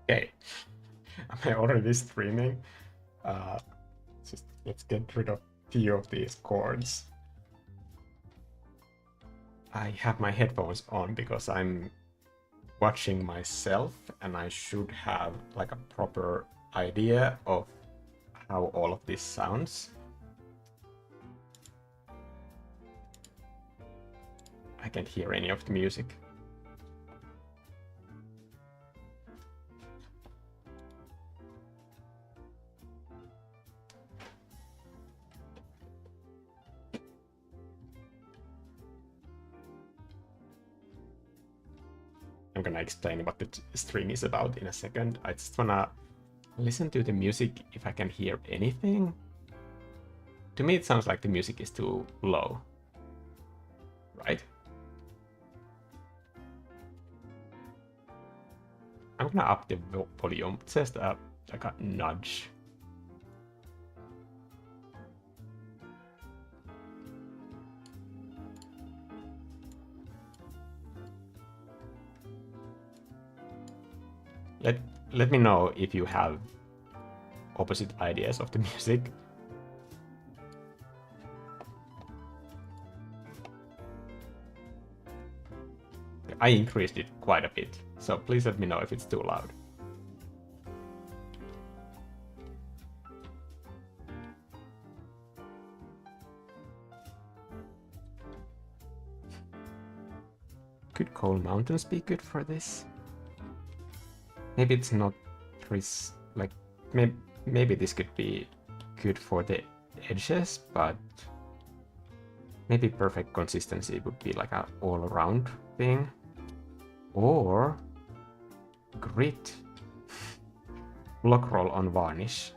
Okay, am I already streaming? Just let's get rid of a few of these cords. I have my headphones on because I'm watching myself and I should have like a proper idea of how all of this sounds. I can't hear any of the music. I'm gonna explain what the stream is about in a second. I just wanna listen to the music if I can hear anything. To me, it sounds like the music is too low, right? I'm gonna up the volume, just like a nudge. Let me know if you have opposite ideas of the music. I increased it quite a bit, so please let me know if it's too loud. Could Coal Mountains be good for this? Maybe it's not like maybe this could be good for the edges, but maybe perfect consistency would be like an all-around thing. Or grit. Block roll on varnish.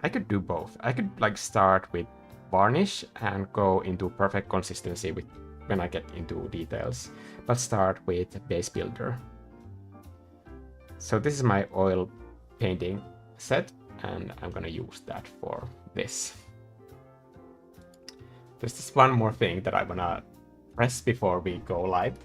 I could do both. I could like start with varnish and go into perfect consistency with when I get into details, but start with base builder. So this is my oil painting set, and I'm gonna use that for this. There's just one more thing that I wanna press before we go live.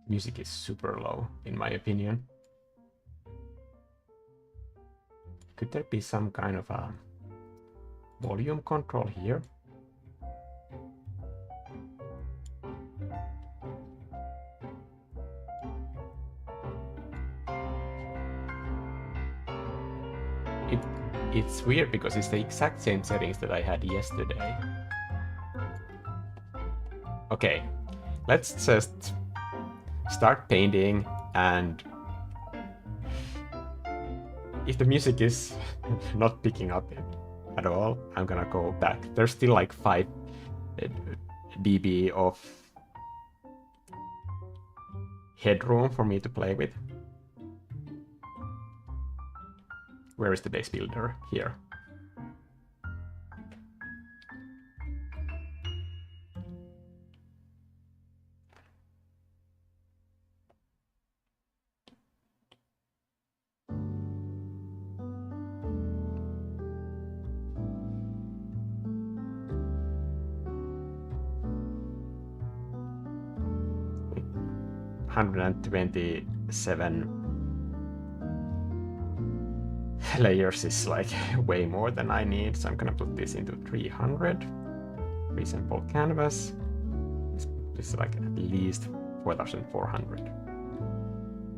Music is super low, in my opinion. Could there be some kind of a volume control here? It's weird because it's the exact same settings that I had yesterday. Okay, let's just start painting, and if the music is not picking up at all, I'm gonna go back. There's still like 5 dB of headroom for me to play with. Where is the base builder? Here. $127 layers is like way more than I need, so I'm gonna put this into 300. Reasonable canvas. This is like at least 4,400.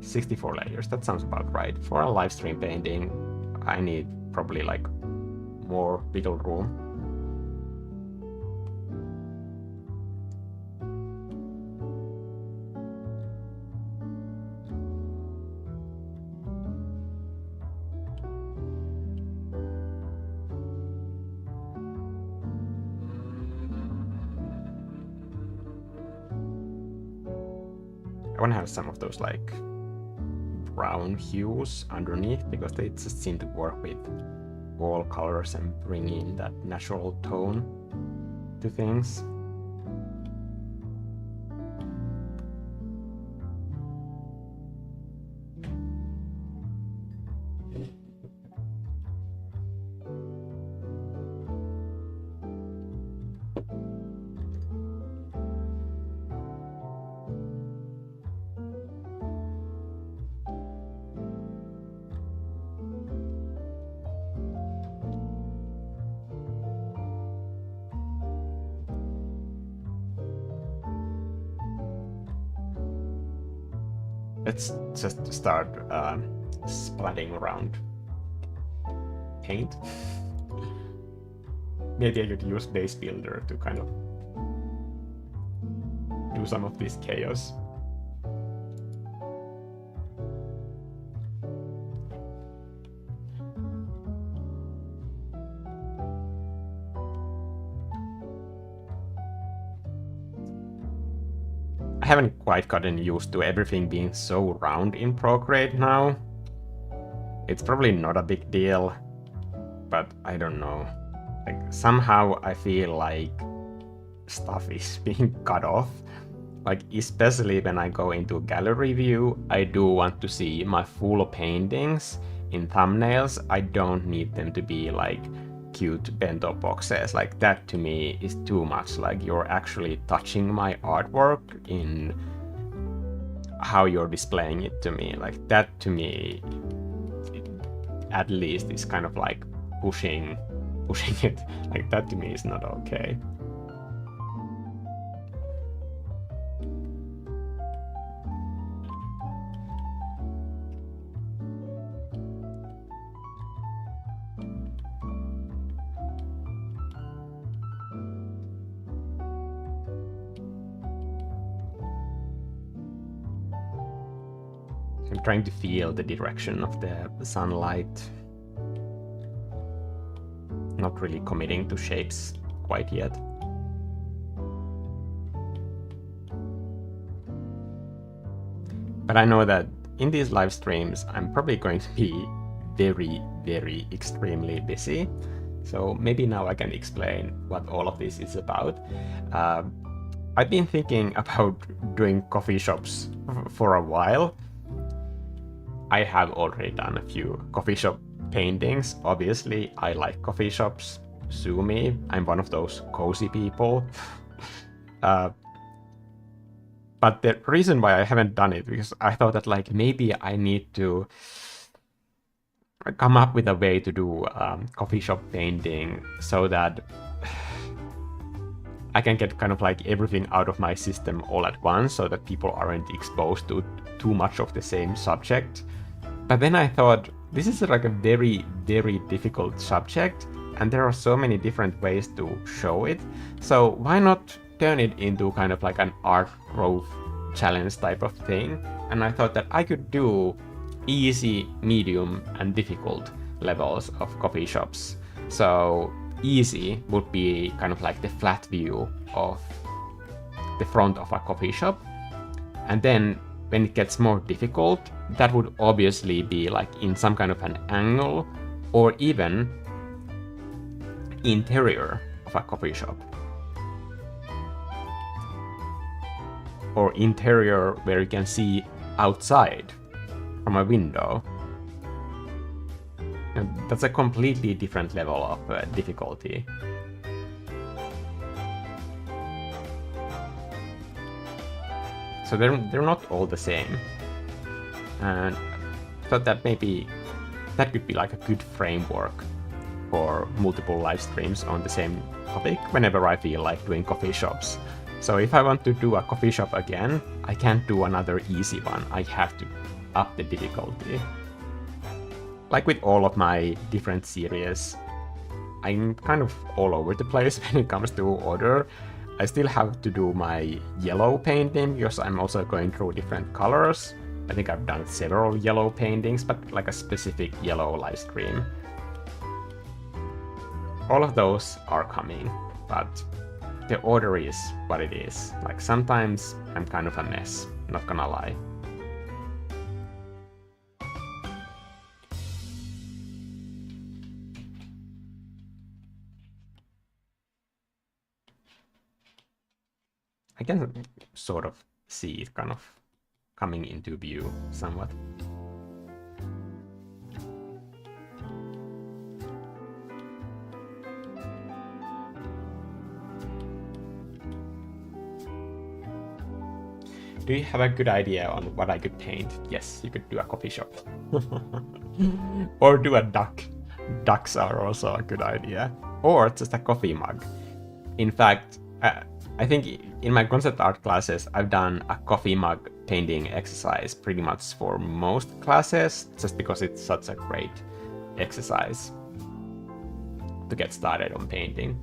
64 layers, that sounds about right. For a live stream painting, I need probably like more wiggle room. I want to have some of those like brown hues underneath, because they just seem to work with all colors and bring in that natural tone to things. Let's just start splatting around paint. Maybe I could use Base Builder to kind of do some of this chaos. I haven't quite gotten used to everything being so round in Procreate now. It's probably not a big deal, but I don't know. Like, somehow I feel like stuff is being cut off. Like, especially when I go into gallery view, I do want to see my full paintings in thumbnails. I don't need them to be like cute bento boxes. Like, that to me is too much. Like, you're actually touching my artwork in how you're displaying it to me. Like, that to me, at least, is kind of like pushing it. Like, that to me is not okay. I'm trying to feel the direction of the sunlight. Not really committing to shapes quite yet. But I know that in these live streams, I'm probably going to be very, very extremely busy. So maybe now I can explain what all of this is about. I've been thinking about doing coffee shops for a while. I have already done a few coffee shop paintings. Obviously, I like coffee shops. Sue me, I'm one of those cozy people. But the reason why I haven't done it, because I thought that like maybe I need to come up with a way to do coffee shop painting so that I can get kind of like everything out of my system all at once, so that people aren't exposed to too much of the same subject. But then I thought, this is like a very, very difficult subject, and there are so many different ways to show it. So why not turn it into kind of like an art growth challenge type of thing? And I thought that I could do easy, medium, and difficult levels of coffee shops. So easy would be kind of like the flat view of the front of a coffee shop. And then when it gets more difficult, that would obviously be like in some kind of an angle, or even interior of a coffee shop. Or interior where you can see outside from a window. And that's a completely different level of difficulty. So they're not all the same. And I thought that maybe that could be like a good framework for multiple live streams on the same topic whenever I feel like doing coffee shops. So if I want to do a coffee shop again, I can't do another easy one. I have to up the difficulty. Like with all of my different series, I'm kind of all over the place when it comes to order. I still have to do my yellow painting because I'm also going through different colors. I think I've done several yellow paintings, but like a specific yellow live stream. All of those are coming, but the order is what it is. Like sometimes I'm kind of a mess. not gonna lie. I can sort of see it kind of coming into view somewhat. Do you have a good idea on what I could paint? Yes, you could do a coffee shop. Or do a duck. Ducks are also a good idea. Or just a coffee mug. In fact, I think in my concept art classes, I've done a coffee mug painting exercise pretty much for most classes, just because it's such a great exercise to get started on painting.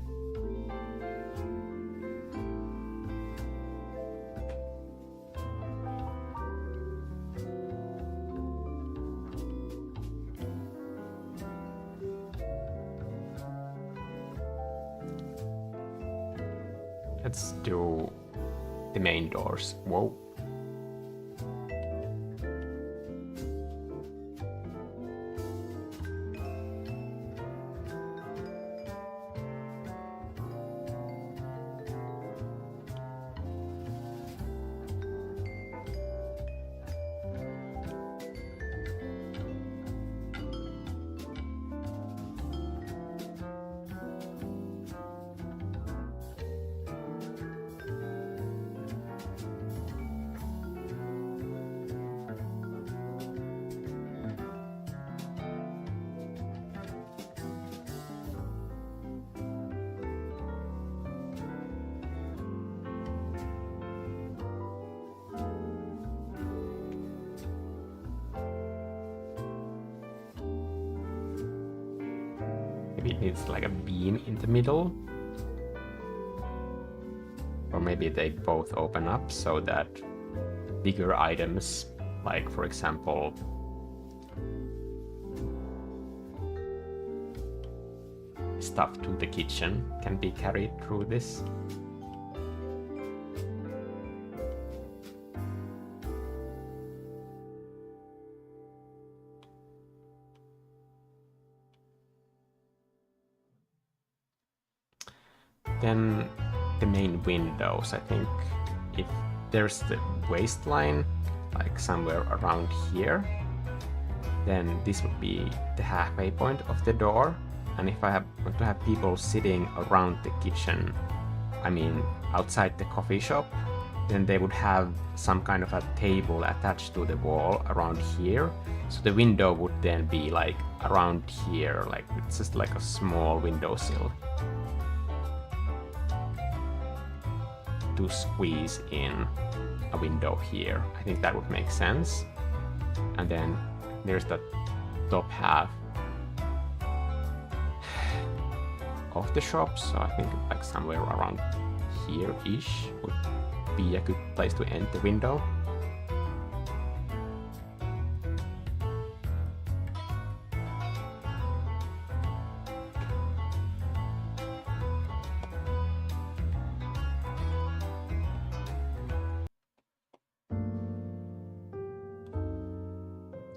Let's do the main doors. Whoa. Maybe it needs like a beam in the middle. Or maybe they both open up so that bigger items, like for example, stuff to the kitchen, can be carried through this. Then the main windows, I think if there's the waistline like somewhere around here, then this would be the halfway point of the door. And if I want to have people sitting around the kitchen, I mean outside the coffee shop, then they would have some kind of a table attached to the wall around here. So the window would then be like around here, like it's just like a small windowsill to squeeze in a window here. I think that would make sense. And then there's the top half of the shop, so I think like somewhere around here-ish would be a good place to end the window.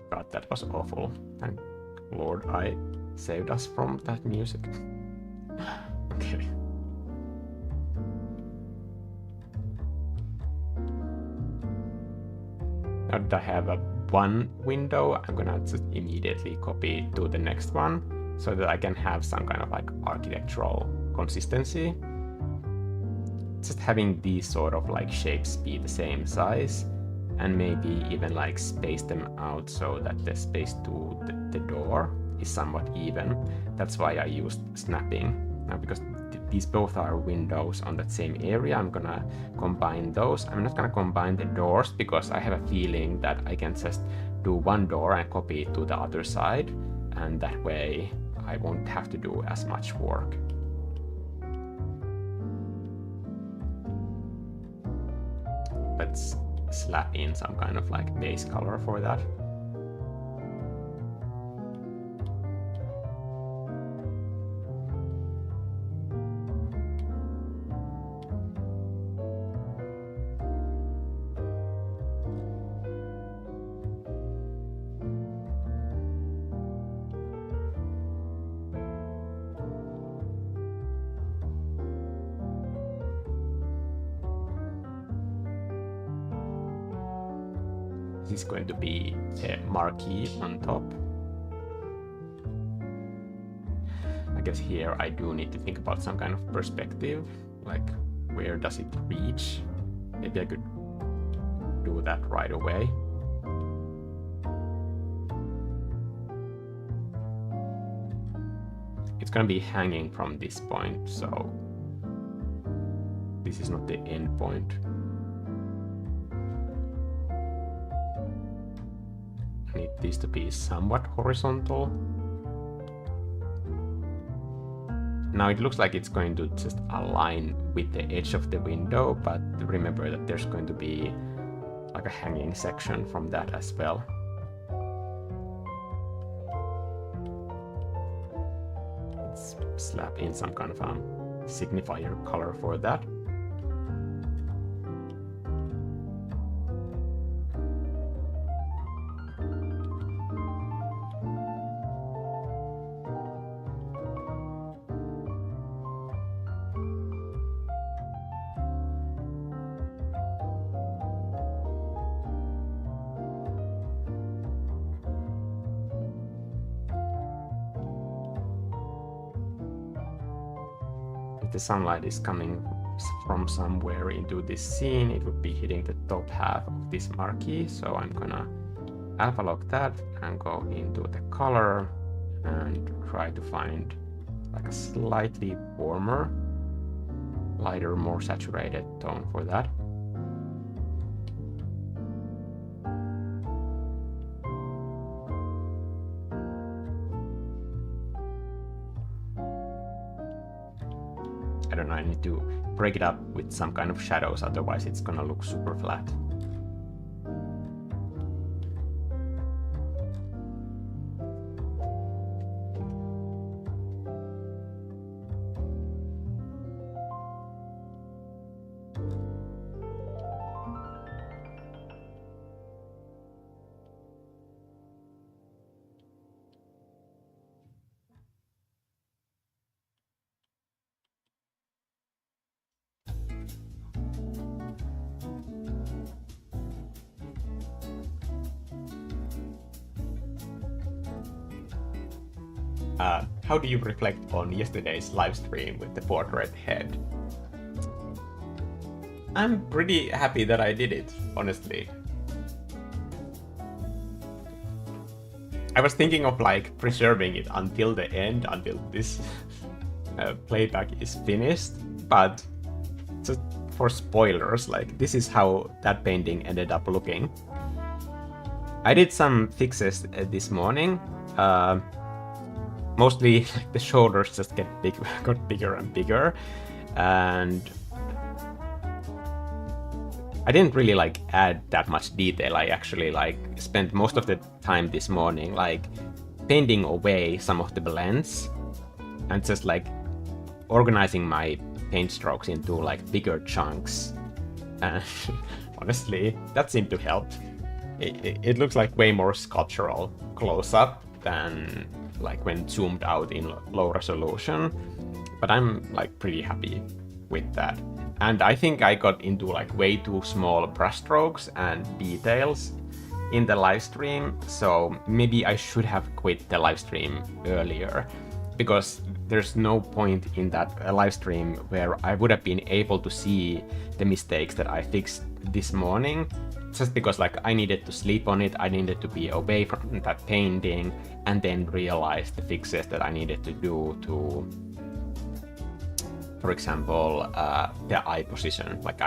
God, that was awful. Thank Lord I saved us from that music. Okay. Now that I have a one window, I'm gonna just immediately copy to the next one so that I can have some kind of like architectural consistency. Just having these sort of like shapes be the same size and maybe even like space them out so that the space to the door is somewhat even. That's why I used snapping. Now because these both are windows on that same area, I'm gonna combine those. I'm not gonna combine the doors because I have a feeling that I can just do one door and copy it to the other side, and that way I won't have to do as much work. Let's slap in some kind of like base color for that. this is going to be a marquee on top. I guess here I do need to think about some kind of perspective, like where does it reach? Maybe I could do that right away. It's gonna be hanging from this point, so this is not the end point. I need this to be somewhat horizontal. Now it looks like it's going to just align with the edge of the window, but remember that there's going to be like a hanging section from that as well. Let's slap in some kind of a signifier color for that. The sunlight is coming from somewhere into this scene, it would be hitting the top half of this marquee, so I'm gonna alpha lock that and go into the color and try to find like a slightly warmer, lighter, more saturated tone for that. I don't know, I need to break it up with some kind of shadows, otherwise it's gonna look super flat. How do you reflect on yesterday's live stream with the portrait head? I'm pretty happy that I did it, honestly. I was thinking of like preserving it until the end, until this playback is finished, but just for spoilers, like this is how that painting ended up looking. I did some fixes this morning. Mostly like the shoulders just got bigger and bigger, and I didn't really like add that much detail. I actually like spent most of the time this morning like painting away some of the blends and just like organizing my paint strokes into like bigger chunks, and honestly that seemed to help. It looks like way more sculptural close up than like when zoomed out in low resolution, but I'm like pretty happy with that. And I think I got into like way too small brush strokes and details in the live stream, so maybe I should have quit the live stream earlier, because there's no point in that live stream where I would have been able to see the mistakes that I fixed this morning, just because like I needed to sleep on it, I needed to be away from that painting, and then realize the fixes that I needed to do to, for example, the eye position. Like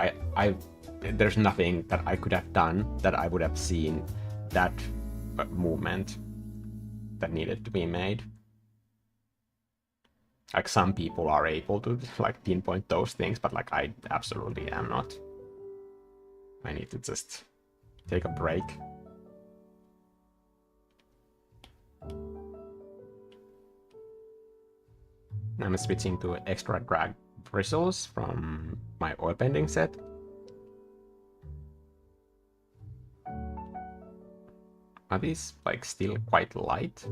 there's nothing that I could have done that I would have seen that movement that needed to be made. Like some people are able to like pinpoint those things, but like I absolutely am not. I need to just take a break. I'm switching to extra drag bristles from my oil painting set. Are these like still quite light?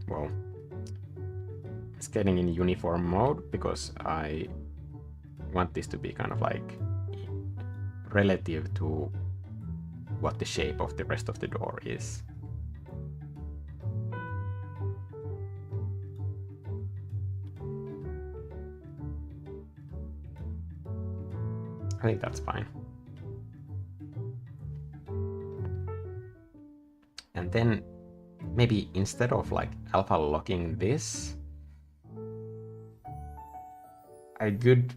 Well, scaling in uniform mode because I want this to be kind of like relative to what the shape of the rest of the door is. I think that's fine. And then maybe instead of like alpha locking this, I could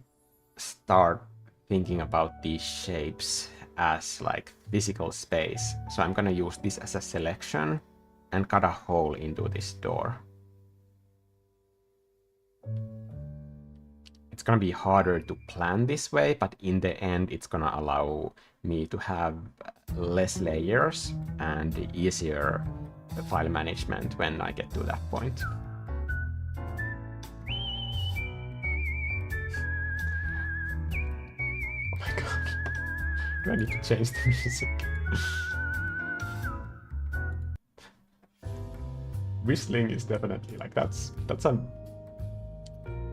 start thinking about these shapes as like physical space. So I'm gonna use this as a selection and cut a hole into this door. It's gonna be harder to plan this way, but in the end it's gonna allow me to have less layers and easier file management when I get to that point. Oh my god. Do I need to change the music? Whistling is definitely like that's a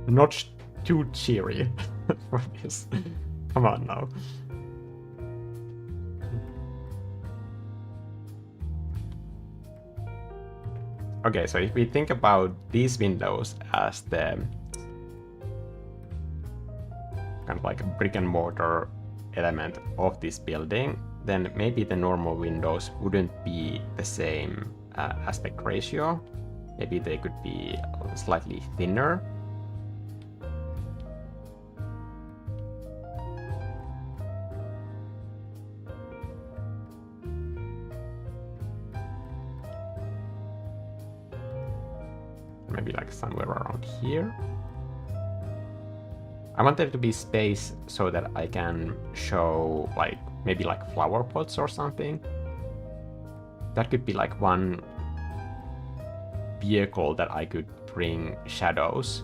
notch too cheery for this. Come on now. Okay, so if we think about these windows as the kind of like a brick and mortar element of this building, then maybe the normal windows wouldn't be the same aspect ratio. Maybe they could be slightly thinner. Maybe like somewhere around here. I want there to be space so that I can show like maybe like flower pots or something. That could be like one vehicle that I could bring shadows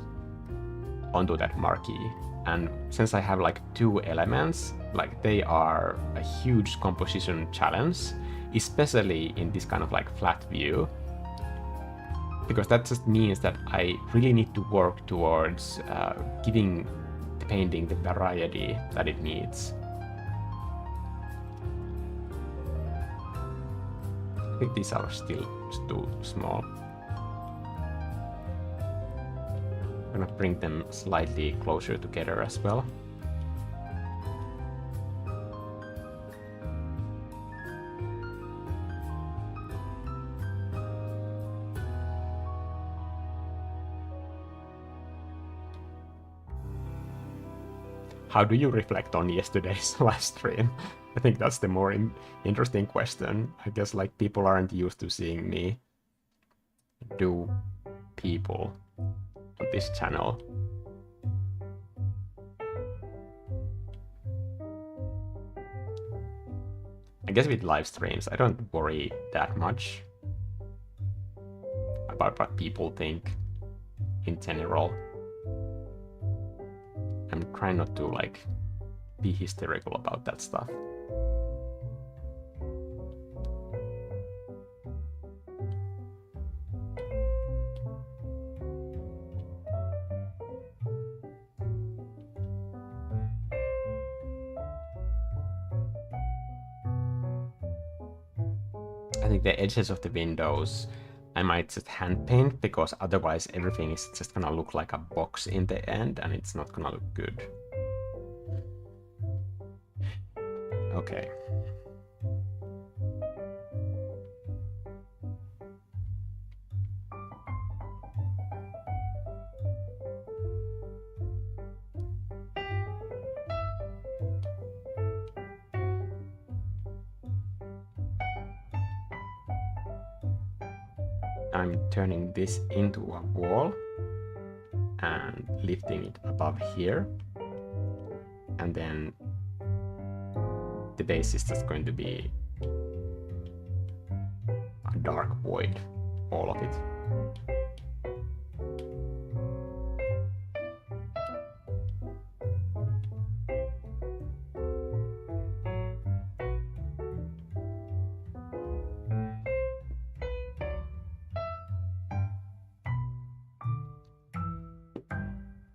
onto that marquee. And since I have like two elements, like they are a huge composition challenge, especially in this kind of like flat view. Because that just means that I really need to work towards giving the painting the variety that it needs. I think these are still too small. I'm gonna bring them slightly closer together as well. How do you reflect on yesterday's live stream? I think that's the more interesting question. I guess like people aren't used to seeing me do people on this channel. I guess with live streams, I don't worry that much about what people think in general. I'm trying not to like be hysterical about that stuff. I think the edges of the windows I might just hand paint, because otherwise everything is just gonna look like a box in the end and it's not gonna look good. Okay. I'm turning this into a wall and lifting it above here, and then the base is just going to be a dark void, all of it.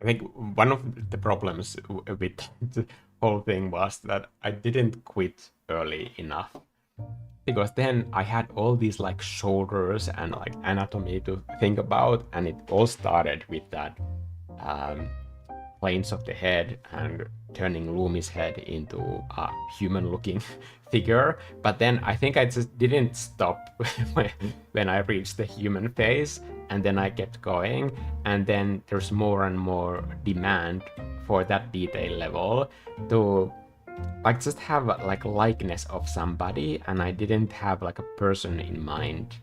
I think one of the problems with the whole thing was that I didn't quit early enough. Because then I had all these like shoulders and like anatomy to think about, and it all started with that planes of the head and turning Lumi's head into a human-looking figure. But then I think I just didn't stop when I reached the human phase, and then I kept going, and then there's more and more demand for that detail level to like just have like likeness of somebody, and I didn't have like a person in mind.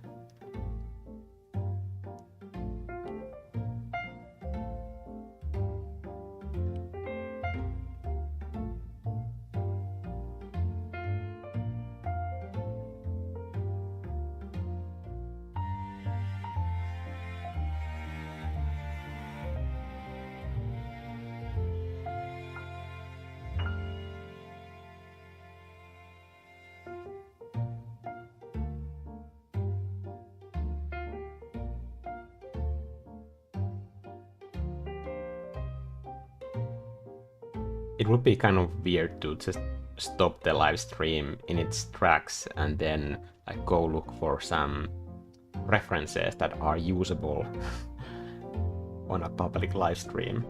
It would be kind of weird to just stop the live stream in its tracks and then like go look for some references that are usable on a public live stream.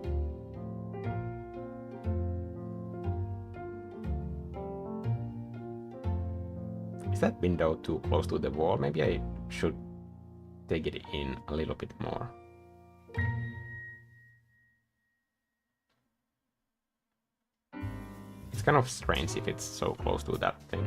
Is that window too close to the wall? Maybe I should take it in a little bit more. It's kind of strange if it's so close to that thing.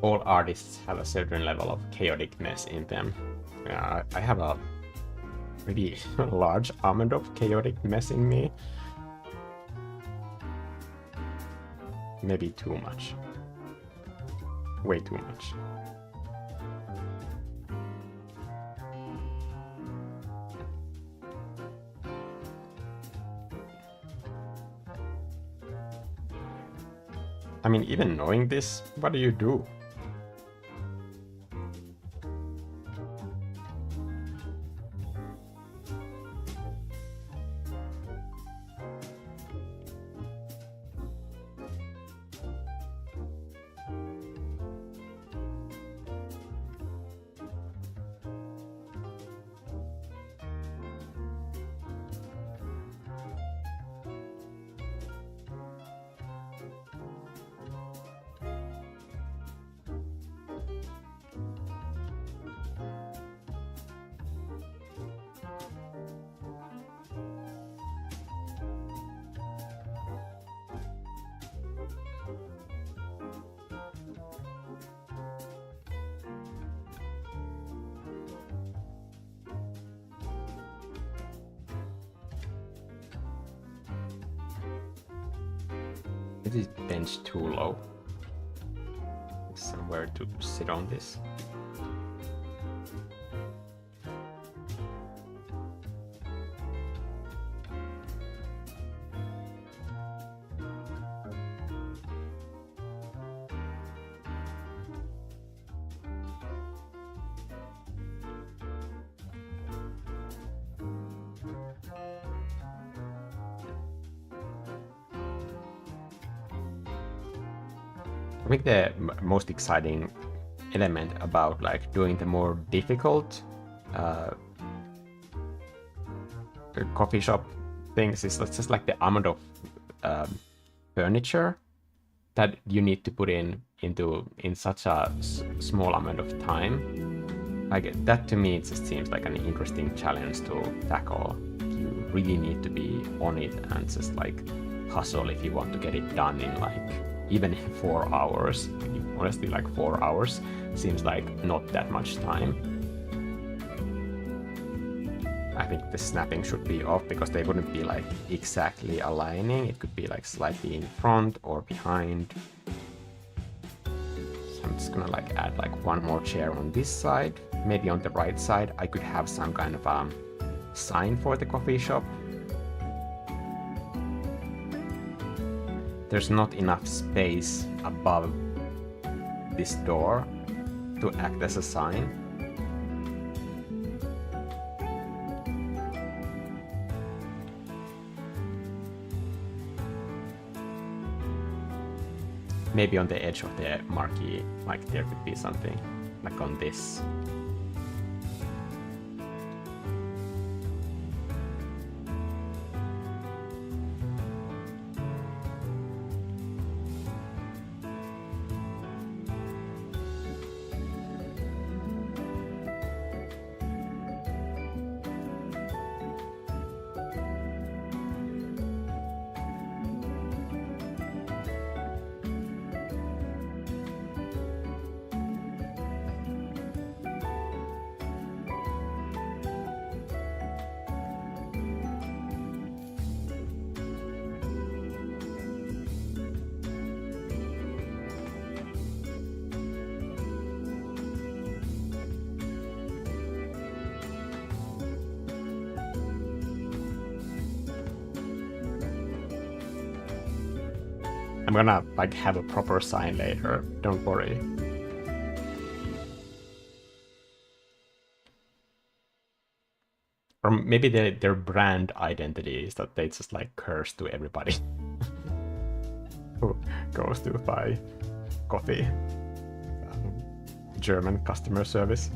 All artists have a certain level of chaoticness in them. I have a pretty large amount of chaotic mess in me. Maybe too much. Way too much. I mean, even knowing this, what do you do? Is this bench too low? Somewhere to sit on this. I think the most exciting element about like doing the more difficult coffee shop things is just like the amount of furniture that you need to put in in such a small amount of time. Like that to me, it just seems like an interesting challenge to tackle. You really need to be on it and just like hustle if you want to get it done in like even in 4 hours. Honestly, like 4 hours seems like not that much time. I think the snapping should be off because they wouldn't be like exactly aligning. It could be like slightly in front or behind. So I'm just gonna like add like one more chair on this side. Maybe on the right side I could have some kind of sign for the coffee shop. There's not enough space above this door to act as a sign. Maybe on the edge of the marquee, like there could be something like on this. I'm gonna like have a proper sign later, don't worry. Or maybe their brand identity is that they just like curse to everybody who goes to buy coffee. German customer service.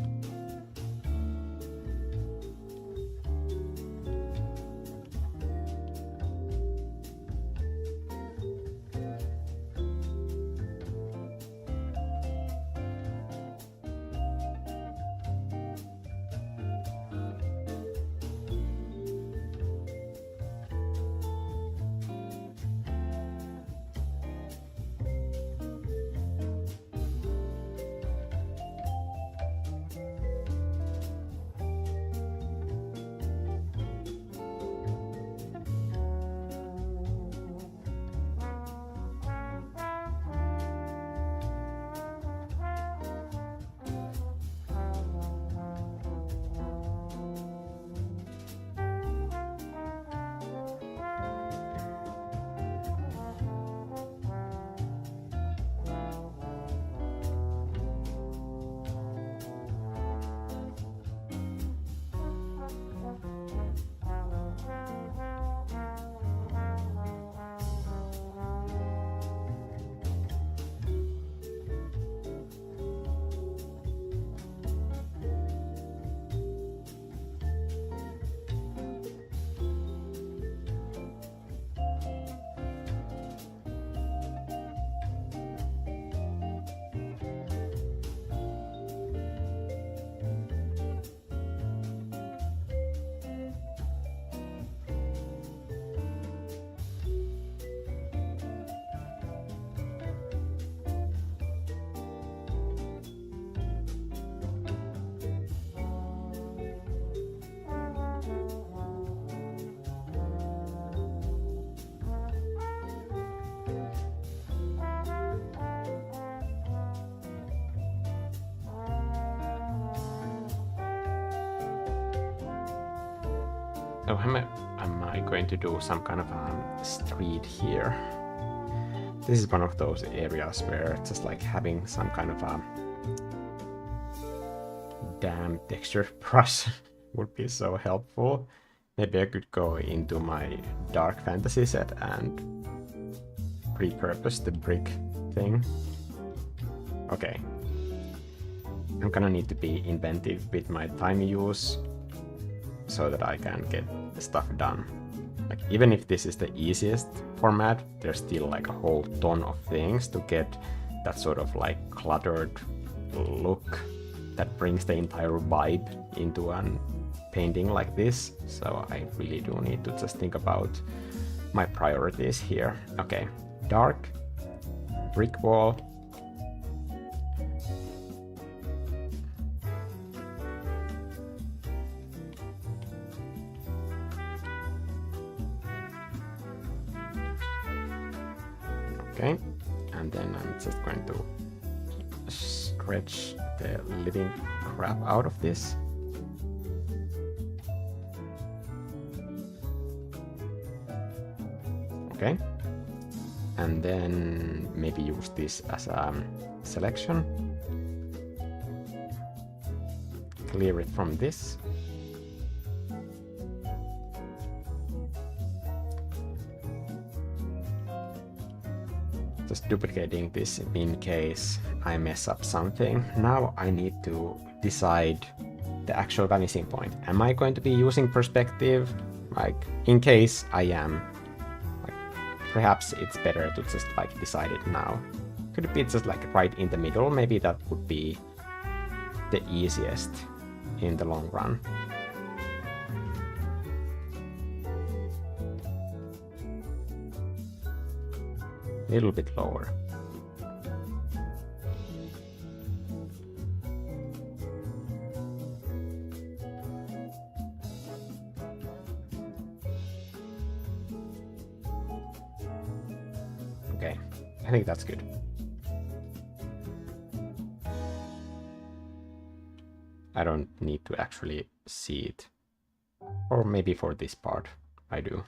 Oh, am I going to do some kind of street here? This is one of those areas where just like having some kind of a damn texture brush would be so helpful. Maybe I could go into my dark fantasy set and repurpose the brick thing. Okay. I'm gonna need to be inventive with my time use so that I can get the stuff done. Like, even if this is the easiest format, there's still like a whole ton of things to get that sort of like cluttered look that brings the entire vibe into a painting like this. So I really do need to just think about my priorities here. Okay, dark, brick wall. Okay, and then I'm just going to stretch the living crap out of this. Okay, and then maybe use this as a selection. Clear it from this. Just duplicating this in case I mess up something. Now I need to decide the actual vanishing point. Am I going to be using perspective? Like, in case I am, like, perhaps it's better to just like decide it now. Could it be just like right in the middle? Maybe that would be the easiest in the long run. A little bit lower. Okay, I think that's good. I don't need to actually see it. Or maybe for this part, I do.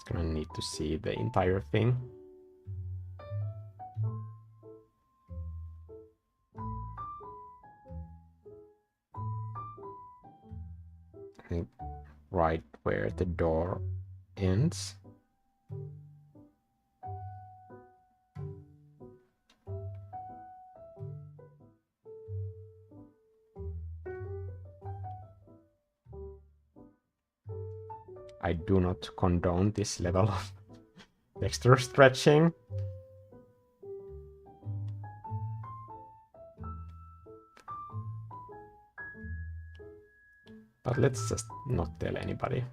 Gonna need to see the entire thing. I think right where the door ends. I do not condone this level of texture stretching. But let's just not tell anybody.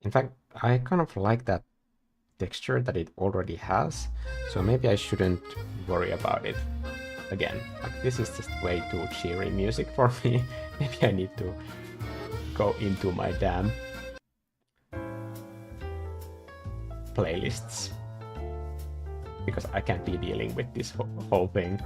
In fact, I kind of like that texture that it already has, so maybe I shouldn't worry about it again. Like, this is just way too cheery music for me. Maybe I need to go into my damn playlists, because I can't be dealing with this whole thing.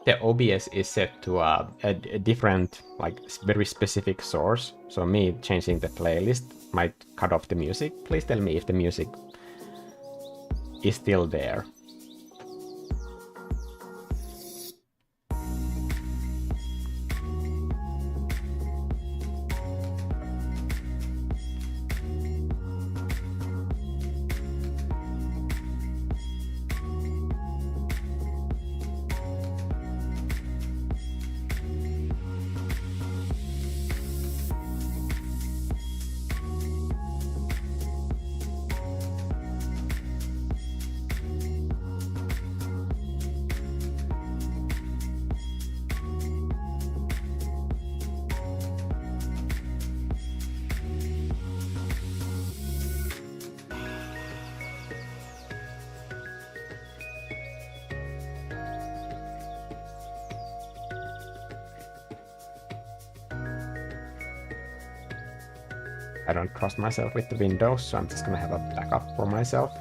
The OBS is set to a different, like, very specific source, so me changing the playlist might cut off the music. Please tell me if the music is still there. I don't trust myself with the windows, so I'm just gonna have a backup for myself.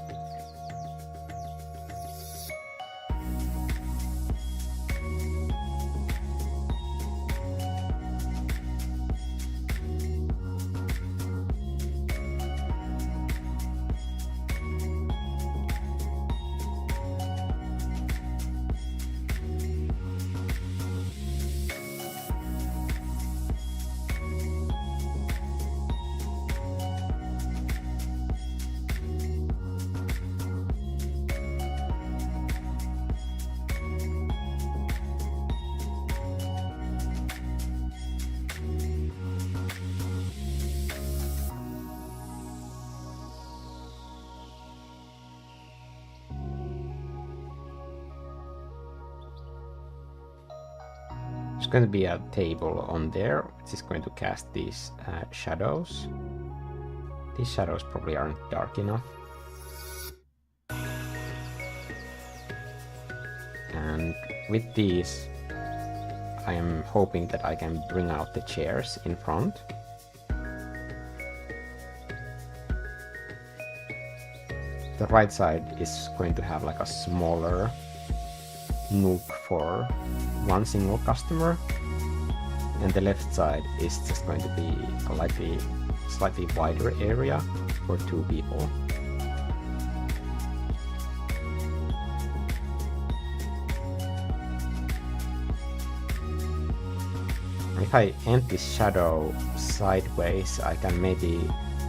There's going to be a table on there, which is going to cast these shadows. These shadows probably aren't dark enough. And with these, I am hoping that I can bring out the chairs in front. The right side is going to have like a smaller nook for one single customer, and the left side is just going to be a slightly wider area for two people. If I end this shadow sideways, I can maybe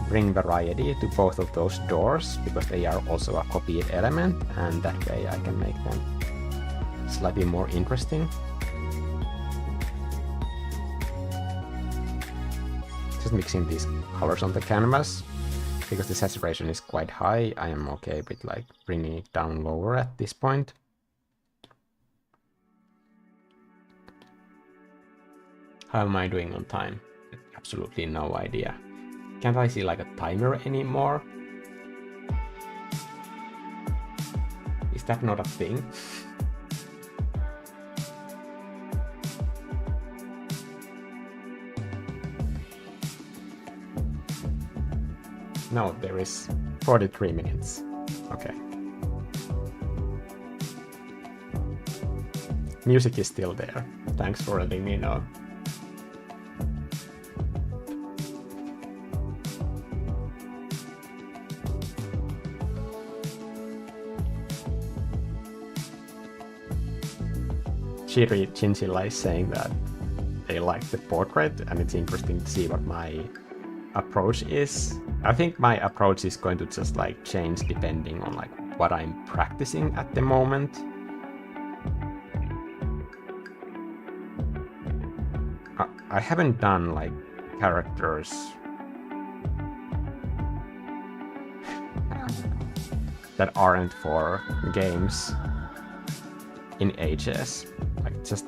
bring variety to both of those doors, because they are also a copied element, and that way I can make them slightly more interesting. Just mixing these colors on the canvas. Because the saturation is quite high, I am okay with like bringing it down lower at this point. How am I doing on time? Absolutely no idea. Can't I see like a timer anymore? Is that not a thing? No, there is 43 minutes. Okay. Music is still there. Thanks for letting me know. Chiri Chinchilla is saying that they like the portrait, and it's interesting to see what my approach is. I think my approach is going to just like change depending on like what I'm practicing at the moment. I haven't done like characters that aren't for games in ages, like just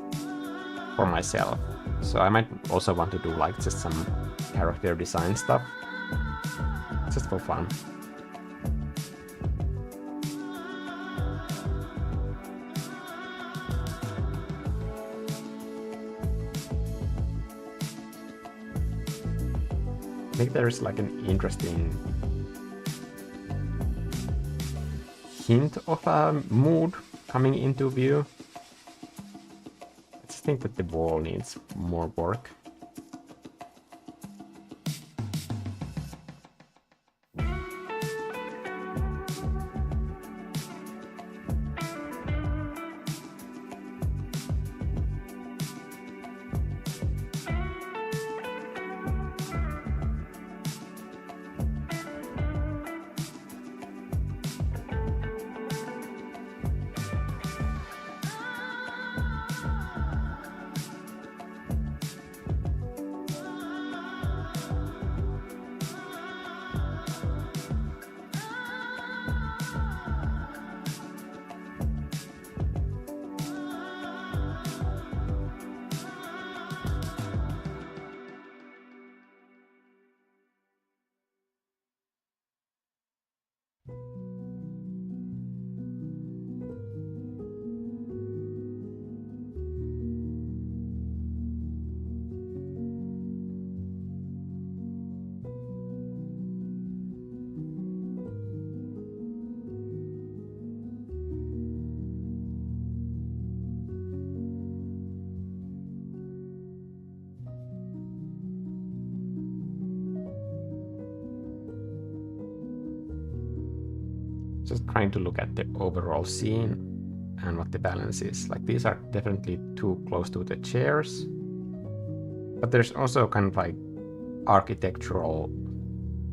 for myself. So I might also want to do like just some character design stuff, just for fun. I think there's like an interesting hint of a mood coming into view. I just think that the wall needs more work. just trying to look at the overall scene and what the balance is. Like, these are definitely too close to the chairs, but there's also kind of like architectural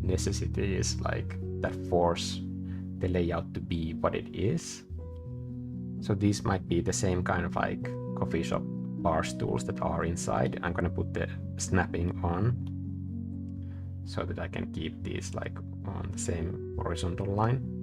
necessities like that force the layout to be what it is. So these might be the same kind of like coffee shop bar stools that are inside. I'm gonna put the snapping on so that I can keep these like on the same horizontal line.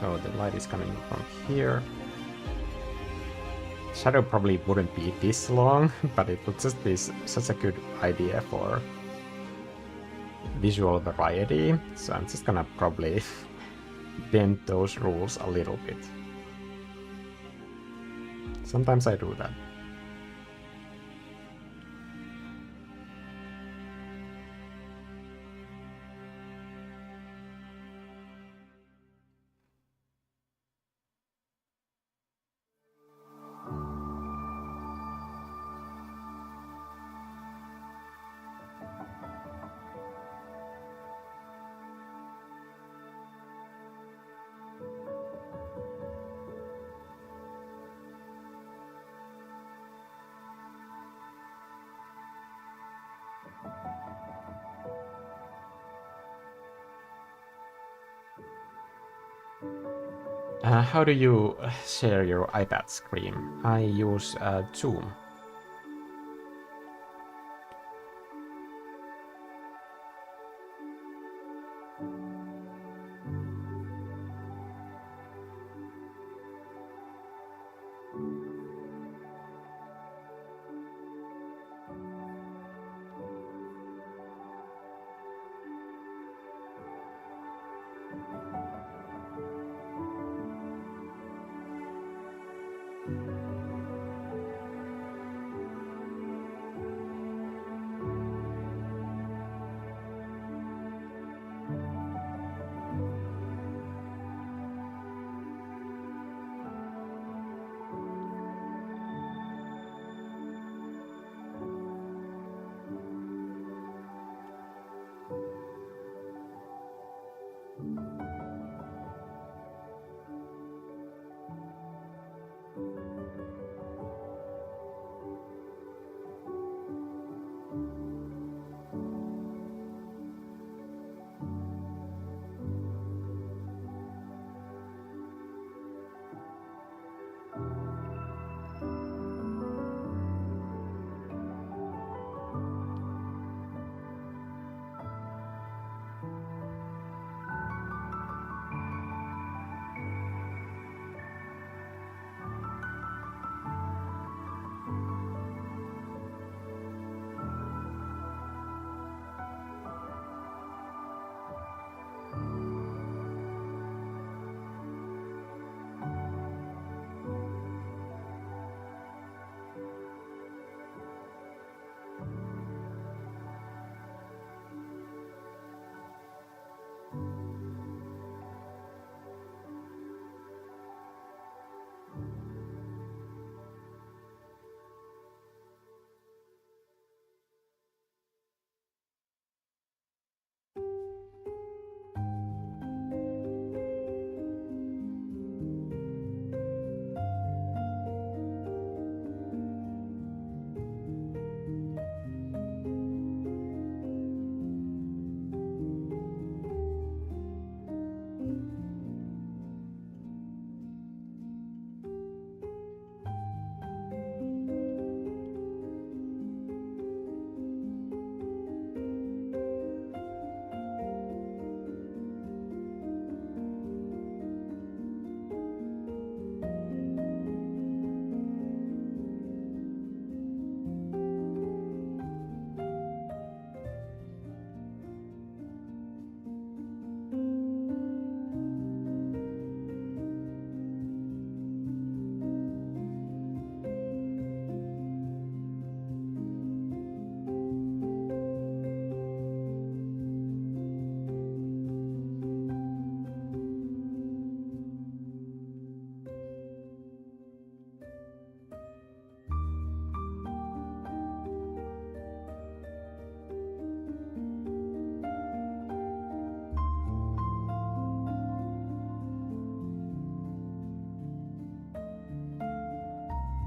So the light is coming from here. Shadow probably wouldn't be this long, but it would just be such a good idea for visual variety. So I'm just gonna probably bend those rules a little bit. Sometimes I do that. How do you share your iPad screen? I use Zoom.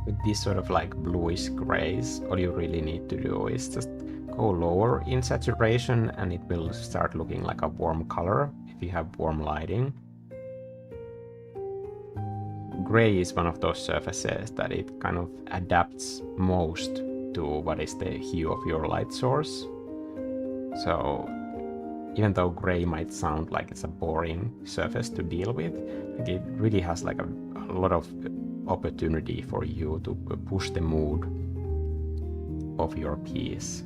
With these sort of like bluish grays, all you really need to do is just go lower in saturation and it will start looking like a warm color if you have warm lighting. Gray is one of those surfaces that it kind of adapts most to what is the hue of your light source. So even though gray might sound like it's a boring surface to deal with, like it really has like a lot of opportunity for you to push the mood of your piece.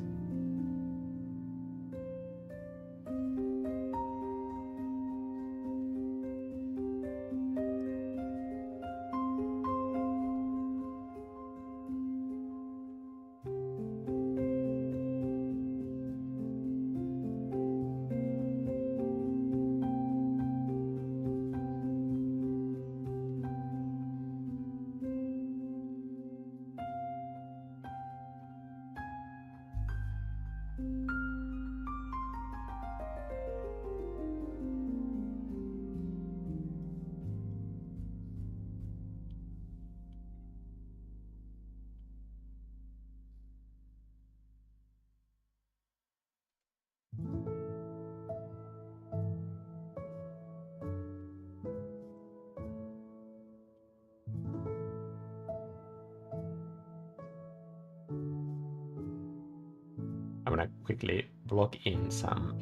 I'm gonna quickly block in some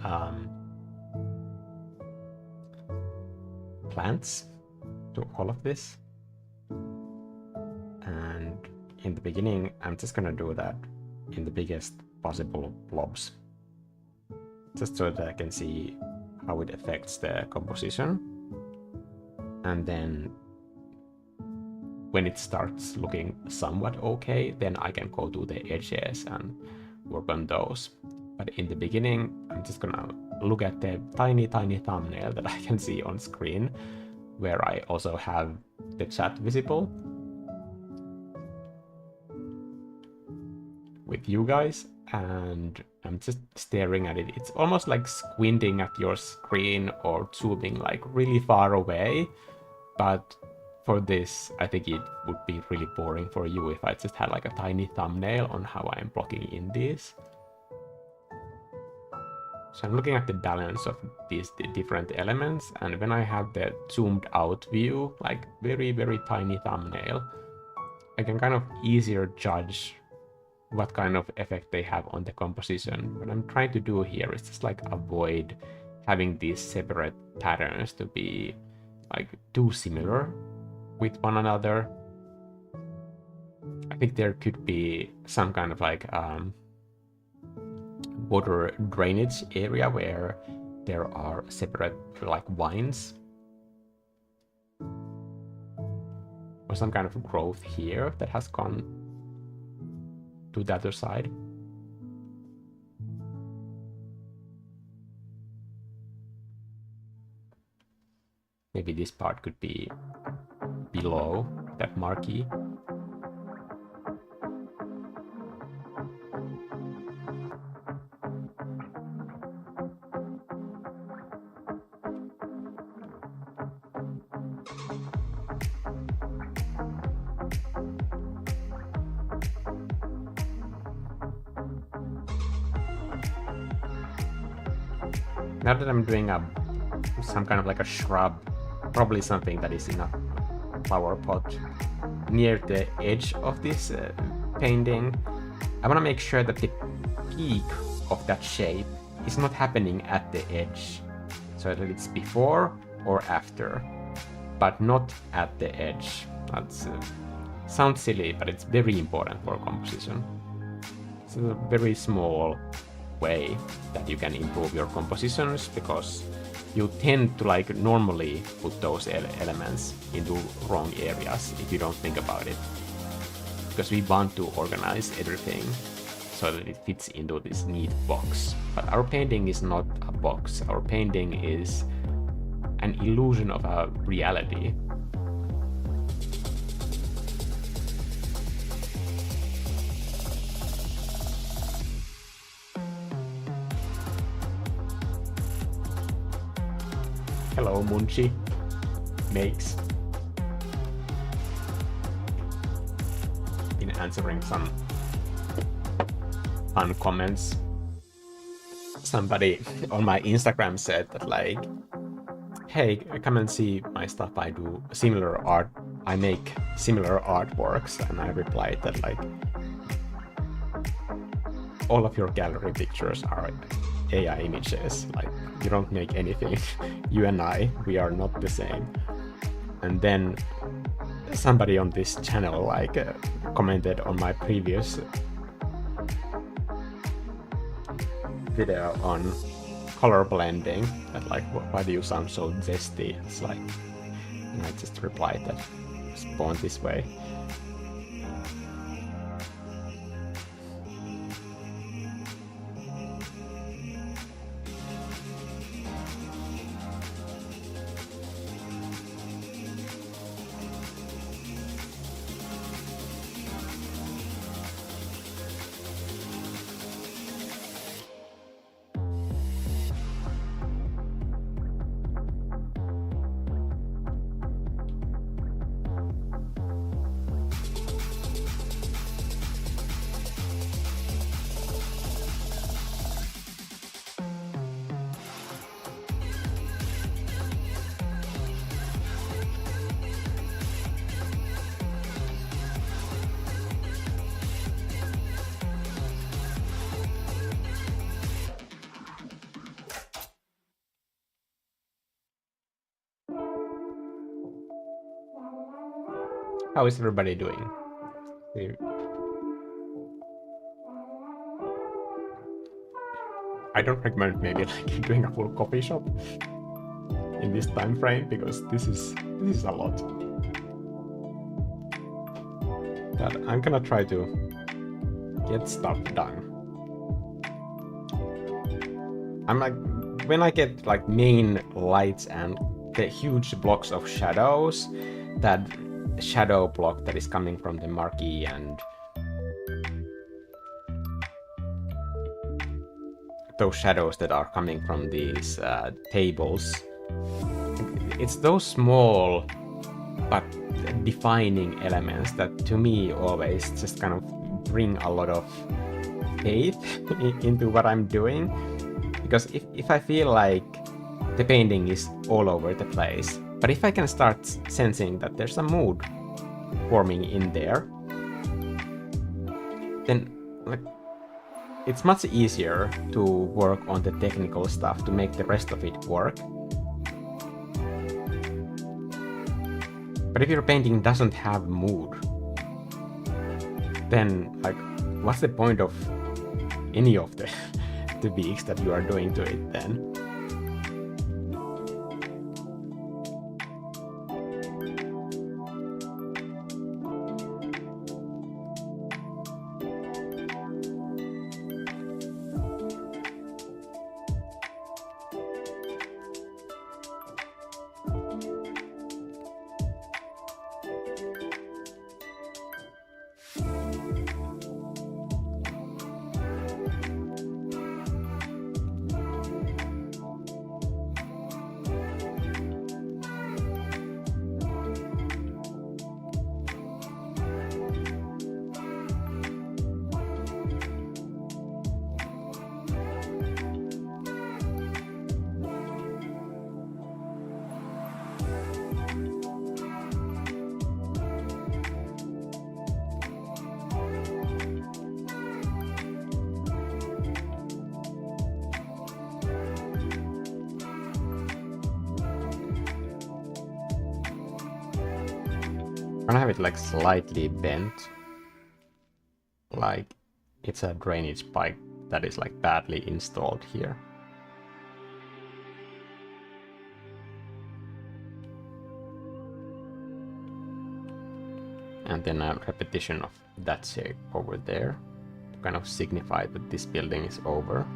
plants to all of this. And in the beginning, I'm just gonna do that in the biggest possible blobs, just so that I can see how it affects the composition. And then when it starts looking somewhat okay, then I can go to the edges and work on those. But in the beginning, I'm just gonna look at the tiny thumbnail that I can see on screen, where I also have the chat visible with you guys, and I'm just staring at it. It's almost like squinting at your screen or zooming like really far away, but for this, I think it would be really boring for you if I just had like a tiny thumbnail on how I'm blocking in these. So I'm looking at the balance of these different elements, and when I have the zoomed out view, like very tiny thumbnail, I can kind of easier judge what kind of effect they have on the composition. What I'm trying to do here is just like avoid having these separate patterns to be like too similar with one another. I think there could be some kind of like water drainage area where there are separate like vines, or some kind of growth here that has gone to the other side. Maybe this part could be below that marquee. Now that I'm doing some kind of like a shrub, probably something that is in a flower pot near the edge of this painting, I want to make sure that the peak of that shape is not happening at the edge, so that it's before or after, but not at the edge. That sounds silly, but it's very important for composition. It's a very small way that you can improve your compositions, because you tend to like normally put those elements into wrong areas if you don't think about it, because we want to organize everything so that it fits into this neat box. But our painting is not a box. Our painting is an illusion of a reality. Hello, Munchi. Makes. Been answering some fun comments. Somebody on my Instagram said that like, hey, come and see my stuff. I do similar art. I make similar artworks. And I replied that like, all of your gallery pictures are AI images. Like, you don't make anything. You and I, we are not the same. And then somebody on this channel like commented on my previous video on color blending that like, why do you sound so zesty? It's like, and I just replied that I was born this way. How is everybody doing? I don't recommend maybe like doing a full coffee shop in this time frame, because this is a lot. But I'm gonna try to get stuff done. I'm like, when I get like main lights and the huge blocks of shadows, that shadow block that is coming from the marquee and those shadows that are coming from these tables, it's those small but defining elements that to me always just kind of bring a lot of faith into what I'm doing. Because if I feel like the painting is all over the place, but if I can start sensing that there's a mood forming in there, then like it's much easier to work on the technical stuff to make the rest of it work. But if your painting doesn't have mood, then like what's the point of any of the tweaks that you are doing to it then? I'm gonna have it like slightly bent, like it's a drainage pipe that is like badly installed here. And then a repetition of that shape over there to kind of signify that this building is over.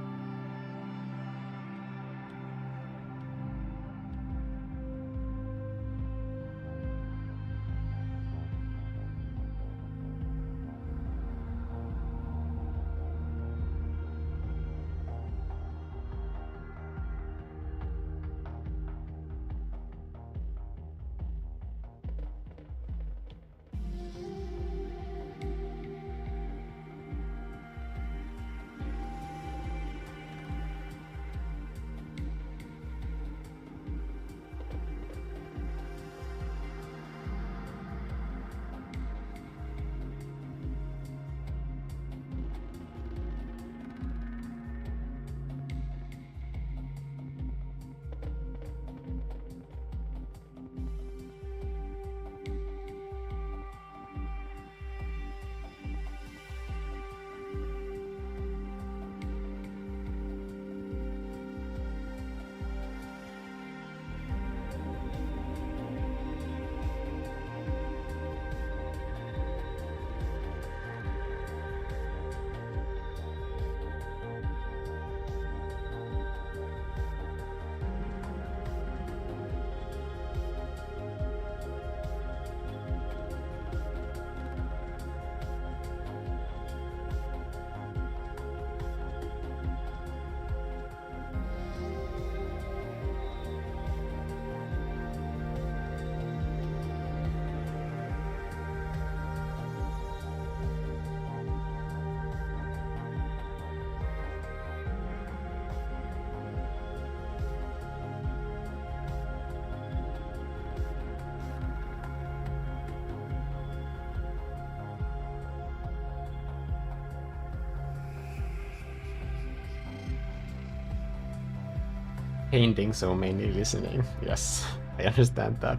Painting, so mainly listening. Yes, I understand that.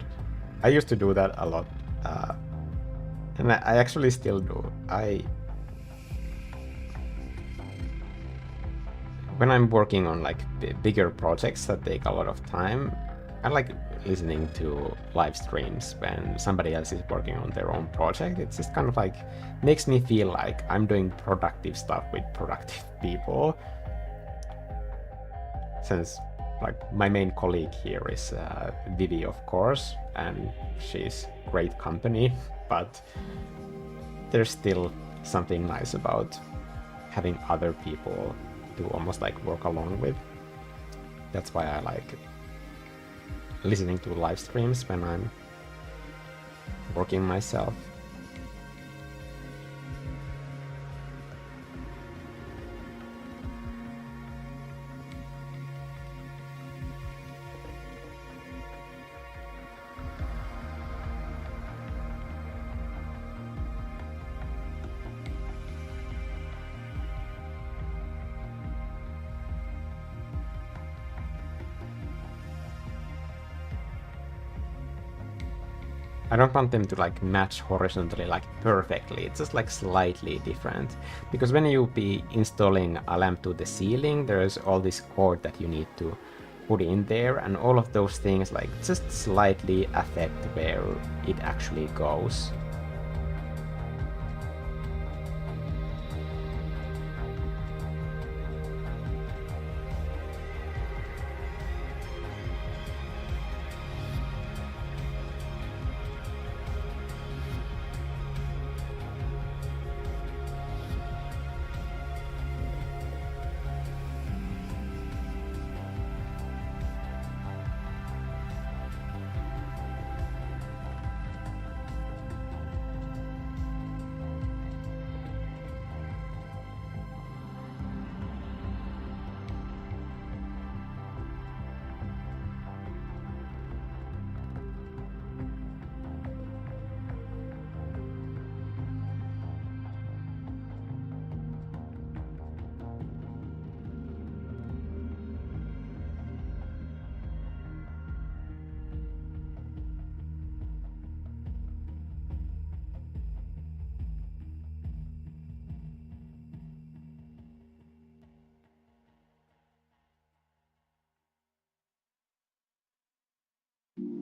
I used to do that a lot And I actually still do. When I'm working on like bigger projects that take a lot of time, I like listening to live streams when somebody else is working on their own project. It's just kind of like makes me feel like I'm doing productive stuff with productive people. Since like my main colleague here is Vivi, of course, and she's great company, but there's still something nice about having other people to almost like work along with. That's why I like listening to live streams when I'm working myself. I don't want them to like match horizontally like perfectly, it's just like slightly different. Because when you be installing a lamp to the ceiling, there's all this cord that you need to put in there, and all of those things like just slightly affect where it actually goes.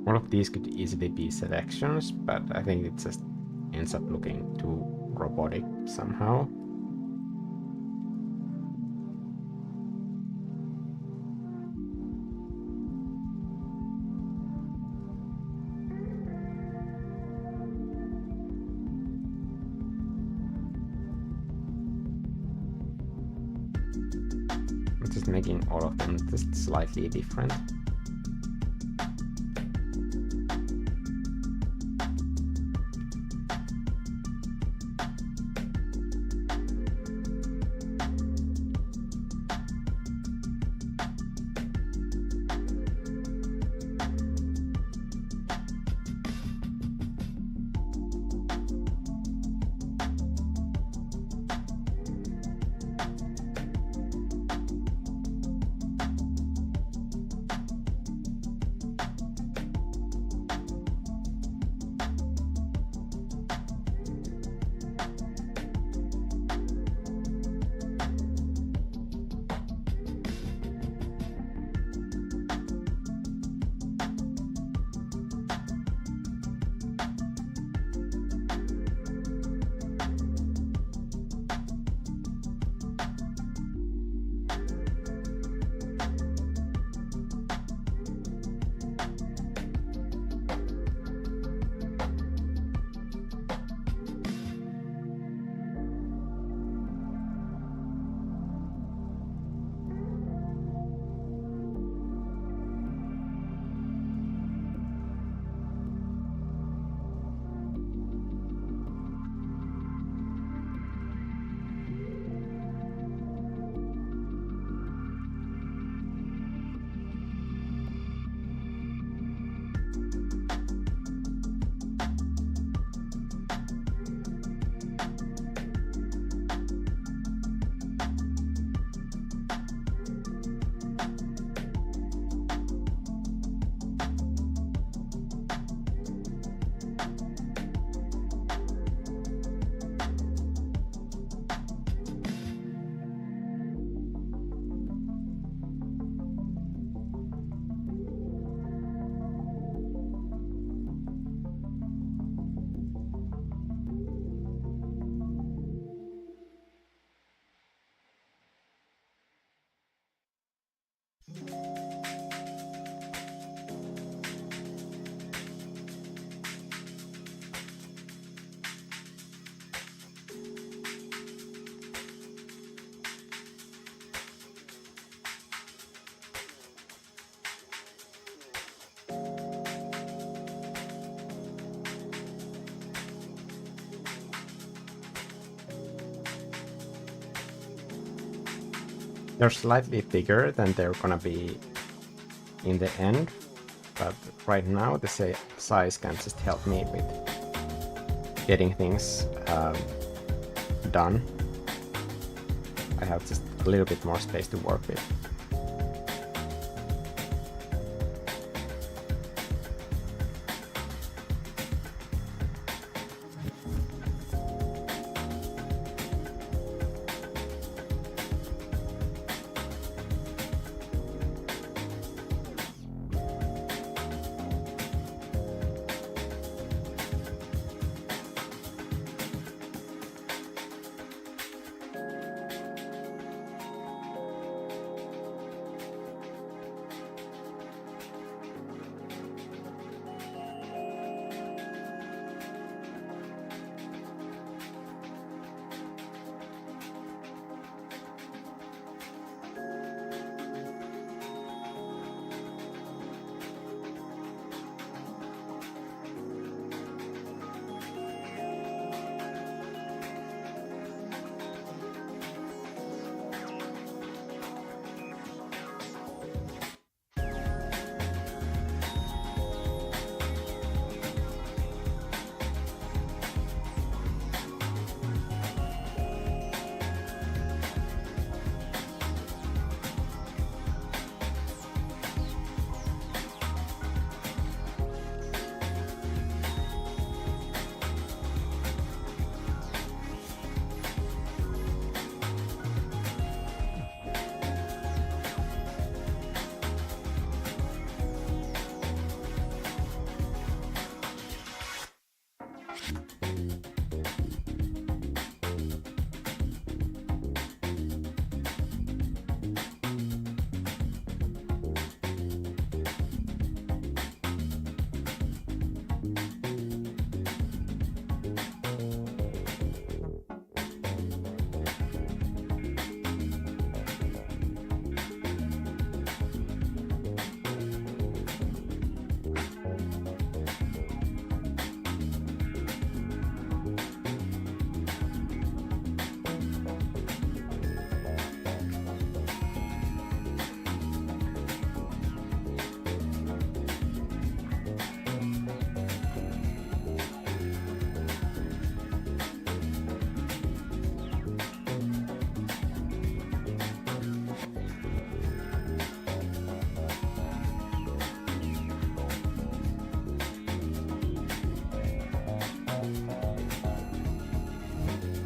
All of these could easily be selections, but I think it just ends up looking too robotic somehow. I'm just making all of them just slightly different. They're slightly bigger than they're gonna be in the end, but right now the size can just help me with getting things done. I have just a little bit more space to work with.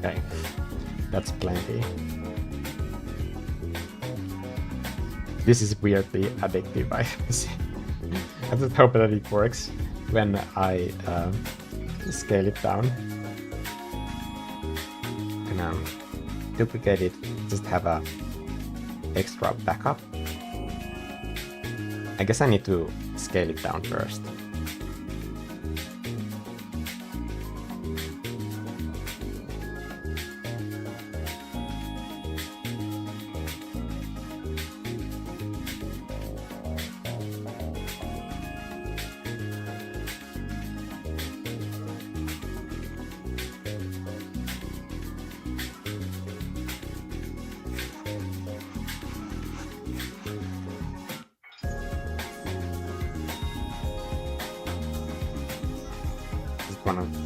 Okay, that's plenty. This is weirdly addictive, I see. I just hope that it works when I scale it down. Gonna duplicate it, just have a extra backup. I guess I need to scale it down first.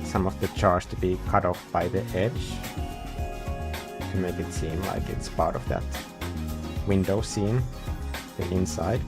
Some of the jars to be cut off by the edge to make it seem like it's part of that window scene, the inside.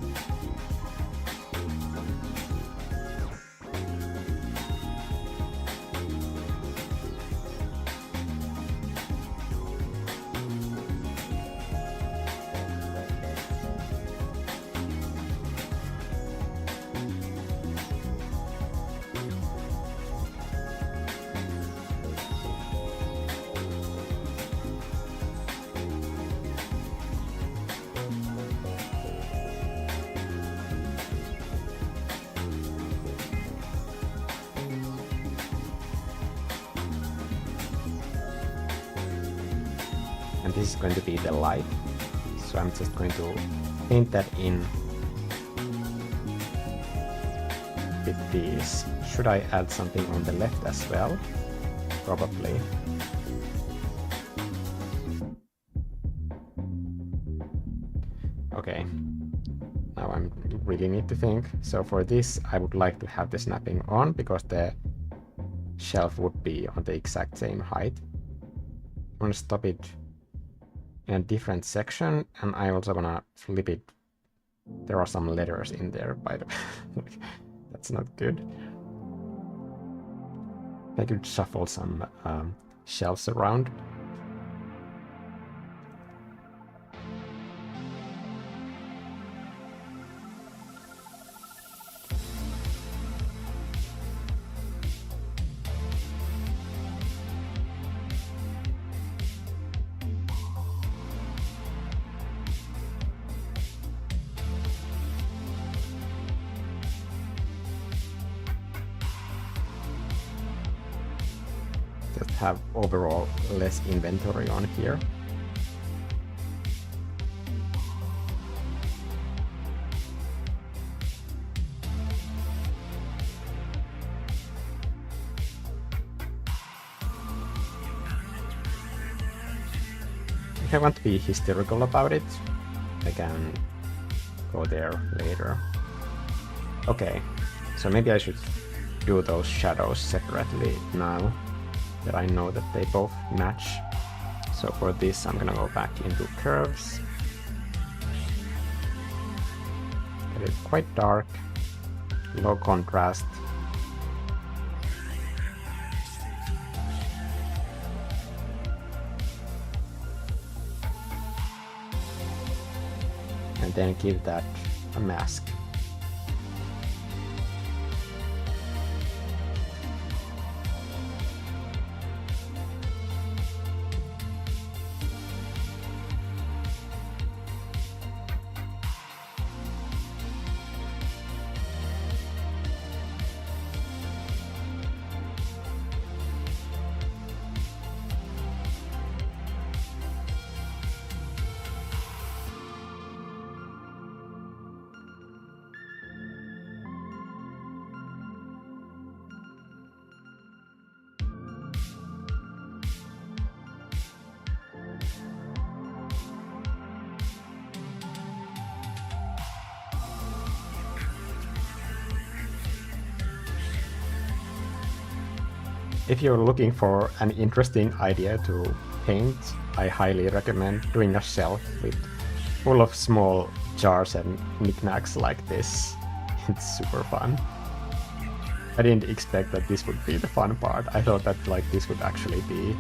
this is going to be the light. So I'm just going to paint that in with these. Should I add something on the left as well? Probably. Okay. Now I really need to think. So for this, I would like to have the snapping on because the shelf would be on the exact same height. I'm gonna stop it in a different section, and I also wanna flip it. There are some letters in there, by the way. That's not good. I could shuffle some shelves around. Just have overall less inventory on here. If I want to be hysterical about it, I can go there later. Okay, so maybe I should do those shadows separately now that I know that they both match. So for this, I'm gonna go back into curves. Get it quite dark, low contrast. And then give that a mask. If you're looking for an interesting idea to paint, I highly recommend doing a shelf with full of small jars and knickknacks like this. It's super fun. I didn't expect that this would be the fun part. I thought that like this would actually be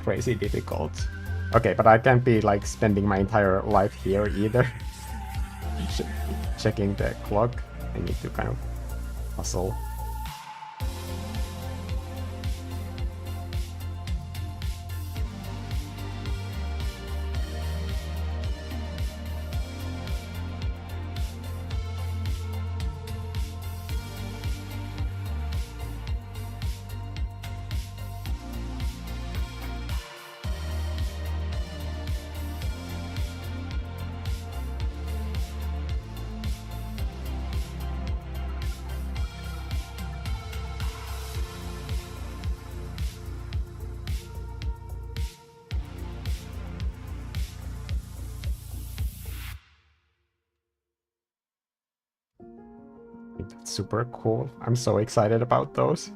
crazy difficult. Okay, but I can't be like spending my entire life here either. Checking the clock. I need to kind of hustle. That's super cool. I'm so excited about those.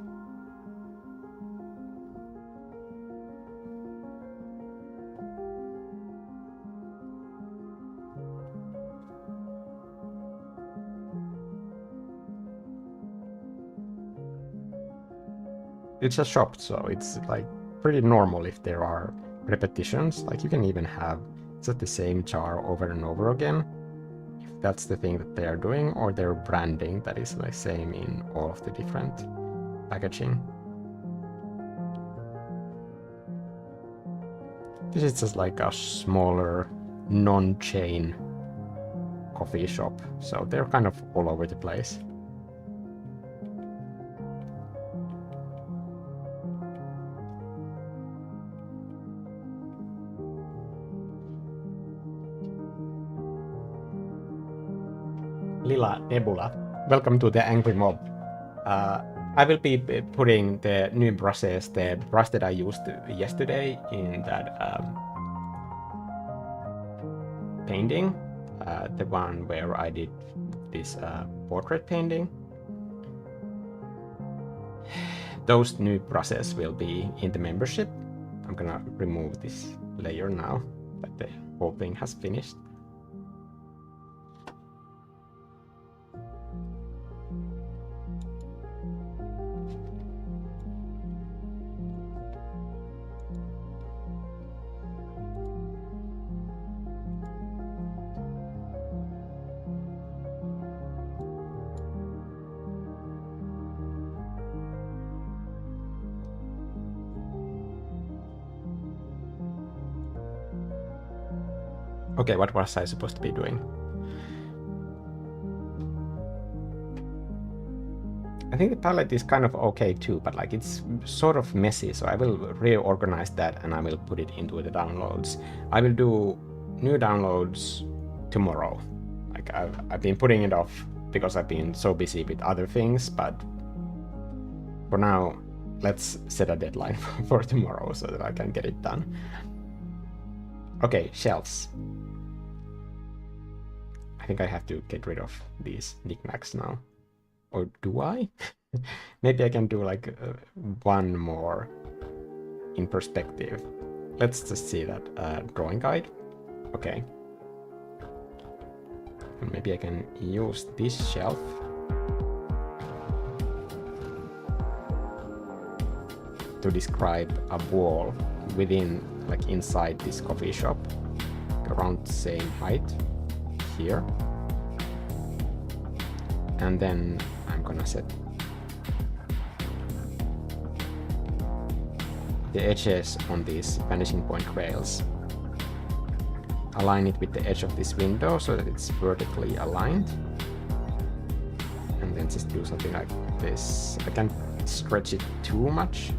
It's a shop, so it's like pretty normal if there are repetitions. Like you can even have just the same jar over and over again. If that's the thing that they are doing, or their branding that is the same in all of the different packaging. This is just like a smaller, non-chain coffee shop, so they're kind of all over the place. Lila Nebula. Welcome to the Angry Mob. I will be putting the new brushes, the brush that I used yesterday in that painting, the one where I did this portrait painting. Those new brushes will be in the membership. I'm gonna remove this layer now that the whole thing has finished. Okay, what was I supposed to be doing? I think the palette is kind of okay too, but like it's sort of messy, so I will reorganize that and I will put it into the downloads. I will do new downloads tomorrow. Like I've been putting it off because I've been so busy with other things, but for now, let's set a deadline for tomorrow so that I can get it done. Okay, shelves. I think I have to get rid of these knickknacks now. Or do I? Maybe I can do like one more in perspective. Let's just see that drawing guide. Okay. And maybe I can use this shelf to describe a wall within, like inside this coffee shop, around the same height here. And then I'm gonna set the edges on these vanishing point rails. Align it with the edge of this window so that it's vertically aligned. And then just do something like this. I can't stretch it too much.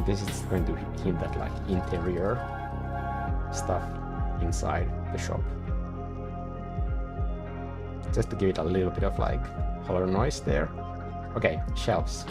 This is going to hint at like interior stuff inside the shop. Just to give it a little bit of like color noise there. Okay, shelves.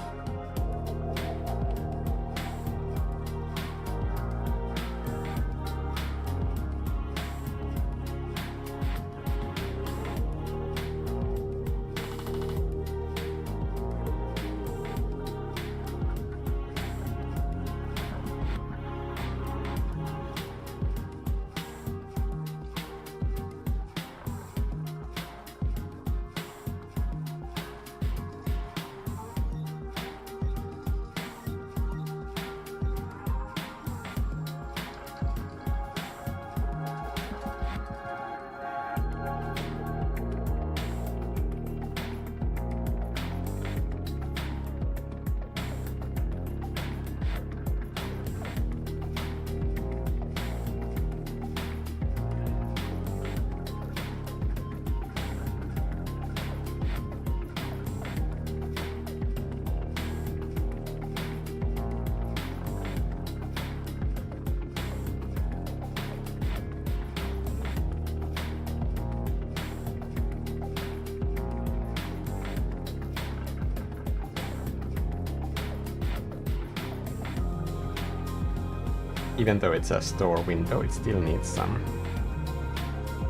Even though it's a store window, it still needs some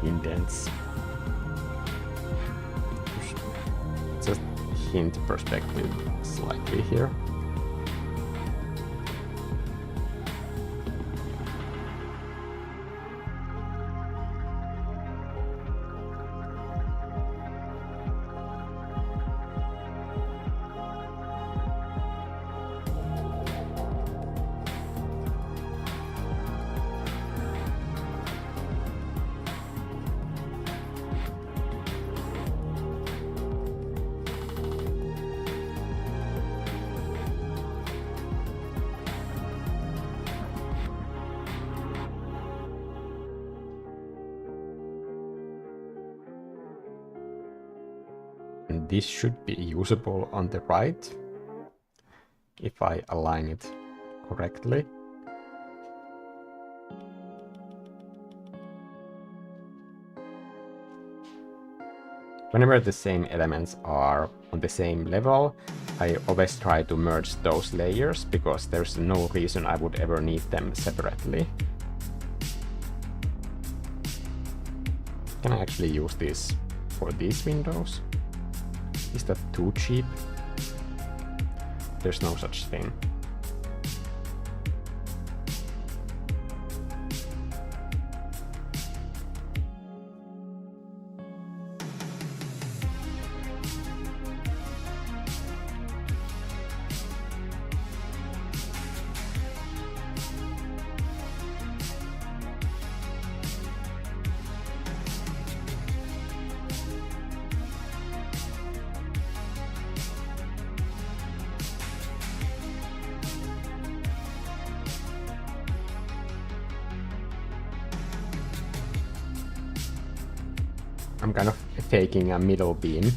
indents. Just hint perspective slightly here. And this should be usable on the right if I align it correctly. Whenever the same elements are on the same level, I always try to merge those layers because there's no reason I would ever need them separately. Can I actually use this for these windows? Is that too cheap? There's no such thing. I'm kind of faking a middle beam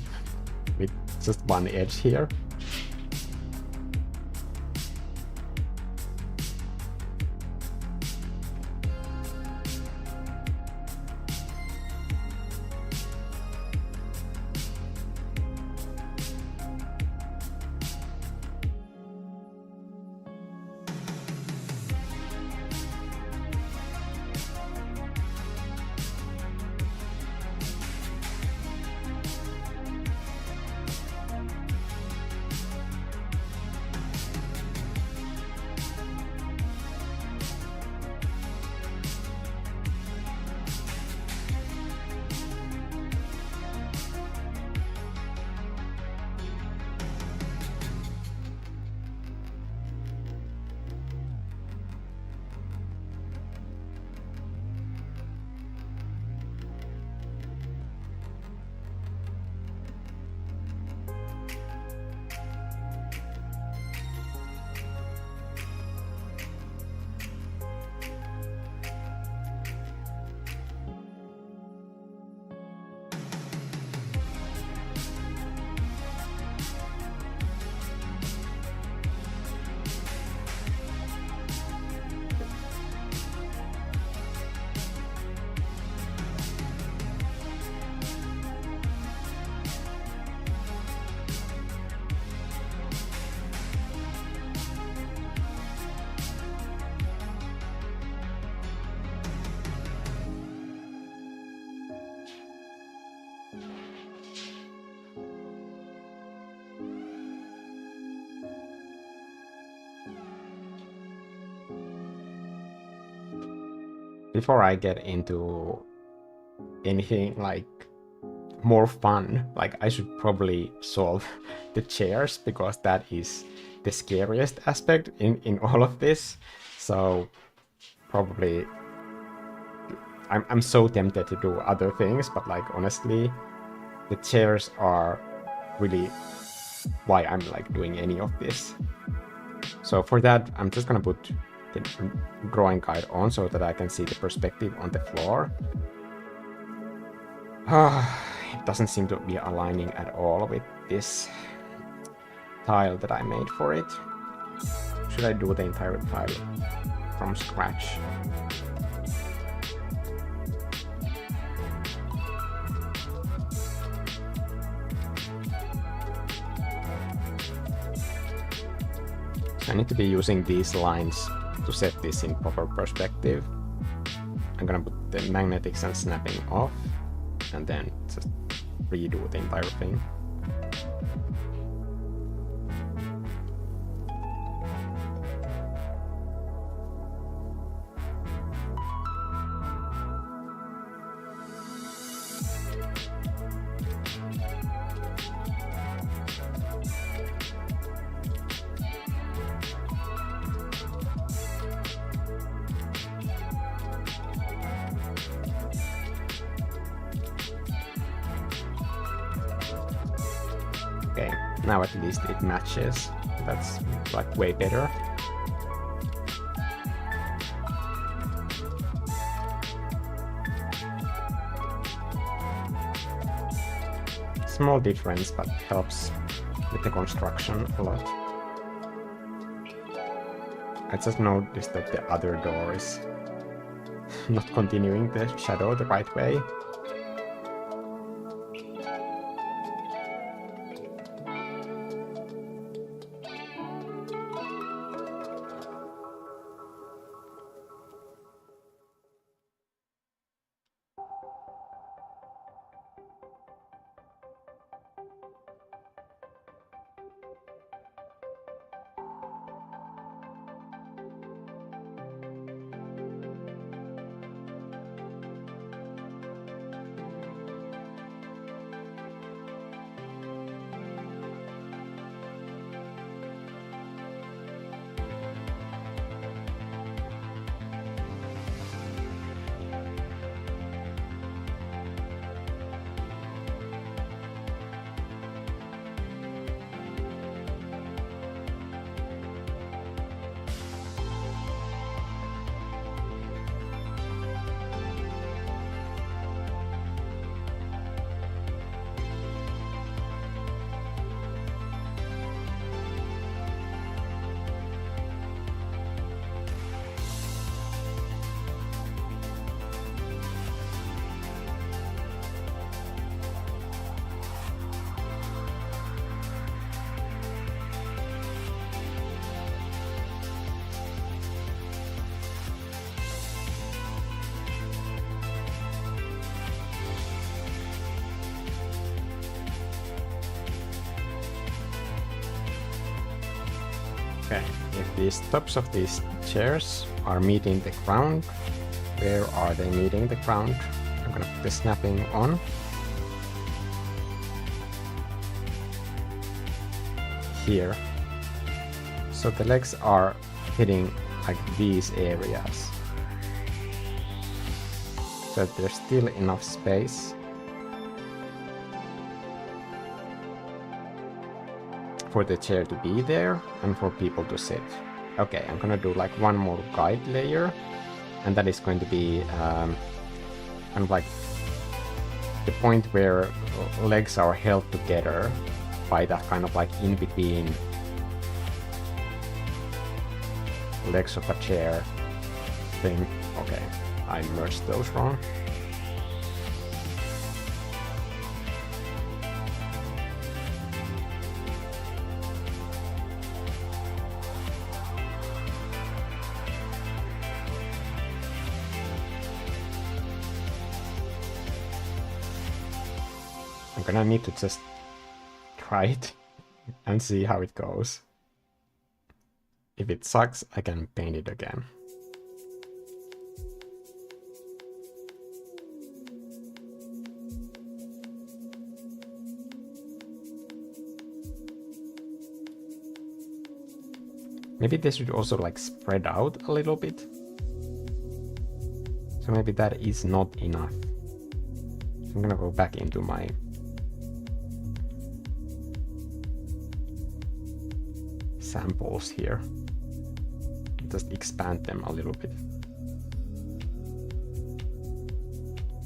with just one edge here. Before I get into anything like more fun, like I should probably solve the chairs because that is the scariest aspect in all of this. So probably I'm so tempted to do other things, but like honestly, the chairs are really why I'm like doing any of this. So for that, I'm just gonna put the drawing guide on so that I can see the perspective on the floor. It doesn't seem to be aligning at all with this tile that I made for it. Should I do the entire tile from scratch? I need to be using these lines to set this in proper perspective. I'm gonna put the magnetics and snapping off and then just redo the entire thing. Okay, now at least it matches. That's like way better. Small difference, but helps with the construction a lot. I just noticed that the other door is not continuing the shadow the right way. Okay, if the tops of these chairs are meeting the ground, where are they meeting the ground? I'm gonna put the snapping on. Here. So the legs are hitting like these areas. So there's still enough space for the chair to be there and for people to sit. Okay, I'm gonna do like one more guide layer, and that is going to be kind of like the point where legs are held together by that kind of like in between legs of a chair thing. Okay, I merged those wrong. I'm gonna need to just try it and see how it goes. If it sucks, I can paint it again. Maybe they should also like spread out a little bit. So maybe that is not enough. So I'm gonna go back into my samples here. Just expand them a little bit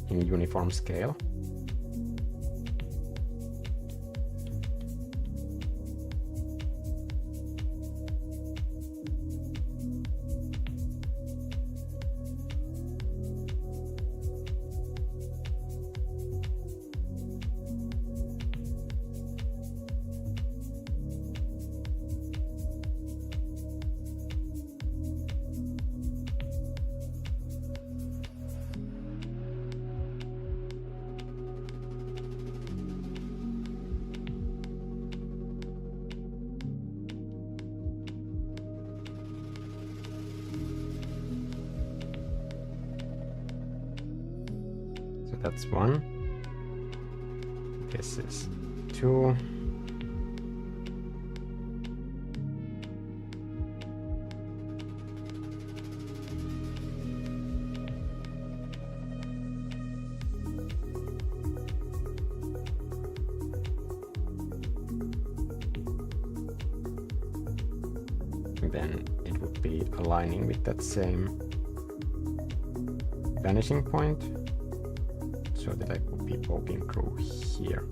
in uniform scale. That's one. This is two. And then it would be aligning with that same vanishing point. So that I would be poking through here.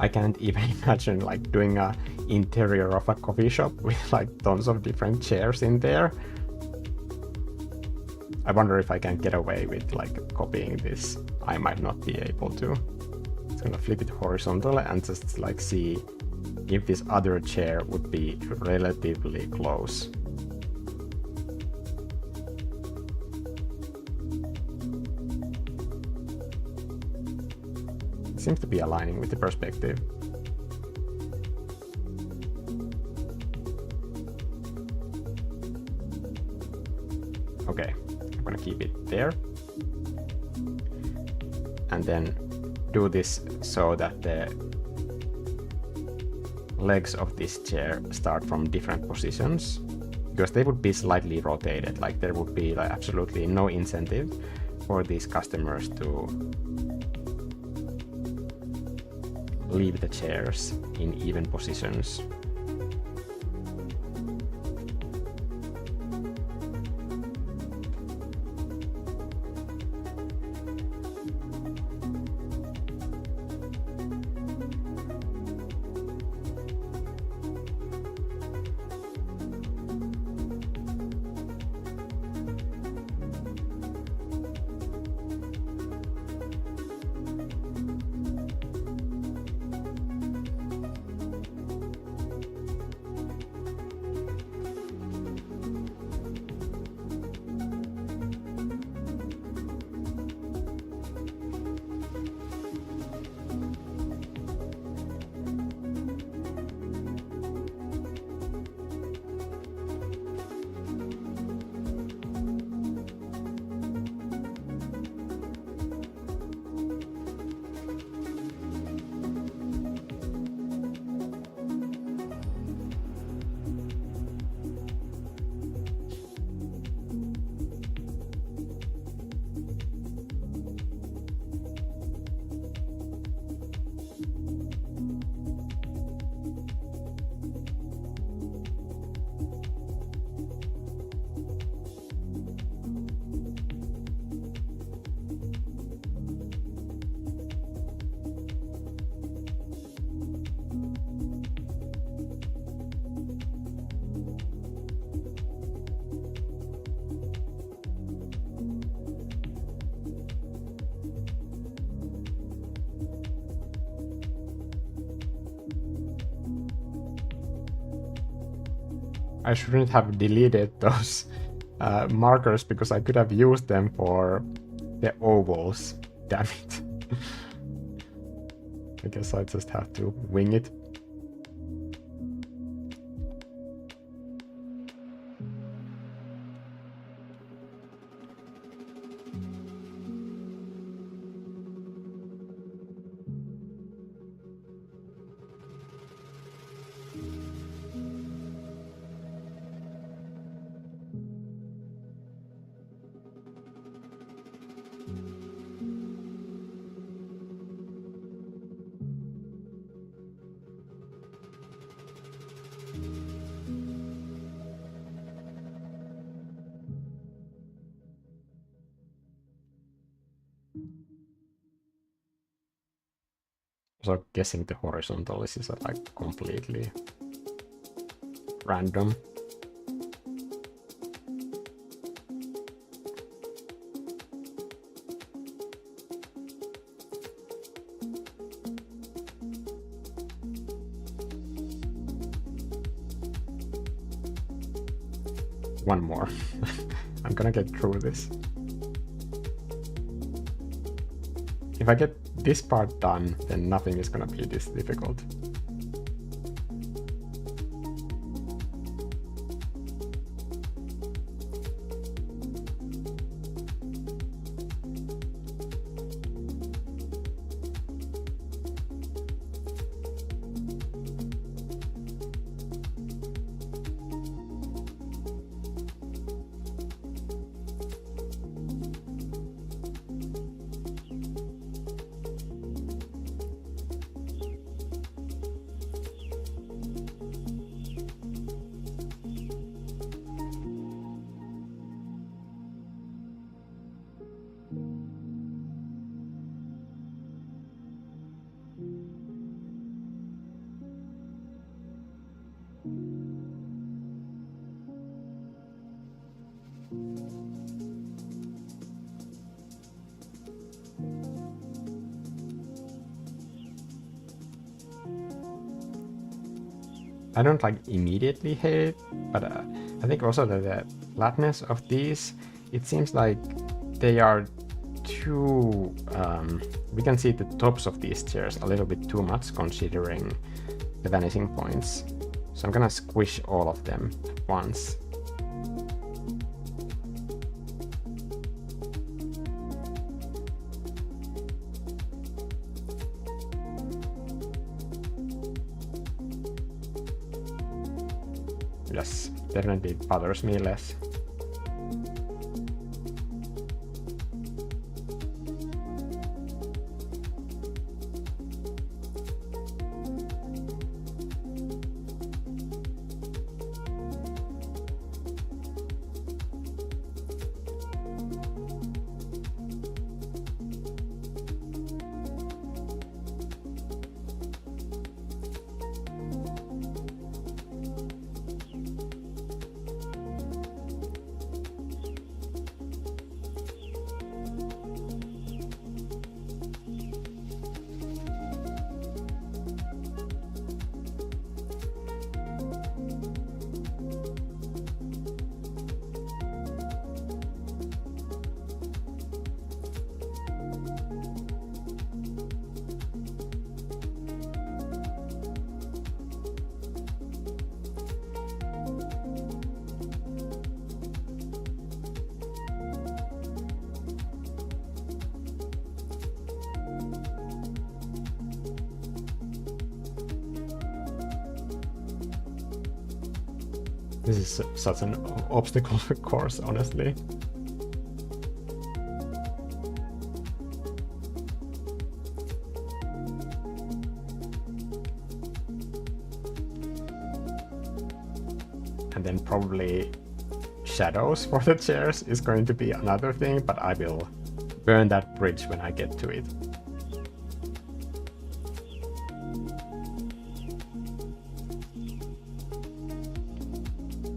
I can't even imagine like doing a interior of a coffee shop with like tons of different chairs in there. I wonder if I can get away with like copying this. I might not be able to. It's gonna flip it horizontally and just like see if this other chair would be relatively close. It seems to be aligning with the perspective. Okay, I'm gonna keep it there. And then do this so that the legs of this chair start from different positions, because they would be slightly rotated. Like there would be like absolutely no incentive for these customers to leave the chairs in even positions. I shouldn't have deleted those markers because I could have used them for the ovals. Damn it. I guess I just have to wing it. So guessing the horizontal is like completely random. One more. I'm gonna get through this. If I get this part done, then nothing is gonna be this difficult. I don't like immediately hate it, but I think also that the flatness of these, it seems like they are too, we can see the tops of these chairs a little bit too much considering the vanishing points. So I'm gonna squish all of them at once. Yes, definitely bothers me less. This is such an obstacle course, honestly. And then probably shadows for the chairs is going to be another thing, but I will burn that bridge when I get to it.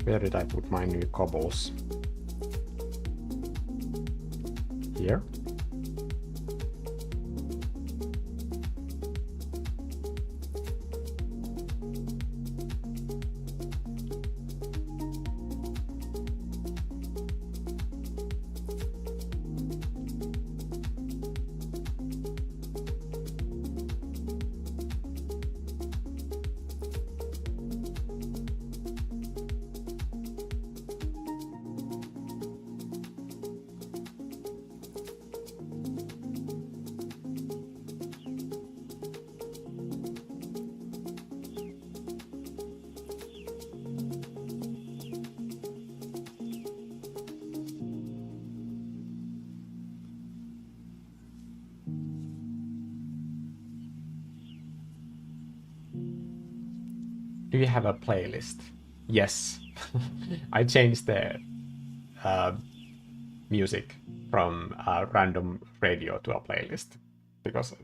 Where did I put my new cobbles? Here? Do you have a playlist? Yes. I changed the music from random radio to a playlist because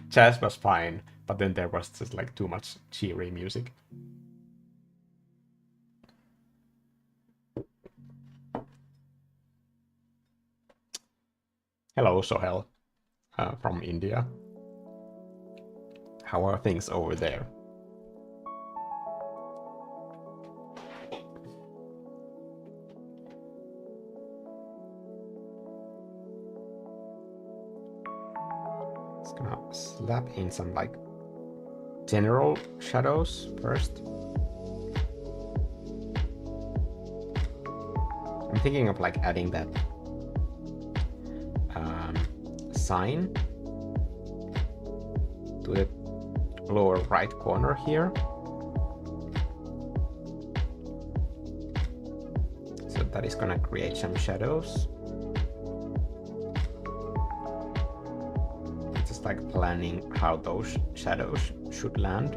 jazz was fine, but then there was just like too much cheery music. Hello, Sohel, from India. How are things over there? Gonna slap in some like general shadows first. I'm thinking of like adding that sign to the lower right corner here. So that is gonna create some shadows. Like planning how those shadows should land.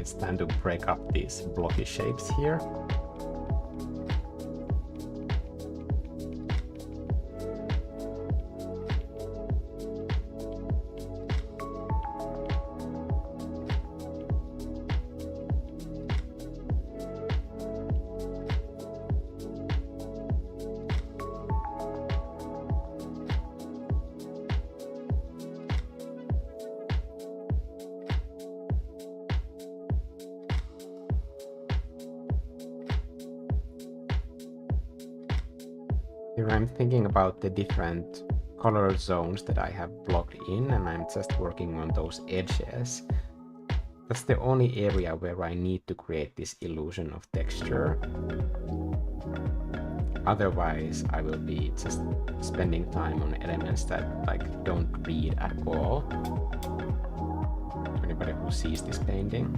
it's time to break up these blocky shapes here. Here I'm thinking about the different color zones that I have blocked in, and I'm just working on those edges. That's the only area where I need to create this illusion of texture. Otherwise, I will be just spending time on elements that like don't read at all. Anybody who sees this painting.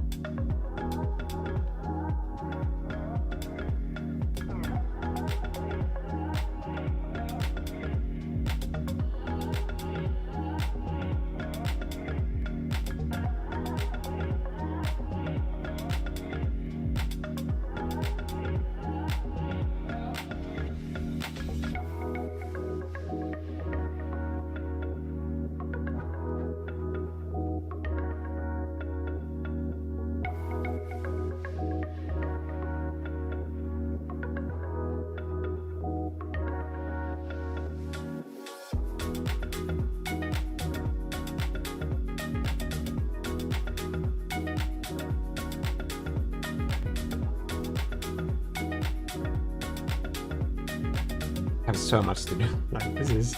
Have so much to do. Like this is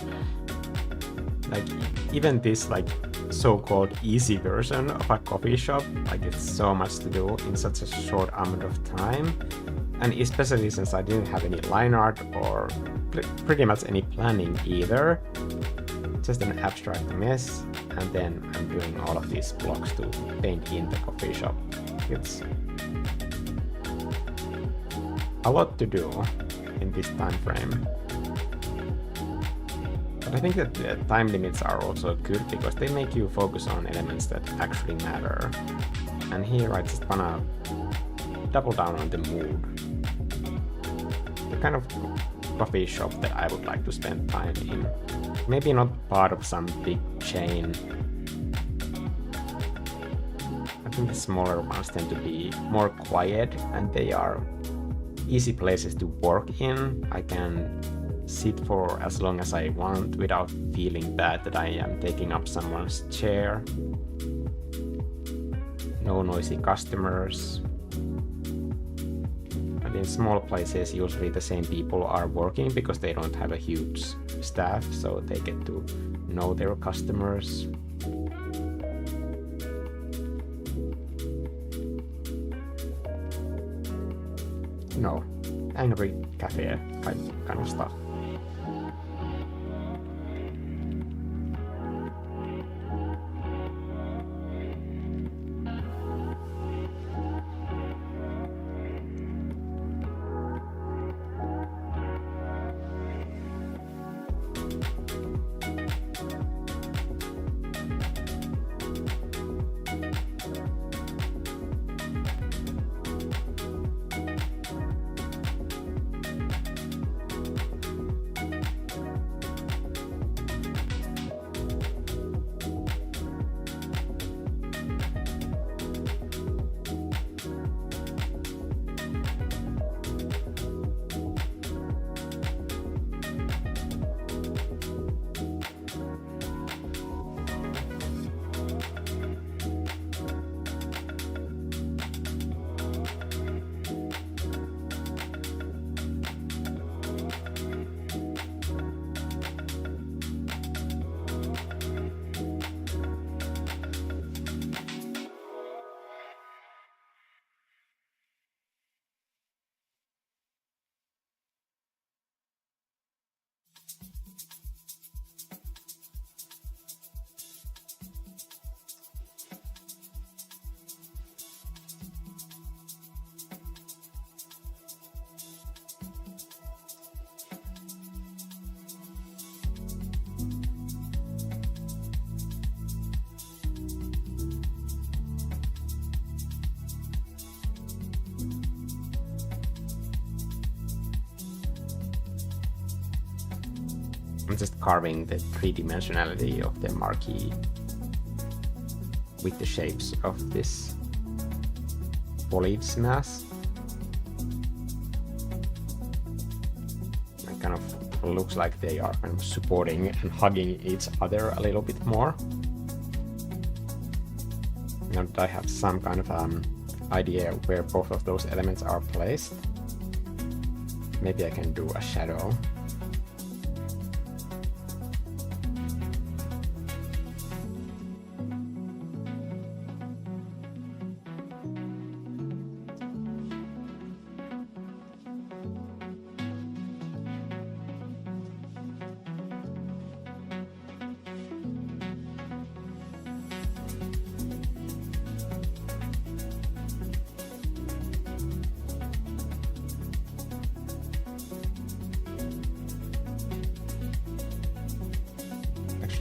like even this like so-called easy version of a coffee shop, like it's so much to do in such a short amount of time, and especially since I didn't have any line art or pretty much any planning either, just an abstract mess, and then I'm doing all of these blocks to paint in the coffee shop. It's a lot to do in this time frame. But I think that the time limits are also good because they make you focus on elements that actually matter. And here I just wanna double down on the mood. The kind of coffee shop that I would like to spend time in. Maybe not part of some big chain. I think the smaller ones tend to be more quiet and they are easy places to work in. I can sit for as long as I want without feeling bad that I am taking up someone's chair. No noisy customers. And in small places, usually the same people are working because they don't have a huge staff, so they get to know their customers. No, angry cafe kind of stuff. I'm just carving the three-dimensionality of the marquee with the shapes of this foliage mass. It kind of looks like they are kind of supporting and hugging each other a little bit more. Now that I have some kind of idea where both of those elements are placed, maybe I can do a shadow.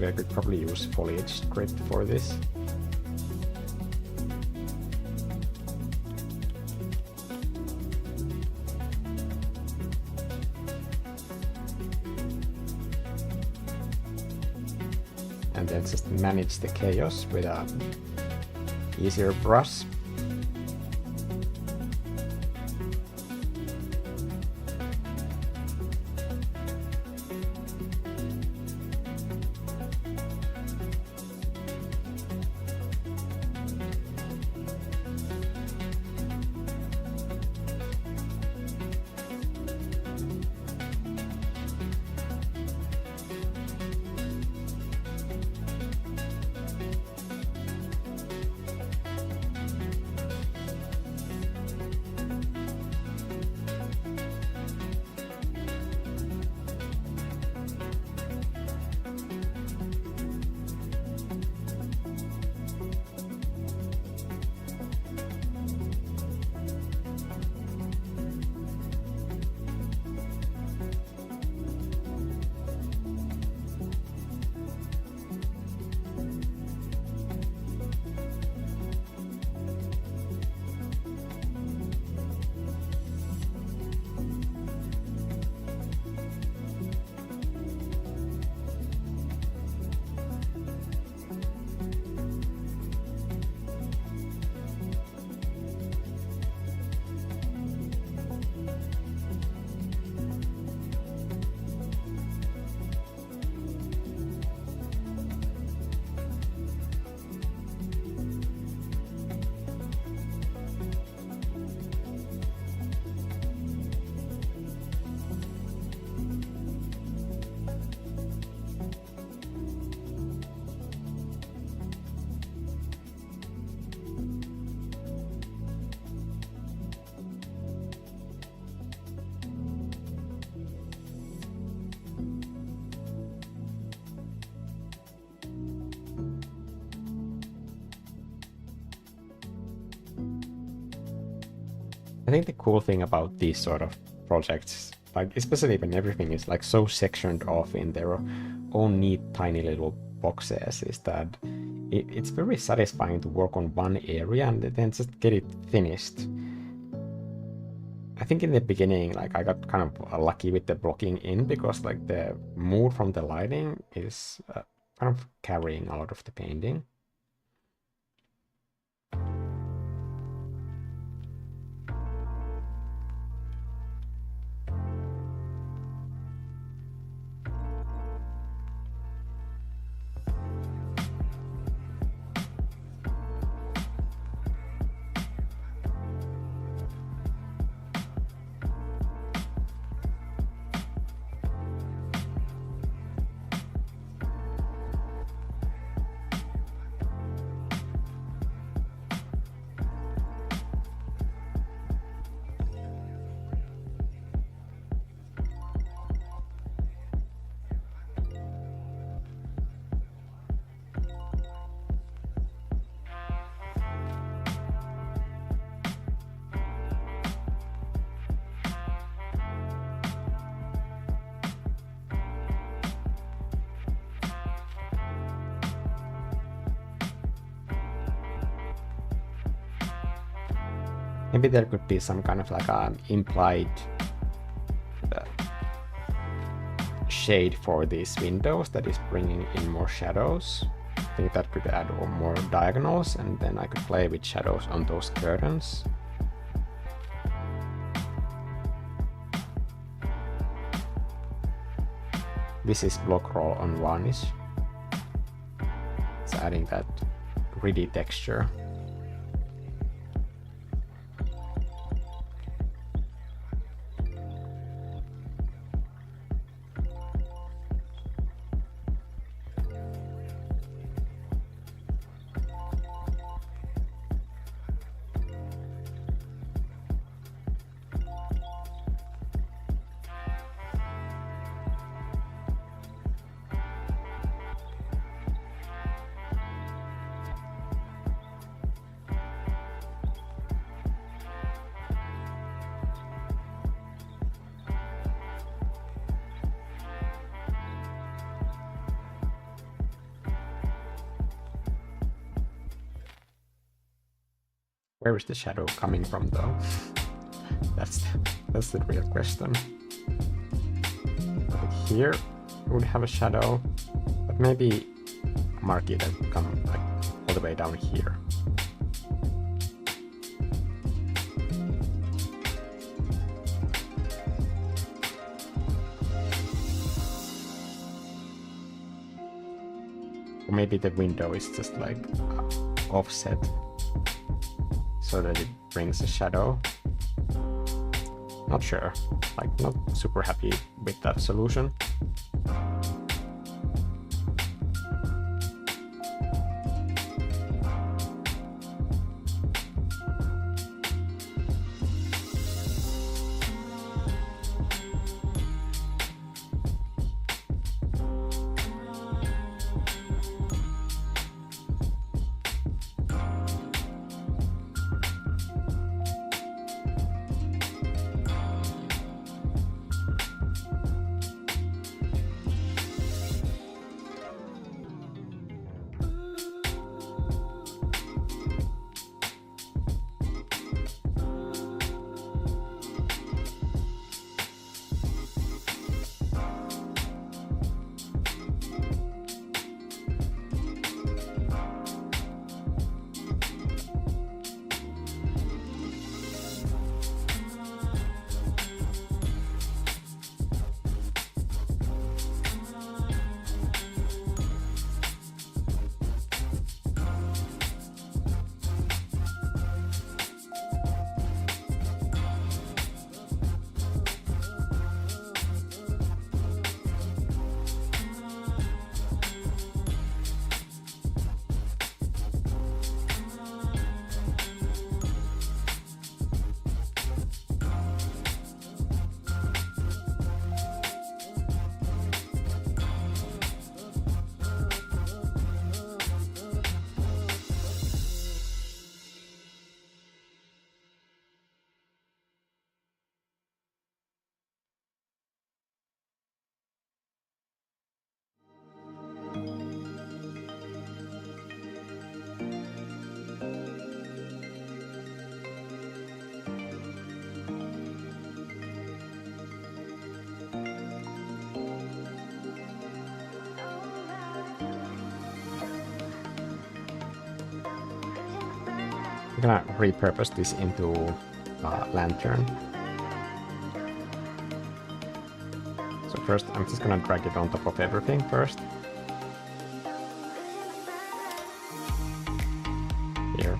I could probably use foliage script for this. And then just manage the chaos with a easier brush. I think the cool thing about these sort of projects, like especially when everything is like so sectioned off in their own neat tiny little boxes, is that it's very satisfying to work on one area and then just get it finished. I think in the beginning, like I got kind of lucky with the blocking in because like the mood from the lighting is kind of carrying a lot of the painting. Maybe there could be some kind of like implied shade for these windows that is bringing in more shadows. I think that could add more diagonals, and then I could play with shadows on those curtains. This is block roll on varnish. It's adding that gritty texture. Where is the shadow coming from, though? That's the real question. Like here would have a shadow, but maybe a marquee that would come like all the way down here. Or maybe the window is just like offset, so that it brings a shadow. Not sure, like not super happy with that solution. I'm gonna repurpose this into a lantern. So first, I'm just gonna drag it on top of everything first. Here.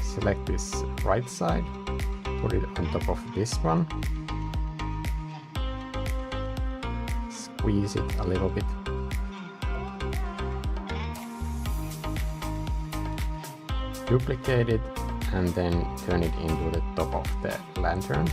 Select this right side, put it on top of this one. Squeeze it a little bit. Duplicate it and then turn it into the top of the lantern.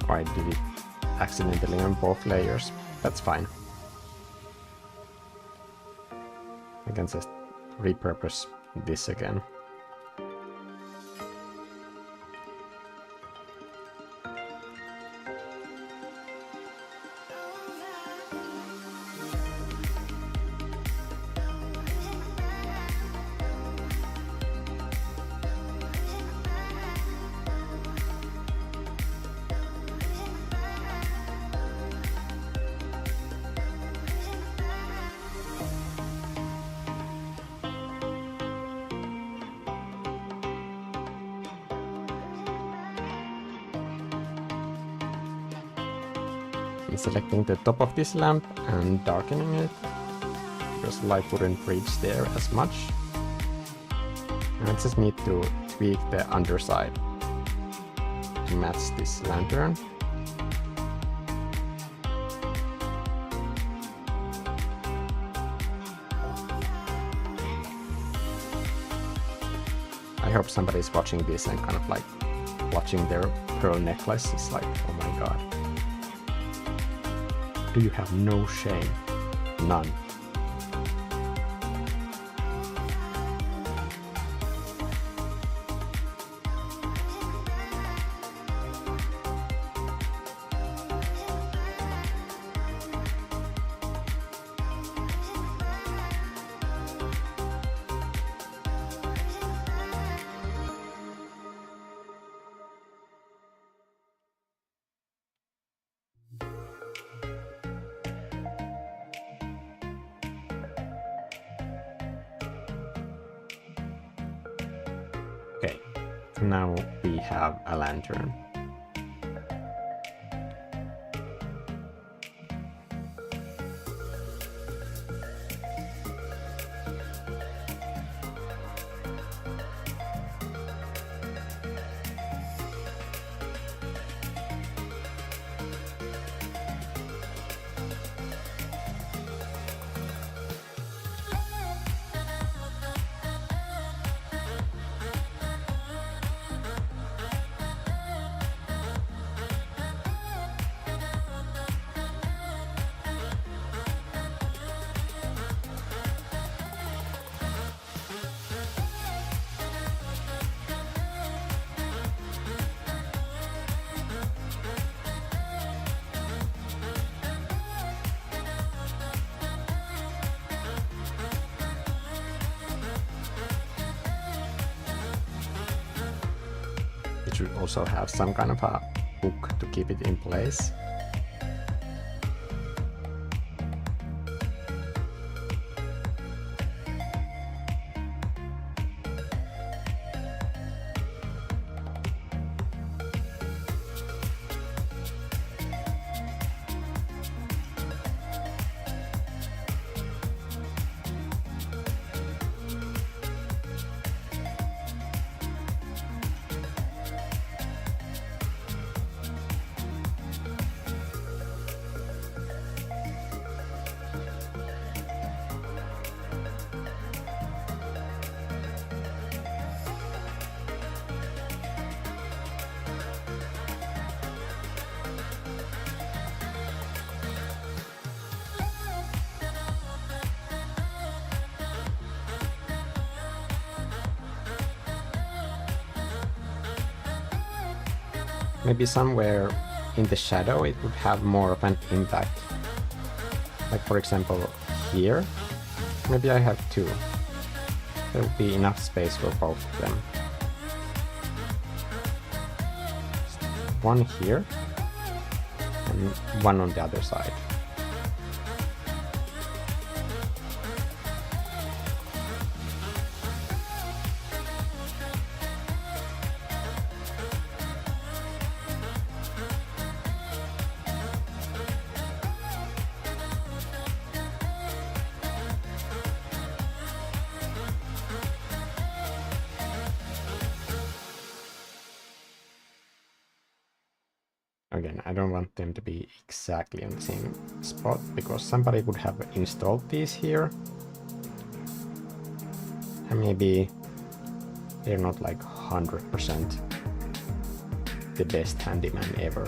I did it accidentally on both layers. That's fine. I can just repurpose this again. Selecting the top of this lamp and darkening it, because light wouldn't reach there as much. And I just need to tweak the underside to match this lantern. I hope somebody's watching this and kind of like watching their pearl necklace. It's like, oh my god. Do you have no shame? None. Okay, now we have a lantern. It should also have some kind of a hook to keep it in place. Maybe somewhere in the shadow it would have more of an impact. Like for example here, maybe I have two. There would be enough space for both of them. One here and one on the other side. Again, I don't want them to be exactly on the same spot because somebody would have installed these here. And maybe they're not like 100% the best handyman ever.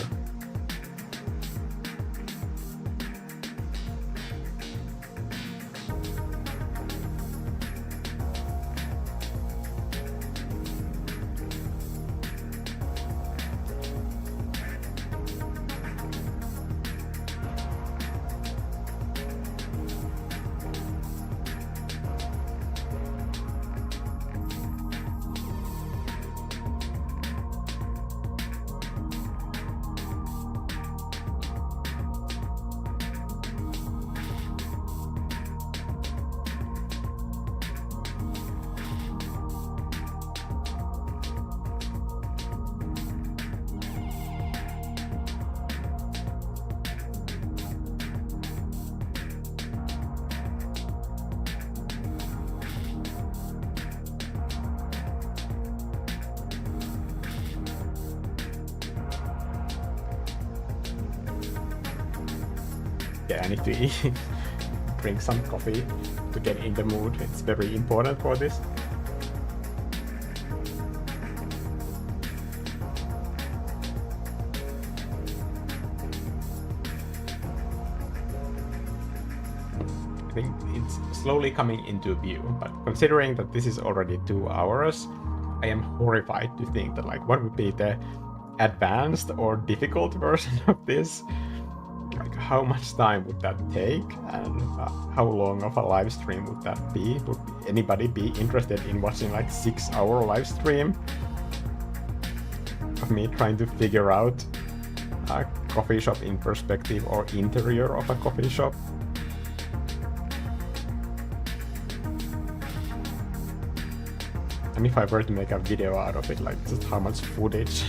yeah, I need to eat, drink some coffee to get in the mood. It's very important for this. I think it's slowly coming into view, but considering that this is already 2 hours, I am horrified to think that like what would be the advanced or difficult version of this. Like how much time would that take, and how long of a live stream would that be? Would anybody be interested in watching like 6-hour live stream of me trying to figure out a coffee shop in perspective or interior of a coffee shop? And if I were to make a video out of it, like just how much footage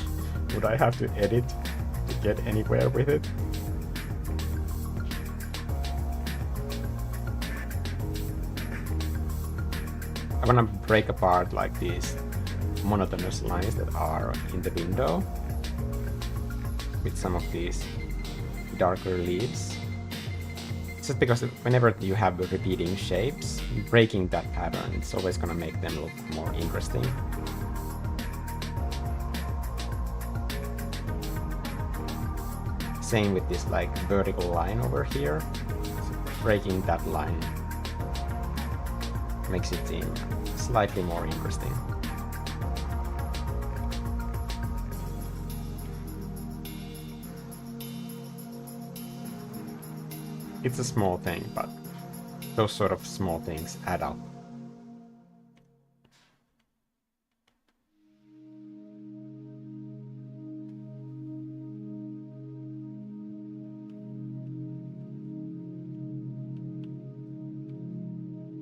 would I have to edit to get anywhere with it? I want to break apart like these monotonous lines that are in the window with some of these darker leaves. Just because whenever you have repeating shapes, breaking that pattern, it's always going to make them look more interesting. Same with this like vertical line over here. So breaking that line makes it seem slightly more interesting. It's a small thing, but those sort of small things add up.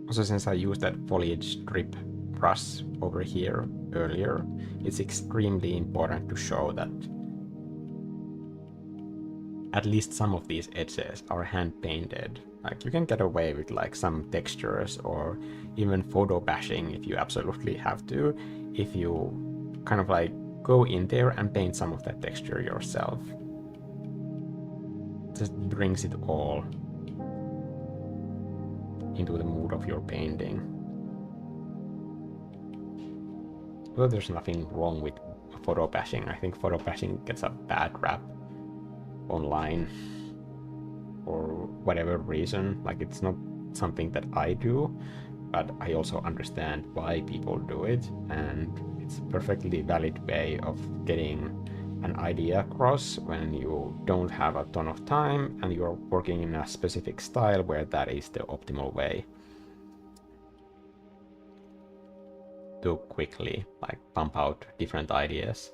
Also, since I used that foliage strip brush over here earlier, it's extremely important to show that at least some of these edges are hand painted. Like you can get away with like some textures or even photo bashing if you absolutely have to, if you kind of like go in there and paint some of that texture yourself. It just brings it all into the mood of your painting. Although there's nothing wrong with photo bashing, I think photo bashing gets a bad rap online for whatever reason. Like it's not something that I do, but I also understand why people do it, and it's a perfectly valid way of getting an idea across when you don't have a ton of time and you're working in a specific style where that is the optimal way to quickly like pump out different ideas.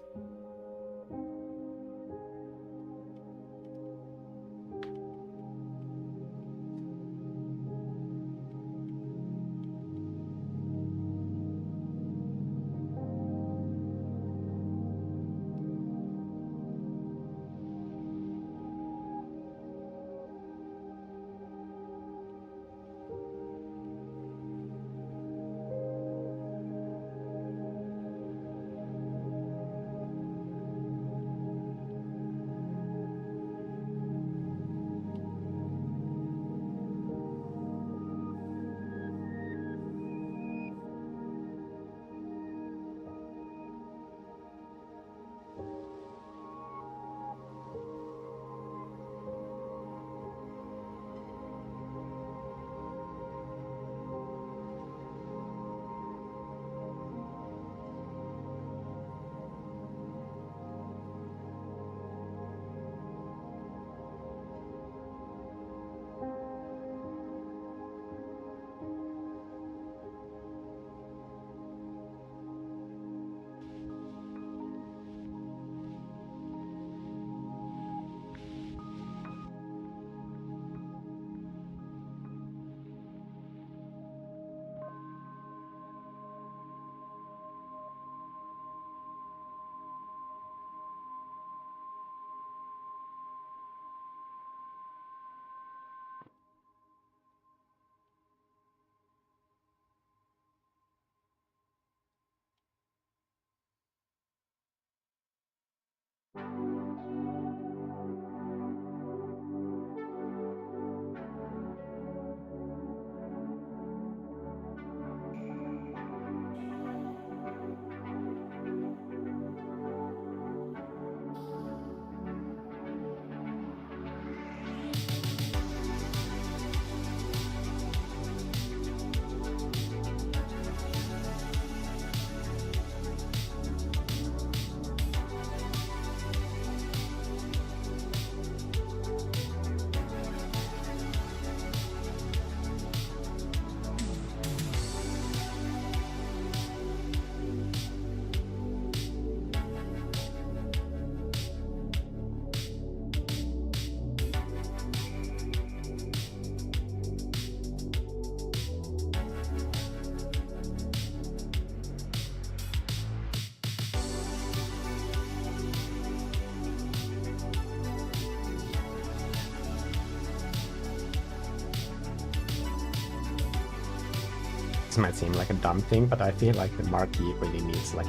This might seem like a dumb thing, but I feel like the marquee really needs like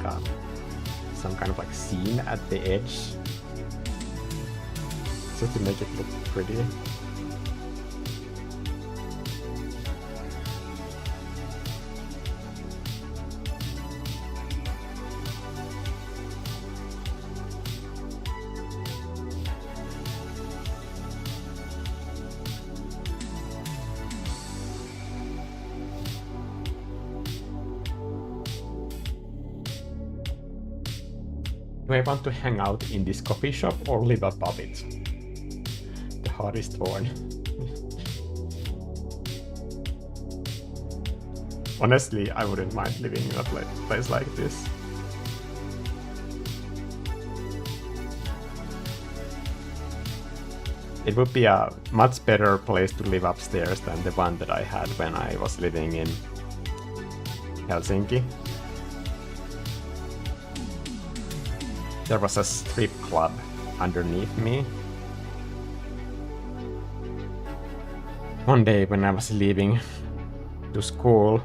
some kind of like seam at the edge, just to make it look pretty. Do I want to hang out in this coffee shop or live above it? The heart is torn. Honestly, I wouldn't mind living in a place like this. It would be a much better place to live upstairs than the one that I had when I was living in Helsinki. There was a strip club underneath me. One day when I was leaving to school,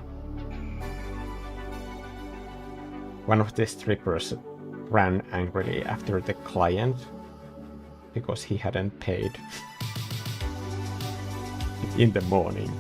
one of the strippers ran angrily after the client because he hadn't paid in the morning.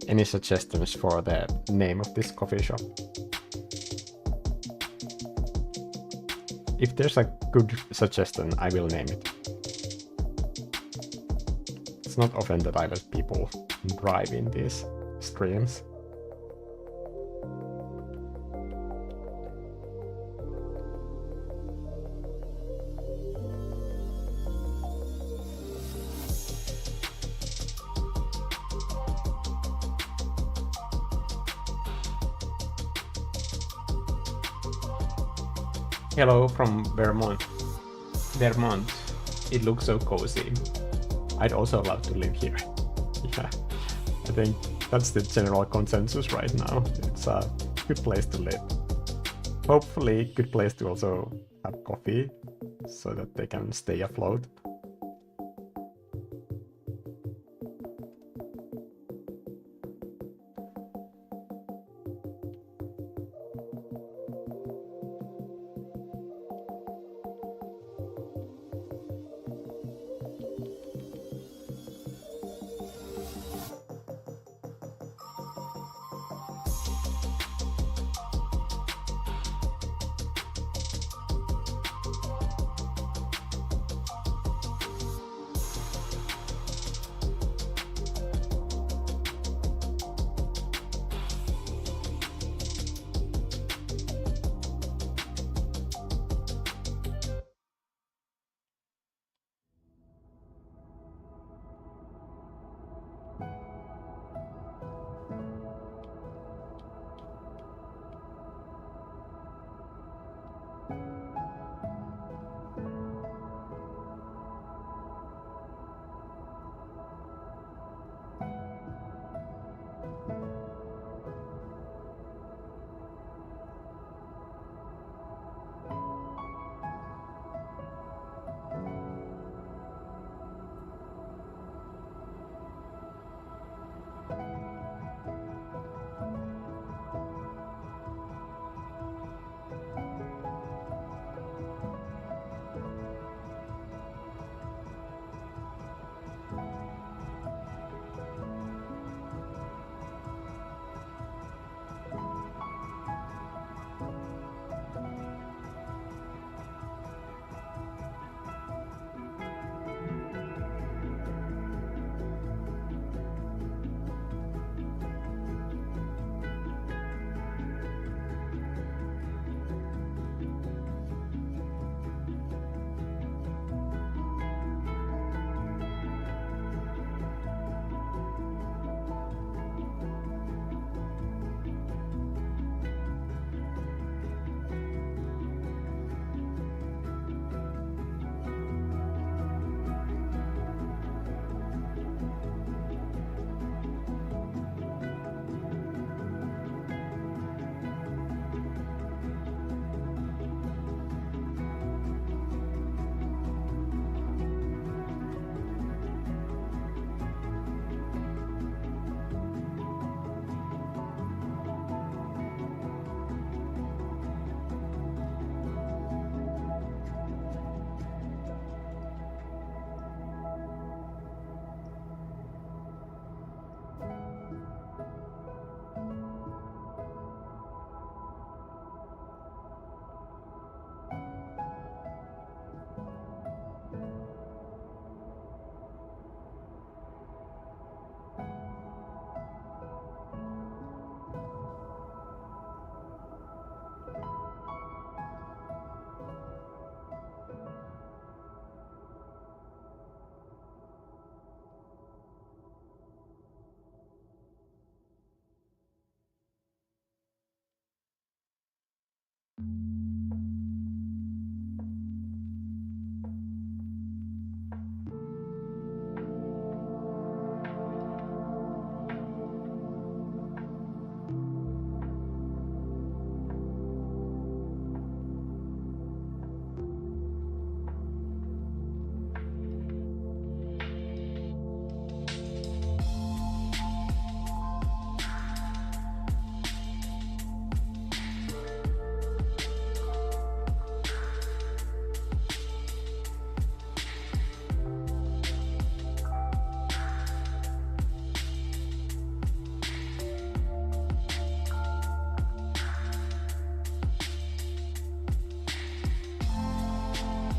Any suggestions for the name of this coffee shop? If there's a good suggestion, I will name it. It's not often that I let people drive in these streams. Hello from Vermont. Vermont. It looks so cozy. I'd also love to live here. Yeah, I think that's the general consensus right now. It's a good place to live. Hopefully, good place to also have coffee so that they can stay afloat.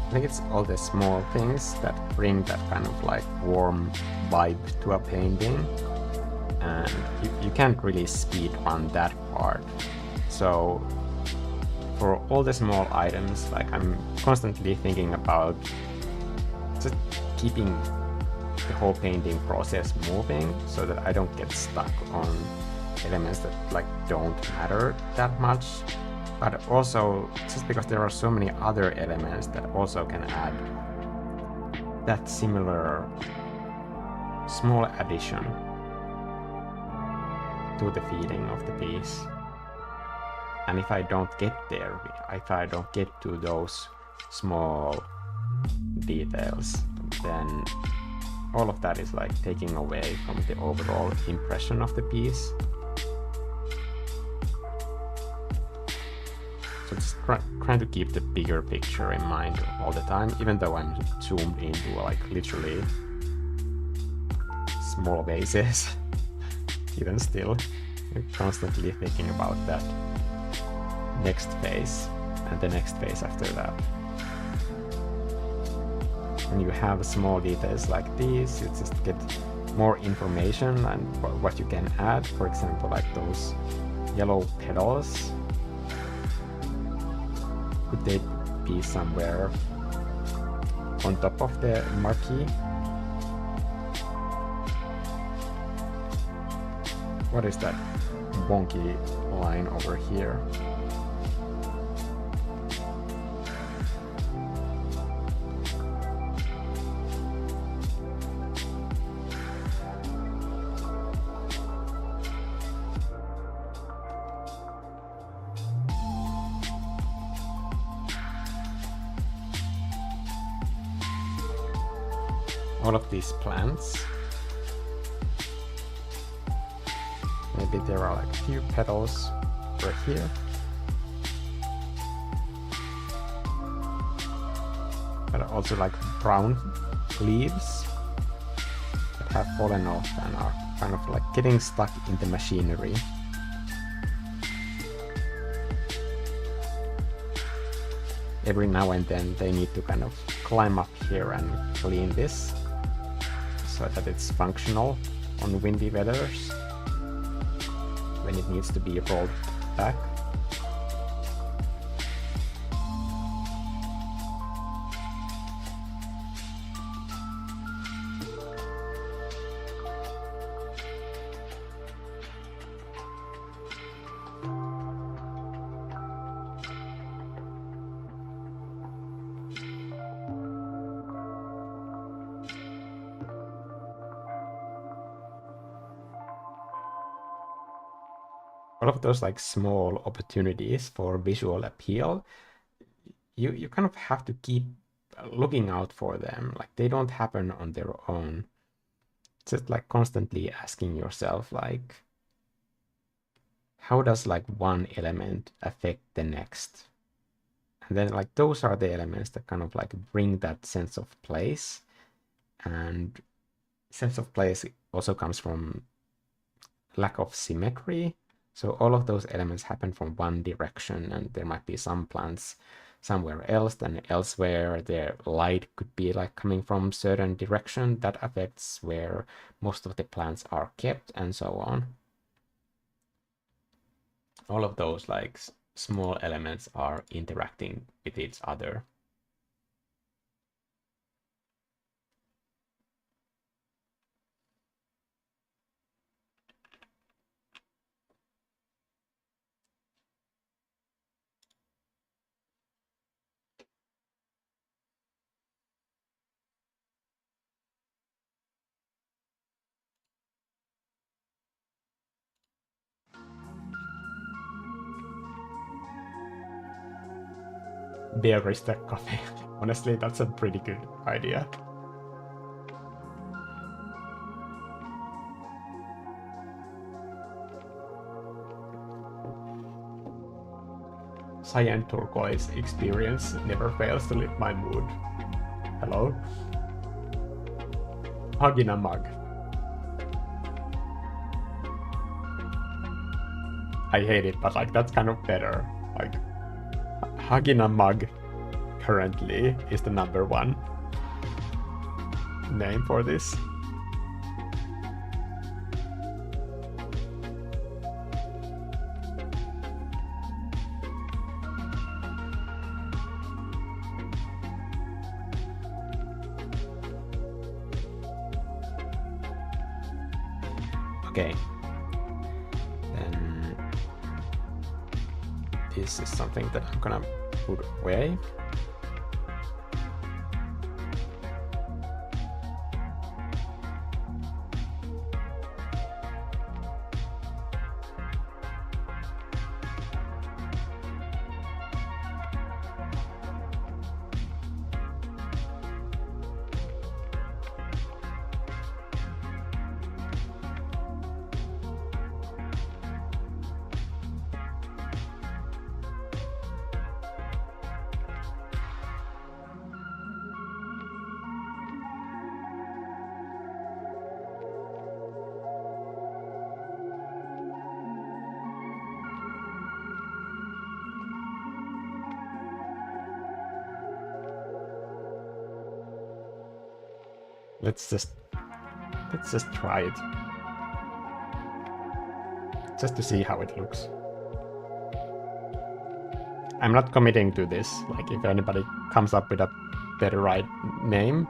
I think it's all the small things that bring that kind of like warm vibe to a painting, and you can't really speed run that part. So for all the small items, like I'm constantly thinking about just keeping the whole painting process moving so that I don't get stuck on elements that like don't matter that much. But also, just because there are so many other elements that also can add that similar small addition to the feeling of the piece. And if I don't get there, if I don't get to those small details, then all of that is like taking away from the overall impression of the piece. So just trying to keep the bigger picture in mind all the time, even though I'm zoomed into like literally small bases. Even still, I'm constantly thinking about that next phase and the next phase after that. When you have small details like these, you just get more information and what you can add. For example, like those yellow petals. Could they be somewhere on top of the marquee? What is that wonky line over here? All of these plants. Maybe there are like a few petals over here. But also like brown leaves that have fallen off and are kind of like getting stuck in the machinery. Every now and then they need to kind of climb up here and clean this so that it's functional on windy weathers when it needs to be rolled back. All of those like small opportunities for visual appeal, you kind of have to keep looking out for them. Like they don't happen on their own. Just like constantly asking yourself like, how does like one element affect the next? And then like those are the elements that kind of like bring that sense of place. And sense of place also comes from lack of symmetry. So all of those elements happen from one direction, and there might be some plants somewhere else, and elsewhere their light could be like coming from certain direction that affects where most of the plants are kept, and so on. All of those like small elements are interacting with each other. barista cafe. Honestly, that's a pretty good idea. Cyan turquoise experience never fails to lift my mood. Hello? Hug in a mug. I hate it, but like that's kind of better. Like hug in a mug currently is the #1 name for this. Okay. Then this is something that I'm gonna put away. Let's just try it. Just to see how it looks. I'm not committing to this. Like if anybody comes up with a better right name.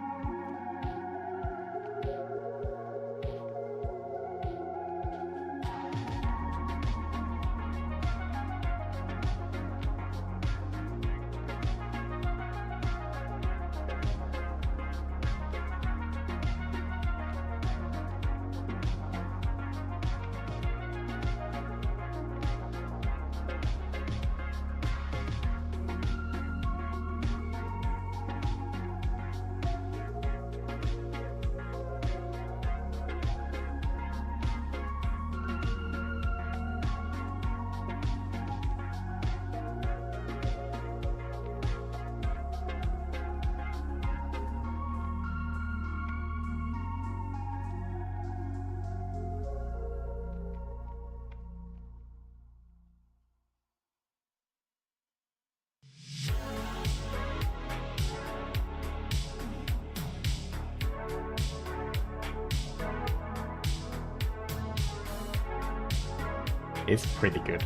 It's pretty good.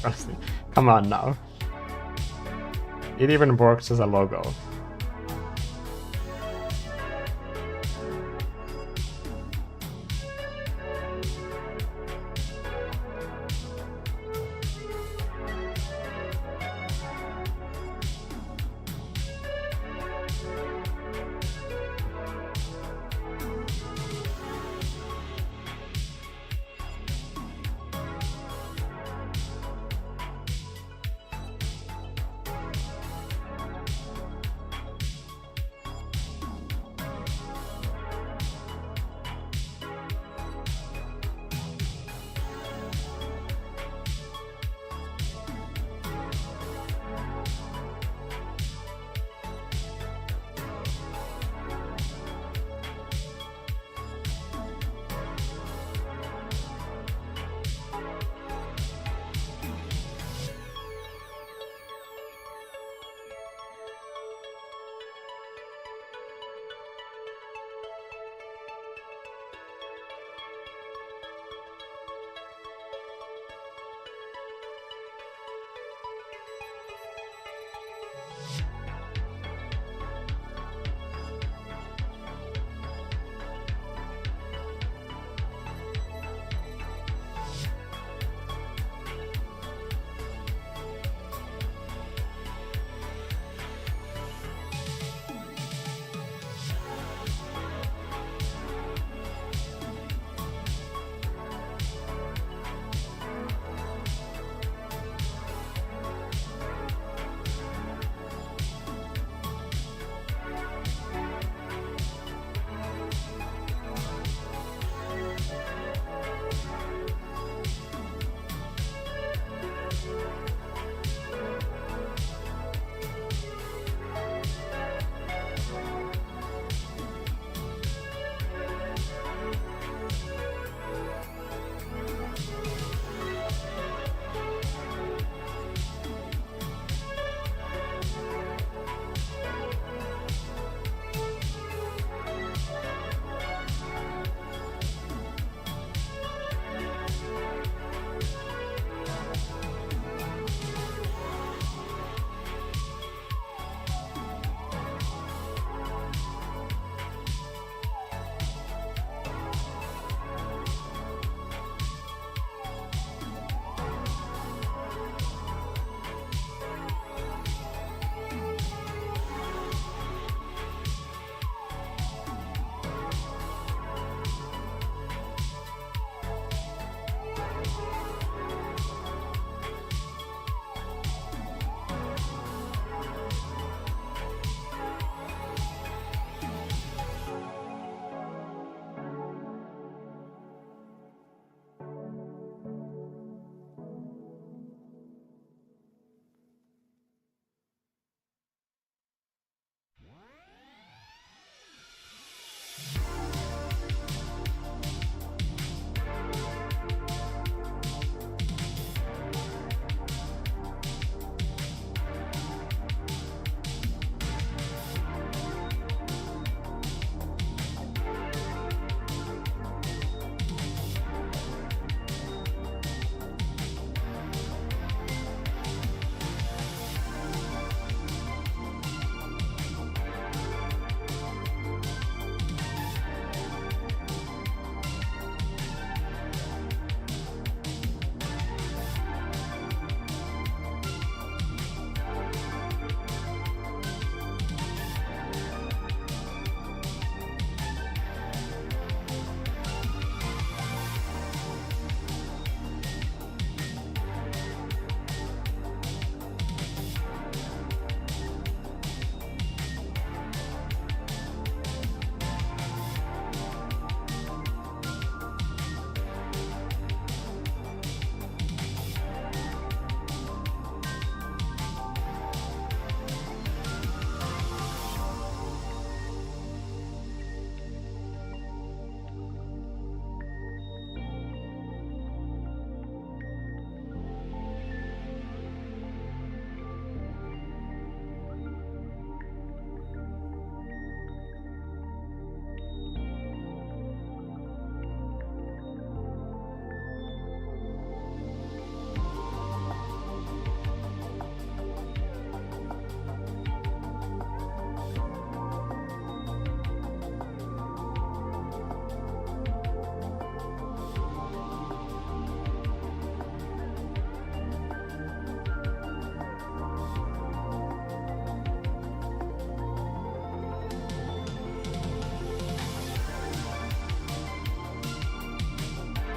Honestly. Come on now. It even works as a logo.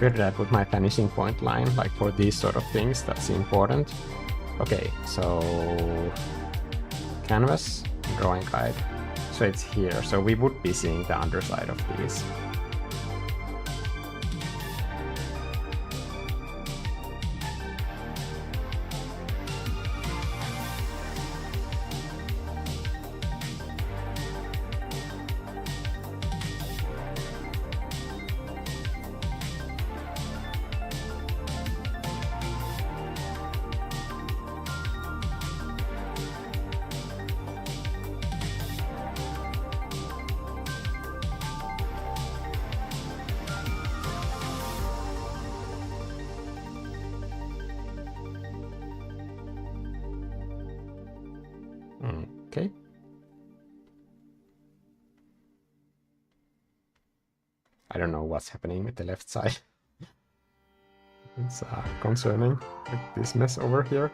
Where did I put my vanishing point line? Like for these sort of things, that's important. Okay, so canvas, drawing guide. So it's here. So we would be seeing the underside of these. Okay. I don't know what's happening with the left side. It's concerning, like this mess over here.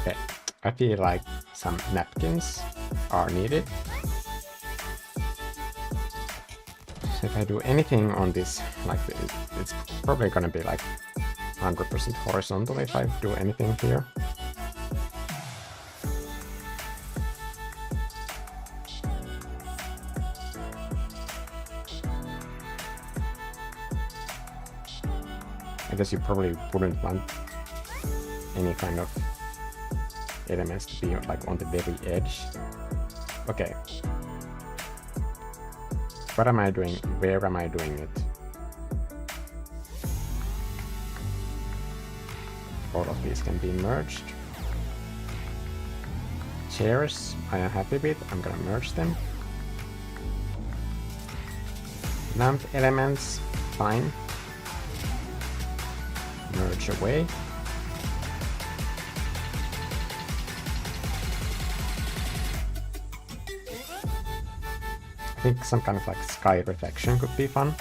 Okay, I feel like some napkins are needed. So if I do anything on this, like it's probably gonna be like 100% horizontal if I do anything here. I guess you probably wouldn't want any kind of elements to be like on the very edge. Okay. What am I doing? Where am I doing it? All of these can be merged. Chairs, I am happy with. I'm gonna merge them. Lamp elements, fine. Merge away. I think some kind of like sky reflection could be fun.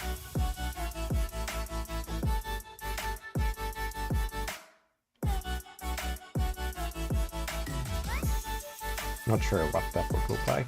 Not sure what that would look like.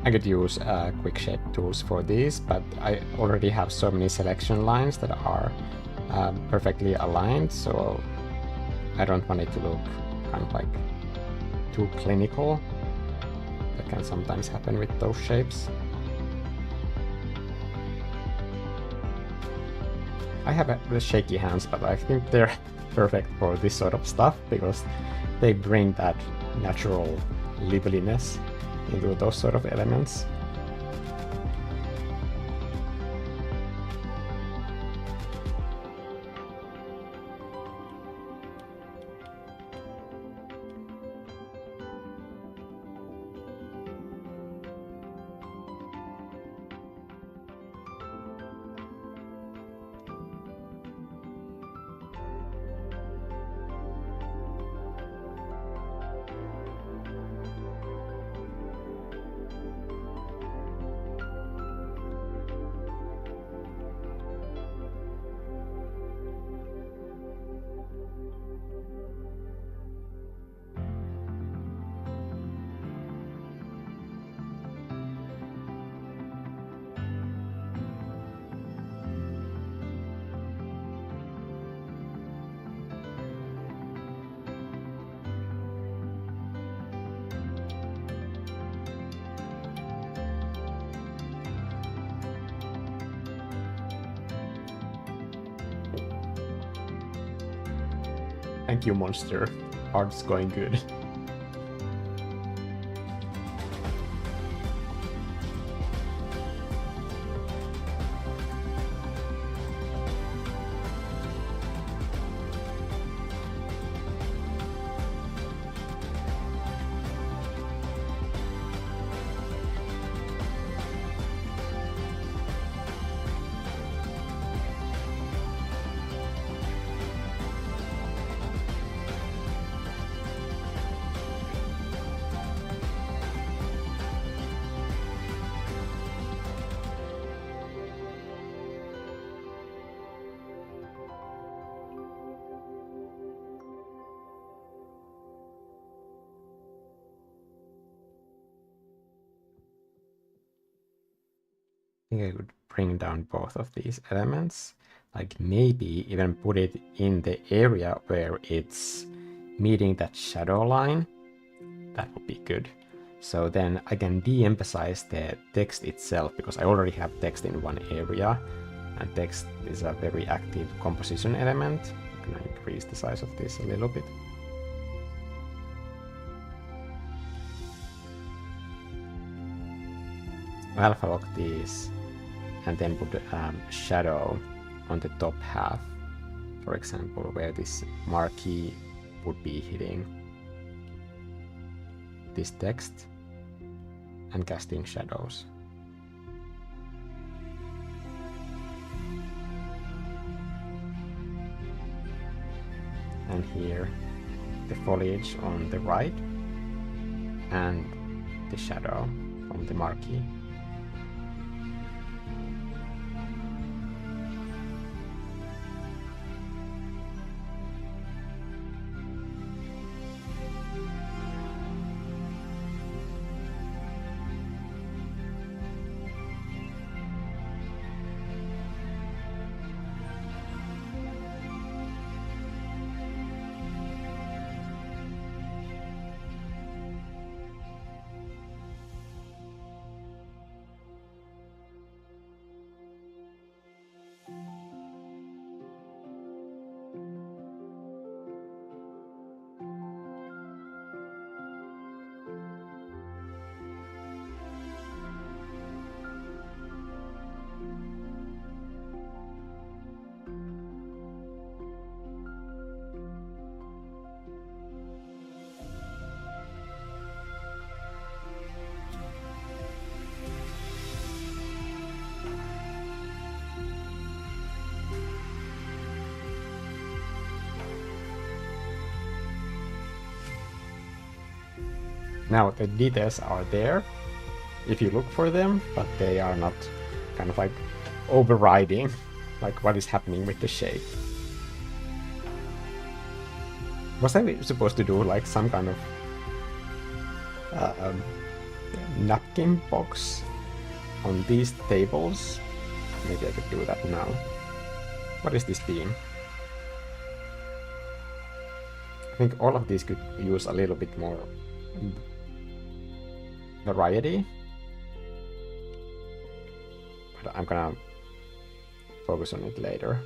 I could use quick shape tools for these, but I already have so many selection lines that are perfectly aligned, so I don't want it to look kind of like too clinical. That can sometimes happen with those shapes. I have shaky hands, but I think they're perfect for this sort of stuff because they bring that natural liveliness into those sort of elements. Thank you, monster. Art's going good. I think I could bring down both of these elements, like maybe even put it in the area where it's meeting that shadow line. That would be good. So then I can de-emphasize the text itself, because I already have text in one area, and text is a very active composition element. I'm gonna increase the size of this a little bit. alpha lock these and then put shadow on the top half, for example, where this marquee would be hitting this text and casting shadows. And here the foliage on the right and the shadow from the marquee. Now the details are there if you look for them, but they are not kind of like overriding like what is happening with the shape. Was I supposed to do like some kind of napkin box on these tables? Maybe I could do that now. What is this beam? I think all of these could use a little bit more variety, but I'm gonna focus on it later.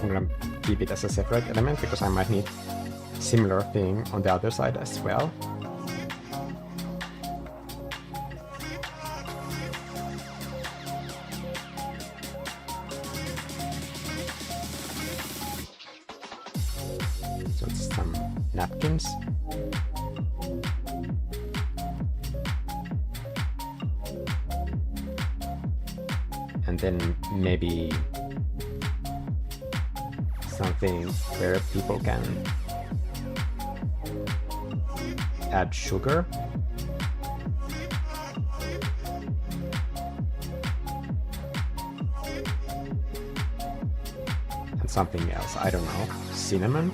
I'm gonna keep it as a separate element because I might need similar thing on the other side as well. So it's some napkins. And then maybe something where people can add sugar. And something else, I don't know, cinnamon.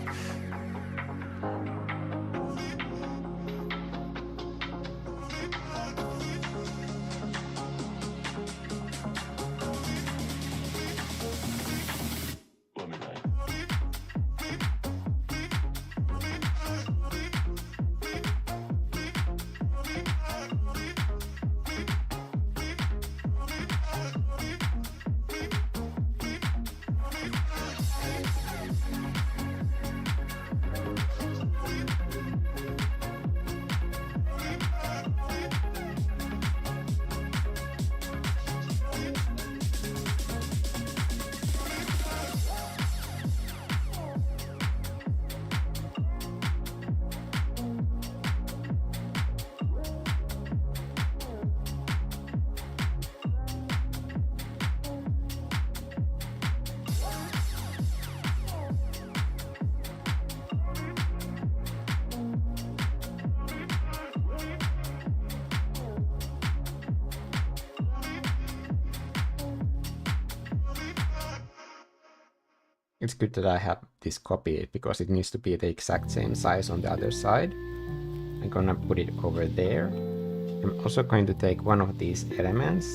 it's good that I have this copied because it needs to be the exact same size on the other side. I'm gonna put it over there. I'm also going to take one of these elements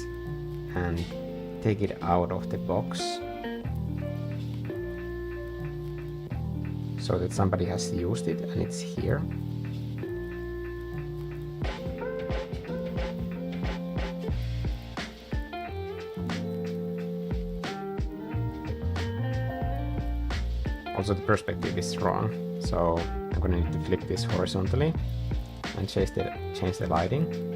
and take it out of the box so that somebody has used it and it's here. Also the perspective is wrong, so I'm gonna need to flip this horizontally and change the lighting.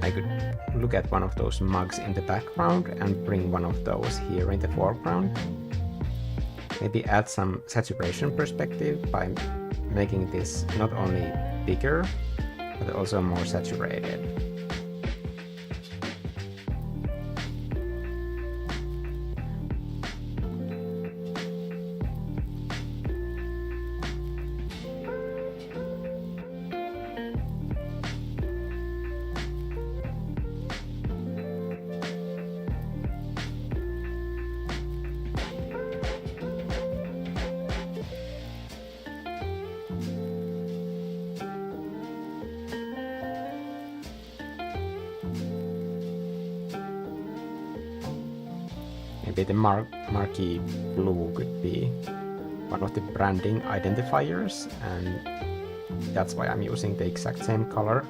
I could look at one of those mugs in the background and bring one of those here in the foreground. Maybe add some saturation perspective by making this not only bigger, but also more saturated. Maybe the marquee blue could be one of the branding identifiers, and that's why I'm using the exact same color.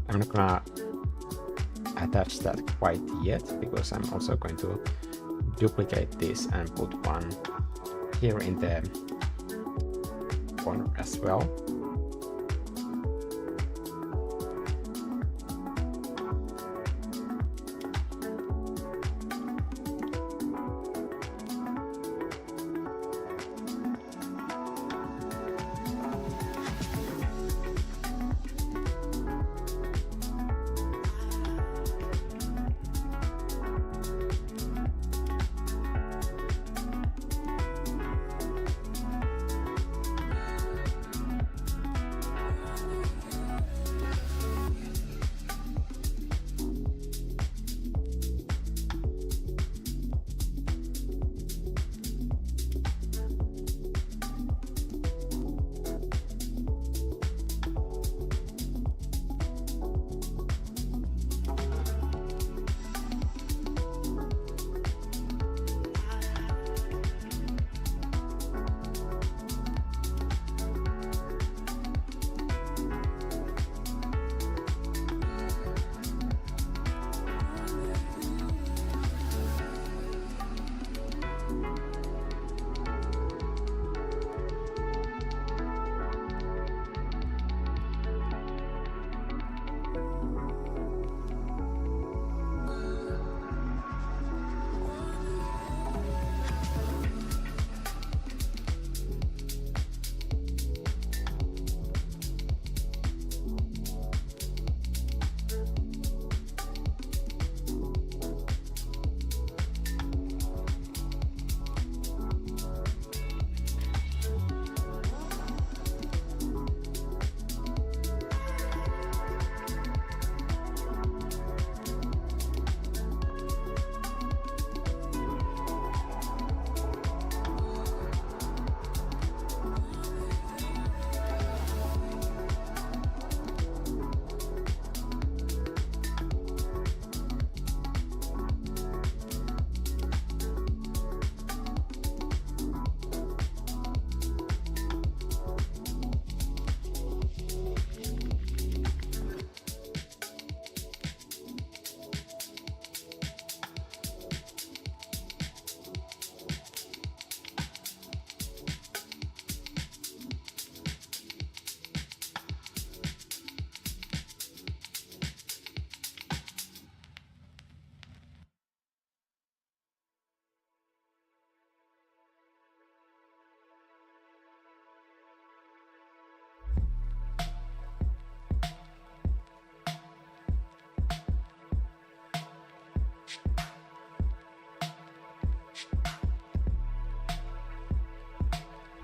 I'm not gonna attach that quite yet because I'm also going to duplicate this and put one here in the corner as well.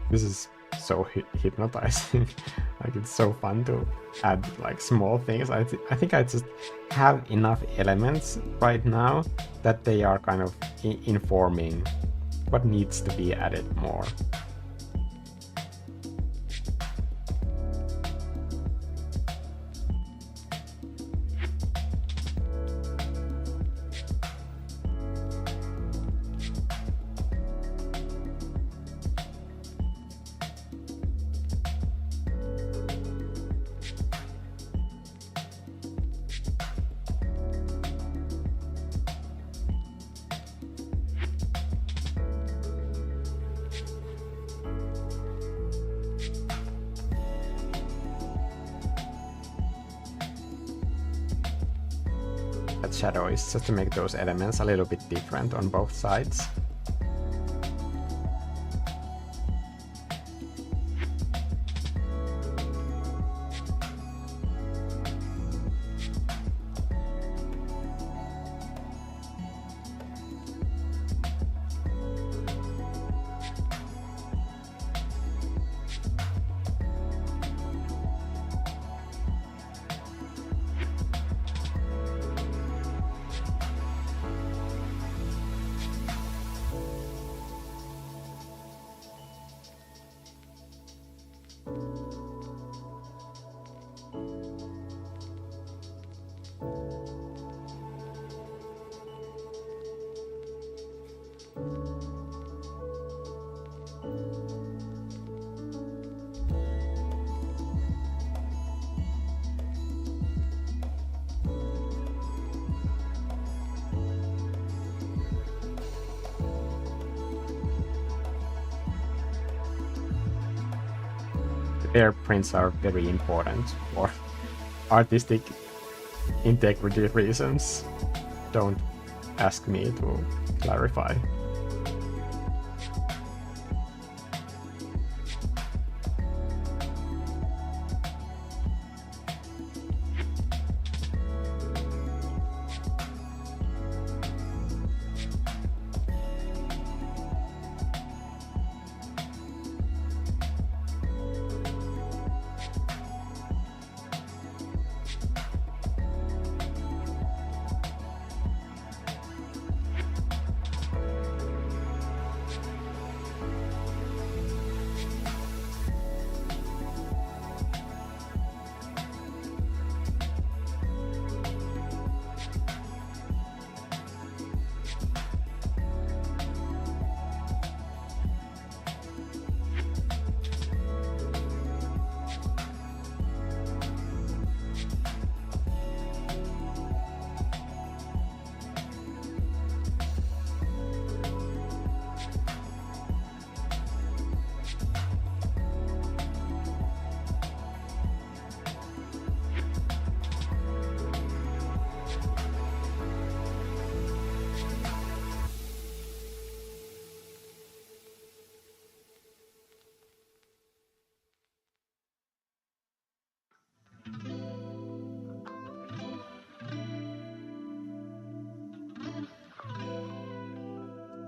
This is so hypnotizing. Like, it's so fun to add like small things. I think I just have enough elements right now that they are kind of informing what needs to be added more. That shadow is just to make those elements a little bit different on both sides. Their prints are very important for artistic integrity reasons. Don't ask me to clarify.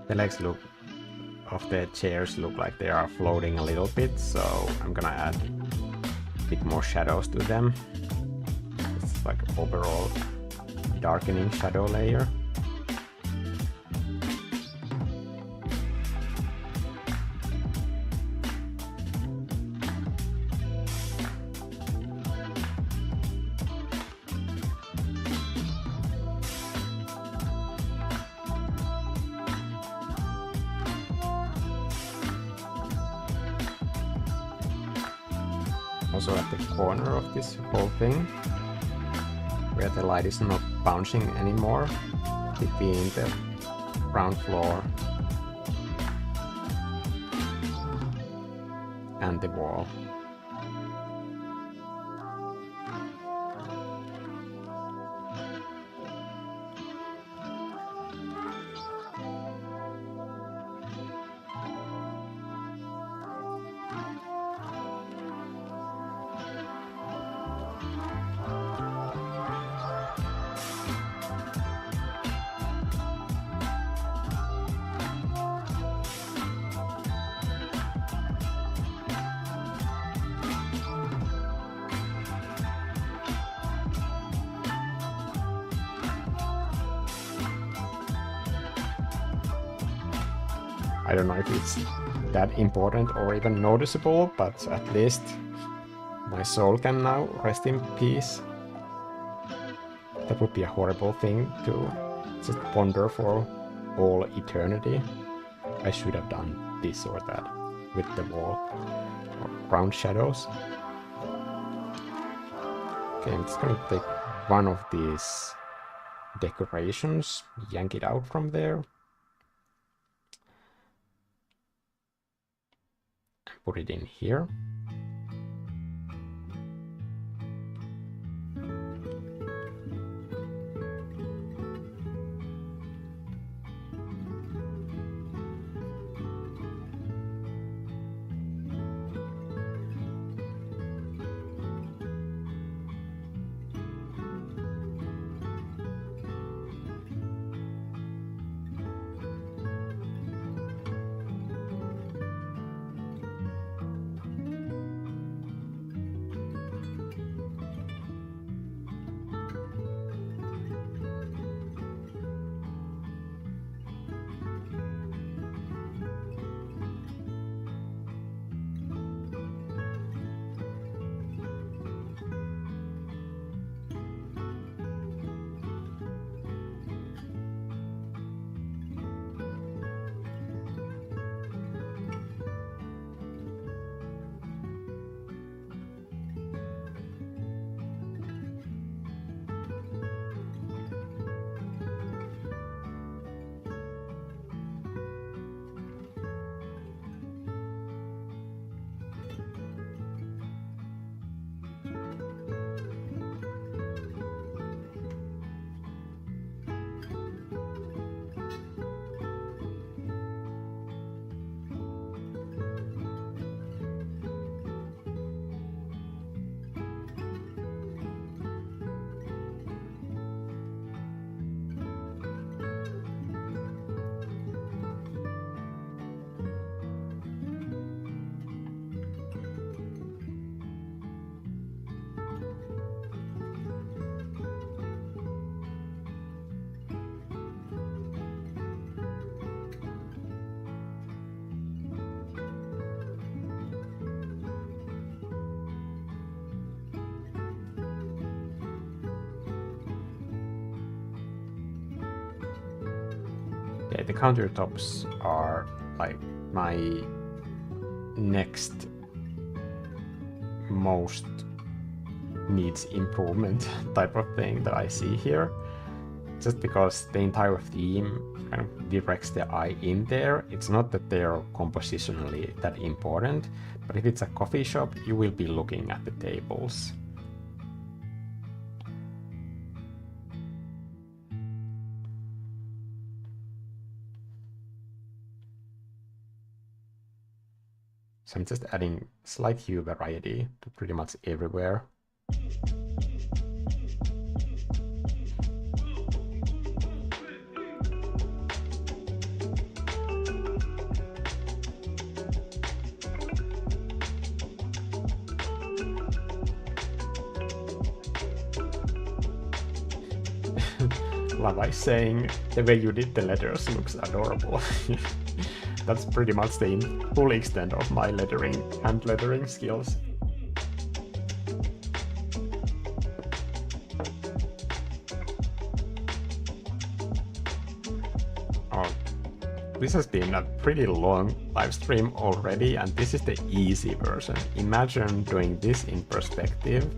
The legs of the chairs look like they are floating a little bit, so I'm gonna add a bit more shadows to them. It's like overall darkening shadow layer. Also at the corner of this whole thing, where the light is not bouncing anymore, between the ground floor and the wall. I don't know if it's that important or even noticeable, but at least my soul can now rest in peace. That would be a horrible thing to just ponder for all eternity. I should have done this or that with the wall or ground shadows. Okay, I'm just gonna take one of these decorations, yank it out from there, and put it in here. Okay, the countertops are like my next most needs improvement type of thing that I see here. Just because the entire theme kind of directs the eye in there. It's not that they're compositionally that important, but if it's a coffee shop, you will be looking at the tables. So I'm just adding slight hue variety to pretty much everywhere. Lava is saying the way you did the letters looks adorable. That's pretty much the full extent of my hand lettering skills. Oh, this has been a pretty long live stream already, and this is the easy version. Imagine doing this in perspective.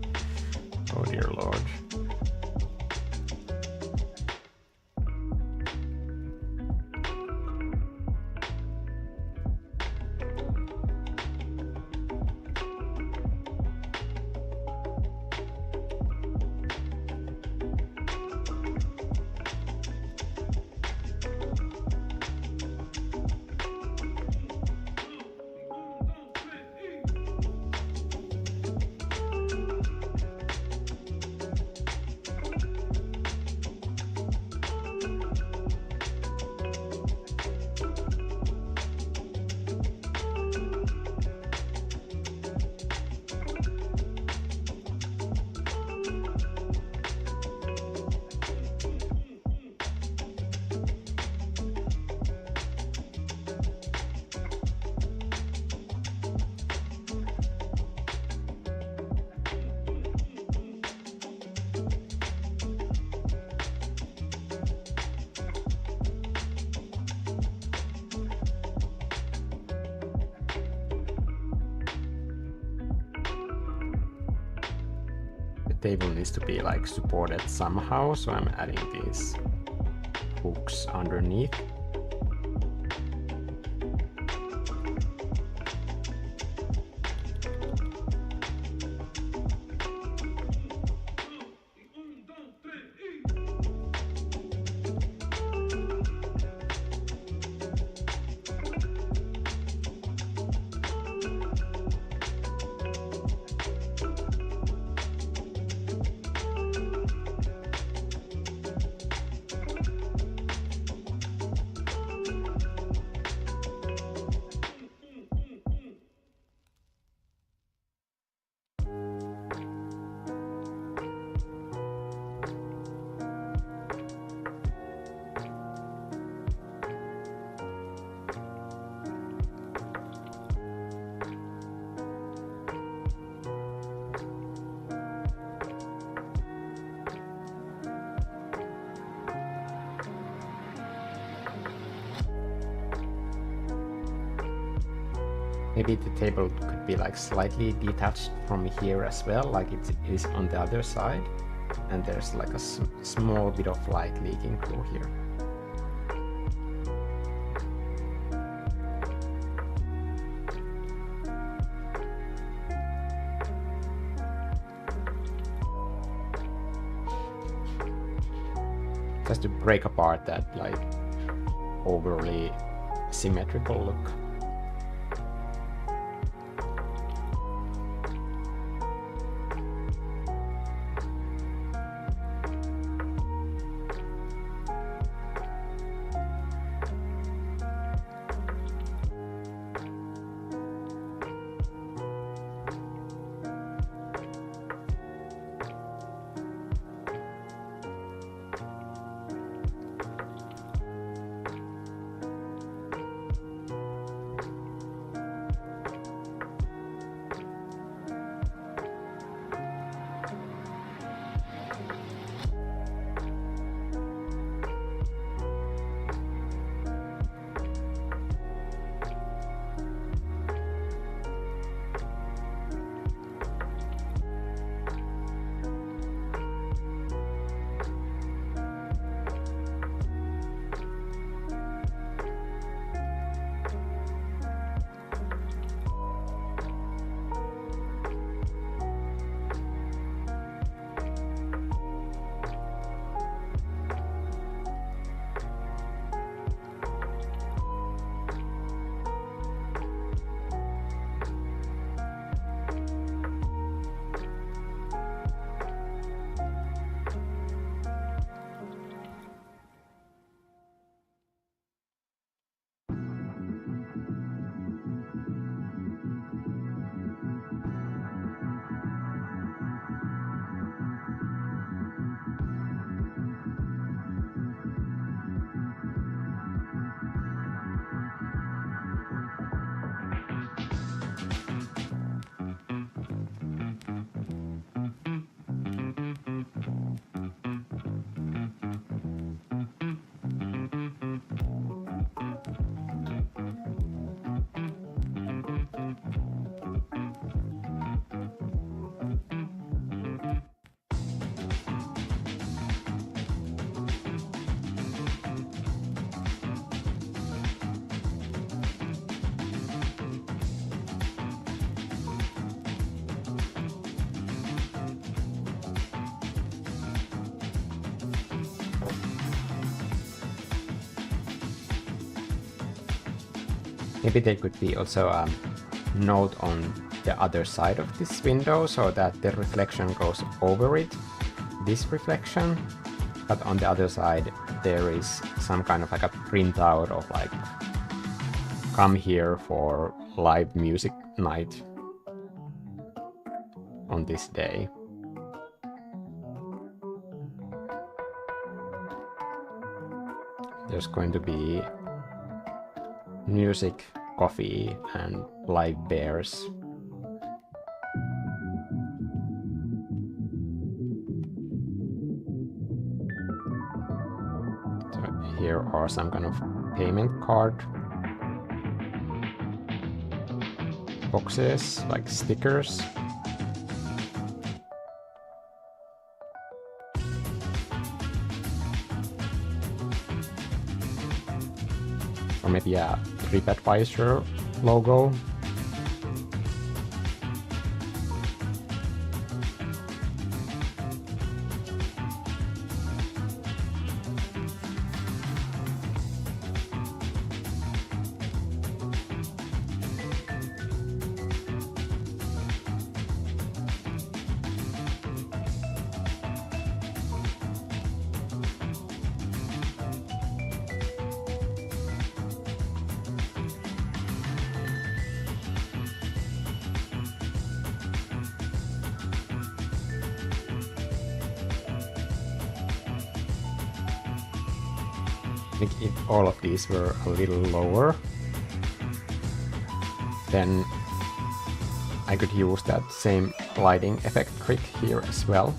Oh dear lord. table needs to be like supported somehow, so I'm adding these hooks underneath. Maybe the table could be like slightly detached from here as well, like it is on the other side, and there's like a small bit of light leaking through here. Just to break apart that like overly symmetrical look. Maybe there could be also a note on the other side of this window so that the reflection goes over it, this reflection, but on the other side there is some kind of like a printout of like, come here for live music night on this day. There's going to be music, coffee, and live bears. So here are some kind of payment card boxes, like stickers. or maybe a TripAdvisor logo. I think if all of these were a little lower, then I could use that same lighting effect trick here as well.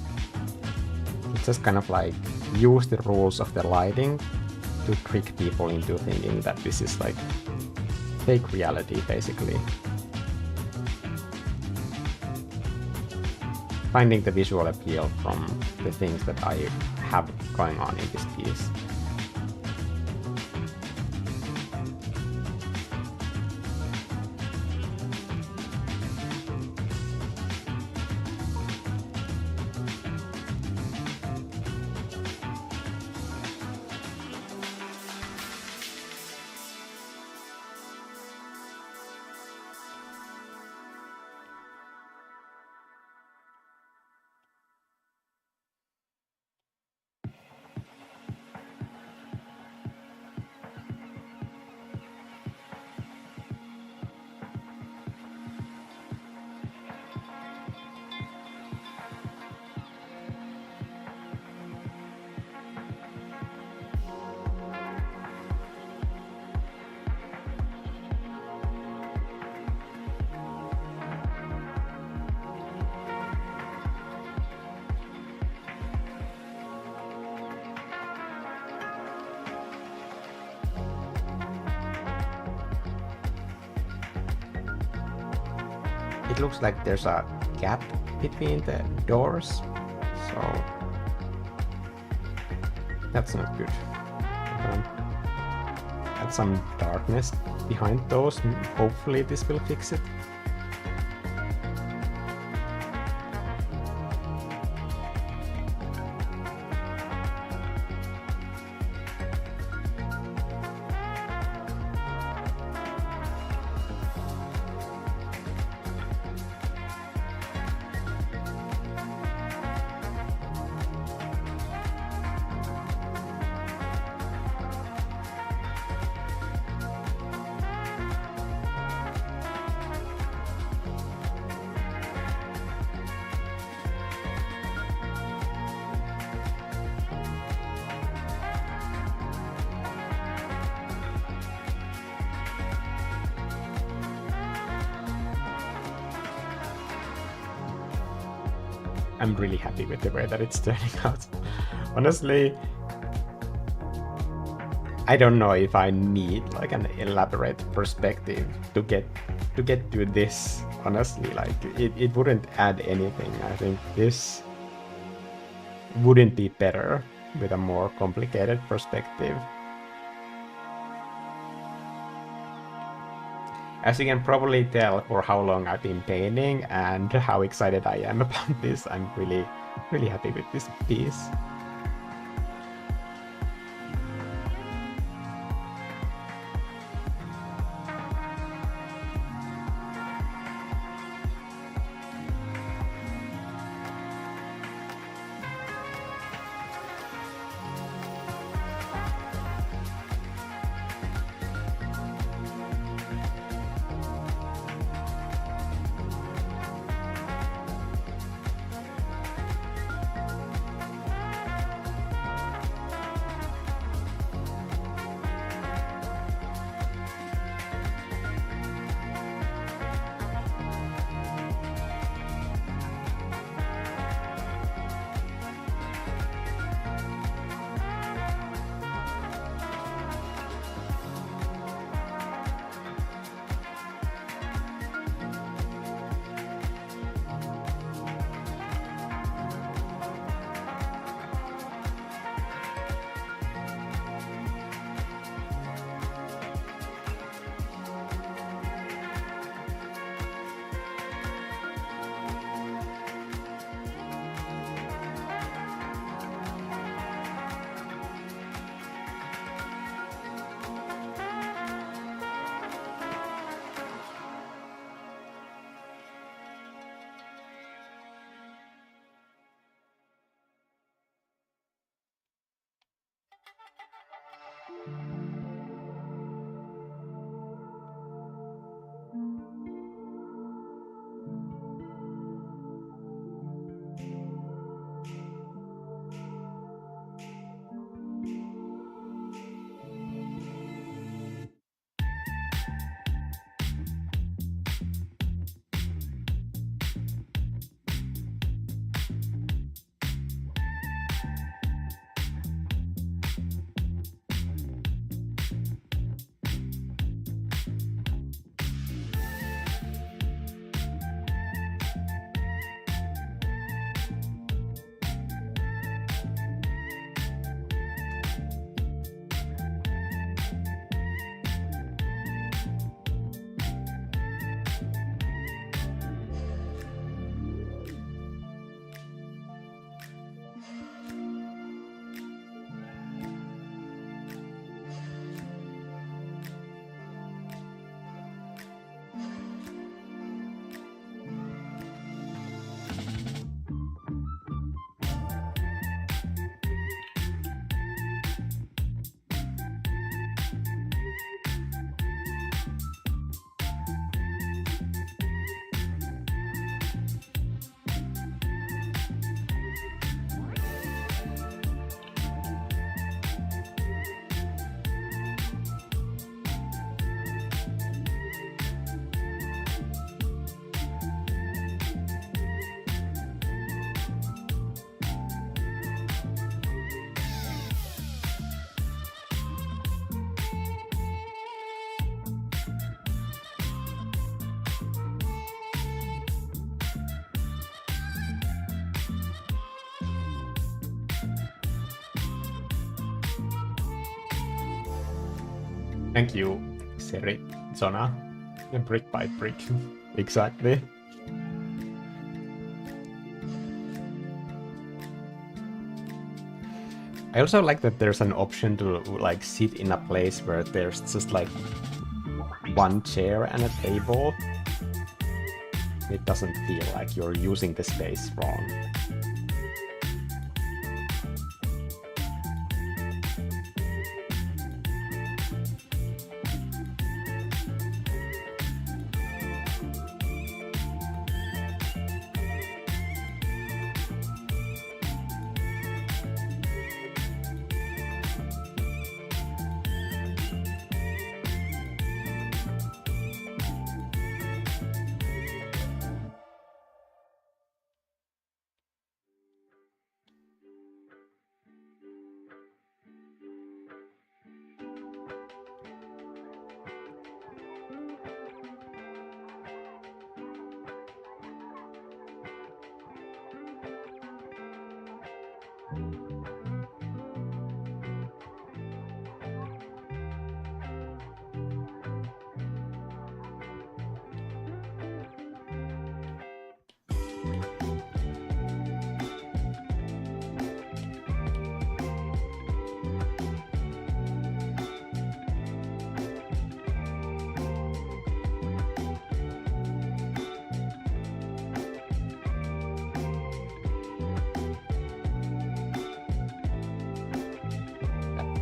It's just kind of like use the rules of the lighting to trick people into thinking that this is like fake reality, basically. Finding the visual appeal from the things that I have going on in this piece. It looks like there's a gap between the doors, so that's not good. Add some darkness behind those, hopefully this will fix it. I'm really happy with the way that it's turning out. Honestly, I don't know if I need like an elaborate perspective to get to this. Honestly, like it wouldn't add anything. I think this wouldn't be better with a more complicated perspective. As you can probably tell for how long I've been painting and how excited I am about this, I'm really, really happy with this piece. Thank you, Seri, Zona, and brick by brick. Exactly. I also like that there's an option to like sit in a place where there's just like one chair and a table. It doesn't feel like you're using the space wrong.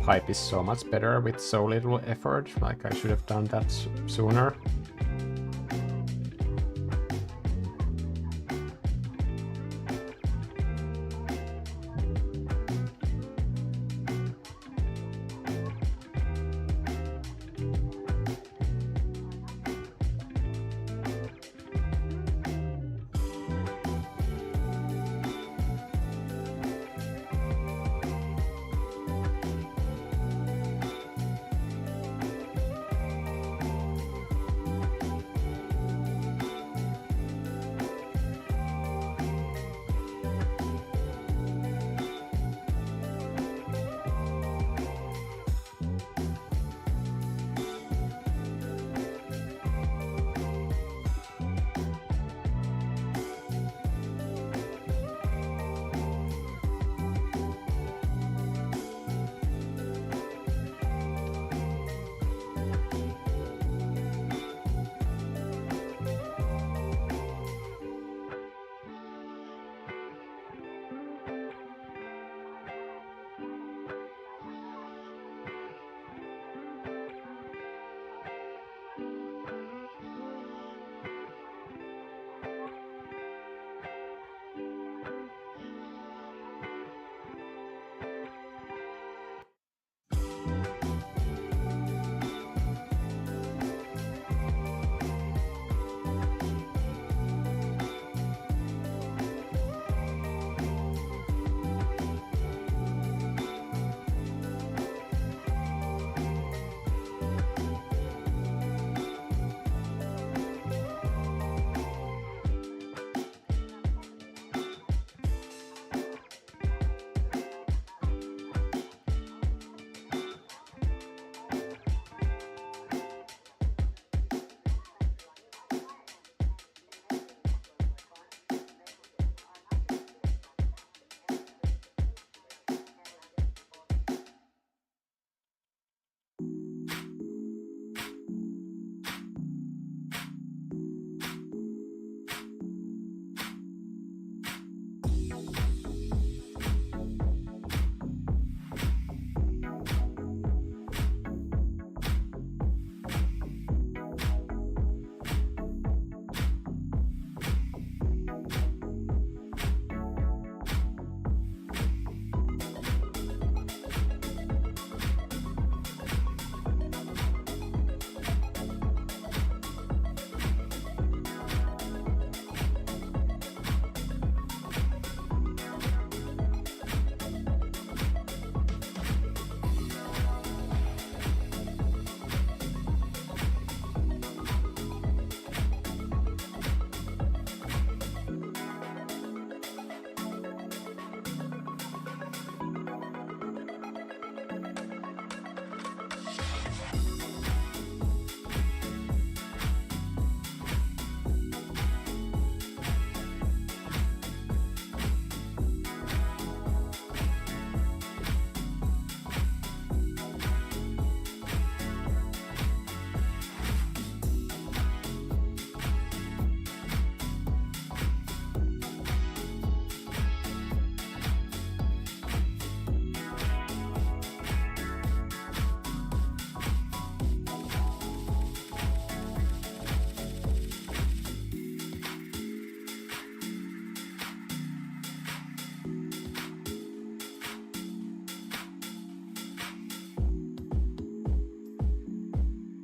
Pipe is so much better with so little effort, like I should have done that sooner.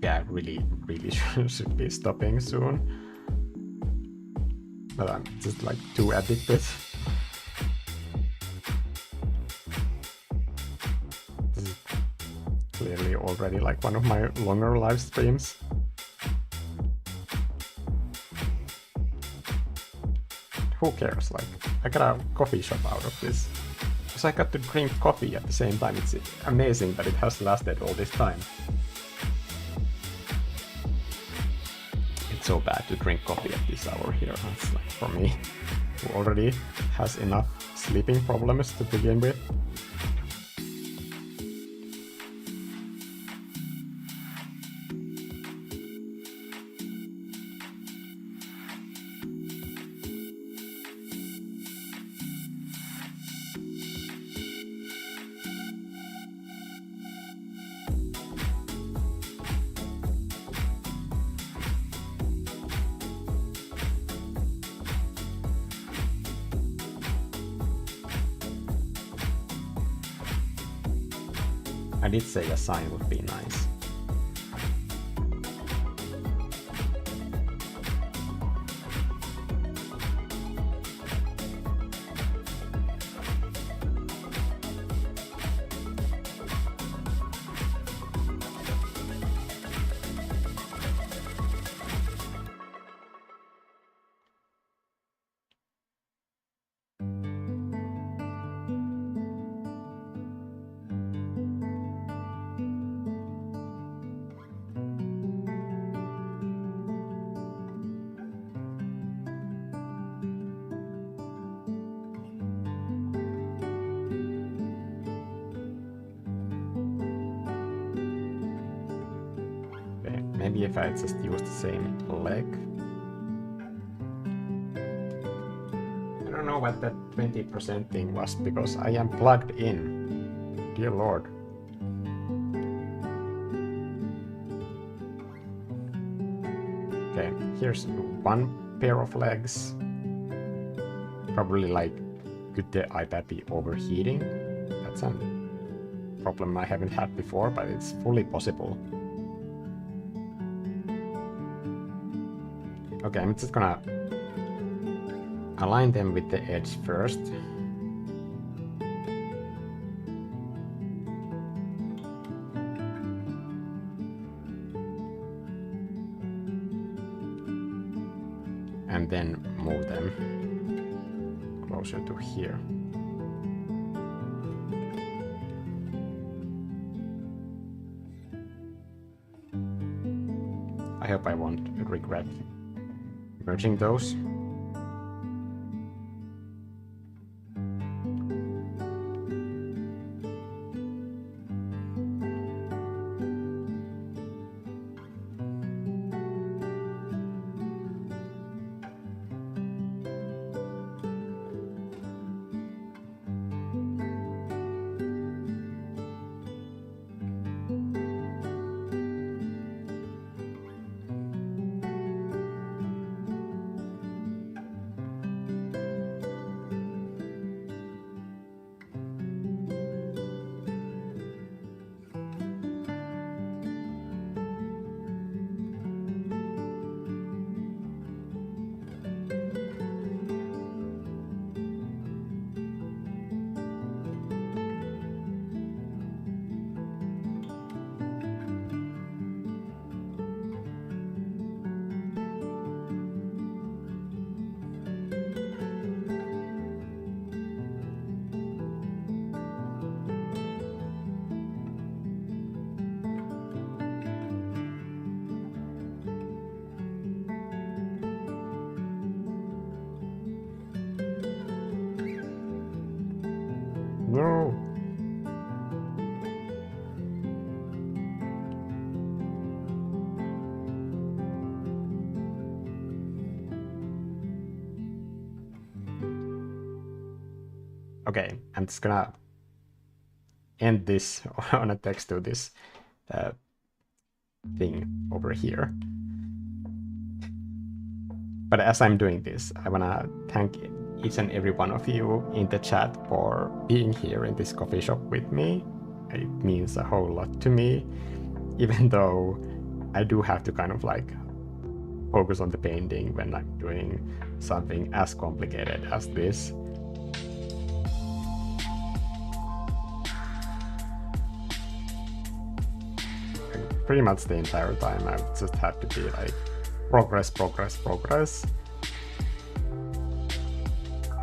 I really should be stopping soon. But I'm just like too addicted. This is clearly already like one of my longer live streams. Who cares? Like, I got a coffee shop out of this. Because I got to drink coffee at the same time. It's amazing that it has lasted all this time. It's so bad to drink coffee at this hour here. It's like for me, who already has enough sleeping problems to begin with. I did say a sign would be nice. Maybe if I just use the same leg. I don't know what that 20% thing was because I am plugged in. Dear Lord. Okay, here's one pair of legs. Probably like, could the iPad be overheating? That's a problem I haven't had before, but it's fully possible. Okay, I'm just gonna align them with the edge first. And then move them closer to here. I hope I won't regret merging those. No. Okay, I'm just gonna end this on a text to this thing over here. But as I'm doing this, I wanna thank each and every one of you in the chat for being here in this coffee shop with me. It means a whole lot to me, even though I do have to kind of like focus on the painting when I'm doing something as complicated as this. And pretty much the entire time I just have to be like progress, progress, progress.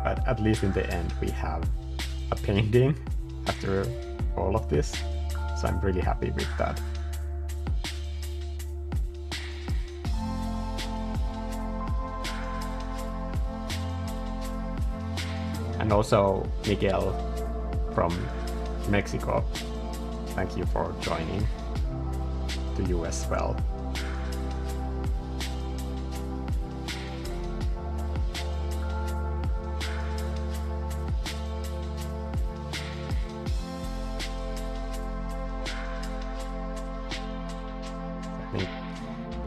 But at least in the end we have a painting after all of this, so I'm really happy with that. And also Miguel from Mexico, thank you for joining, to you as well. I think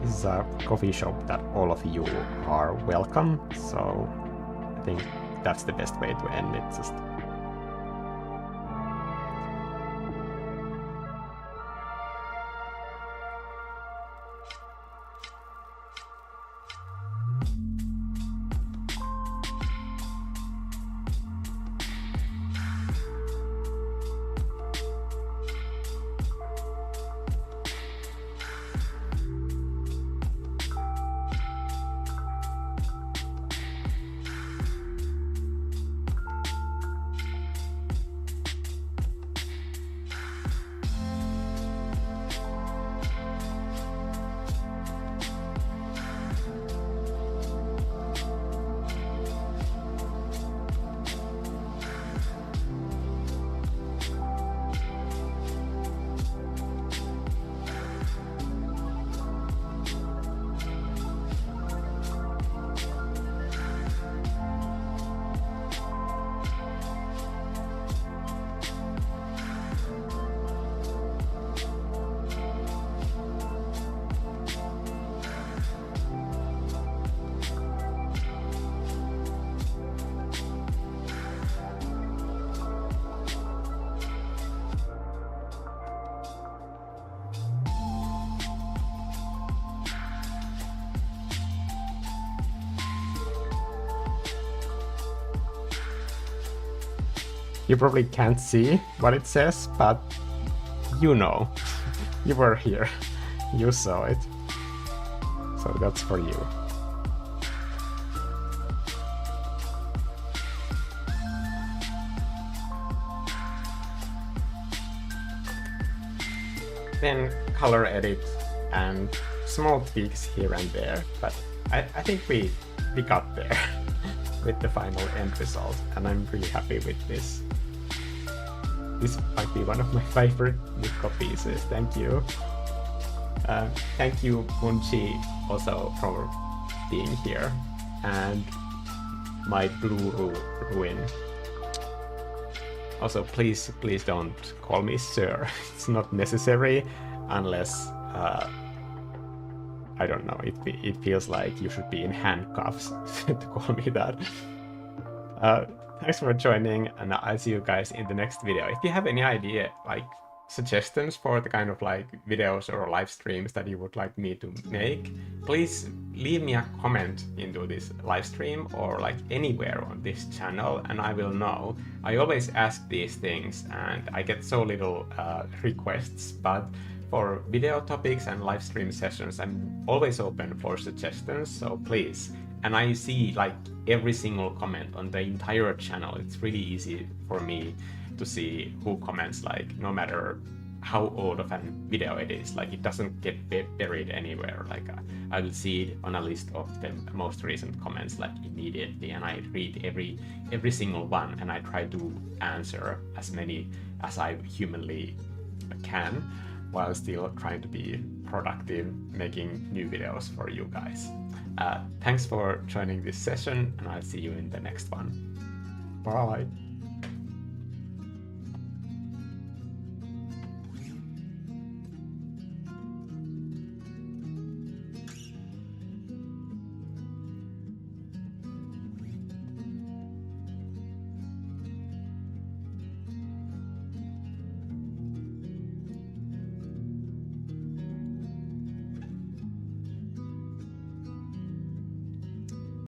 this is a coffee shop that all of you are welcome, so I think that's the best way to end it. Just you probably can't see what it says, but you know, you were here, you saw it, so that's for you. Then color edit and small tweaks here and there, but I think we got there with the final end result, and I'm really happy with this. This might be one of my favorite Nikko pieces, thank you. Thank you, Munchi, also for being here, and my blue ruin. Also, please don't call me sir. It's not necessary unless, I don't know, it feels like you should be in handcuffs to call me that. Thanks for joining, and I'll see you guys in the next video. If you have any idea, like suggestions for the kind of like videos or live streams that you would like me to make, please leave me a comment into this live stream or like anywhere on this channel, and I will know. I always ask these things and I get so little requests, but for video topics and live stream sessions, I'm always open for suggestions, so please. And I see like every single comment on the entire channel. It's really easy for me to see who comments, like no matter how old of a video it is, like it doesn't get buried anywhere. Like I will see it on a list of the most recent comments like immediately, and I read every single one, and I try to answer as many as I humanly can, while still trying to be productive, making new videos for you guys. Thanks for joining this session, and I'll see you in the next one. Bye!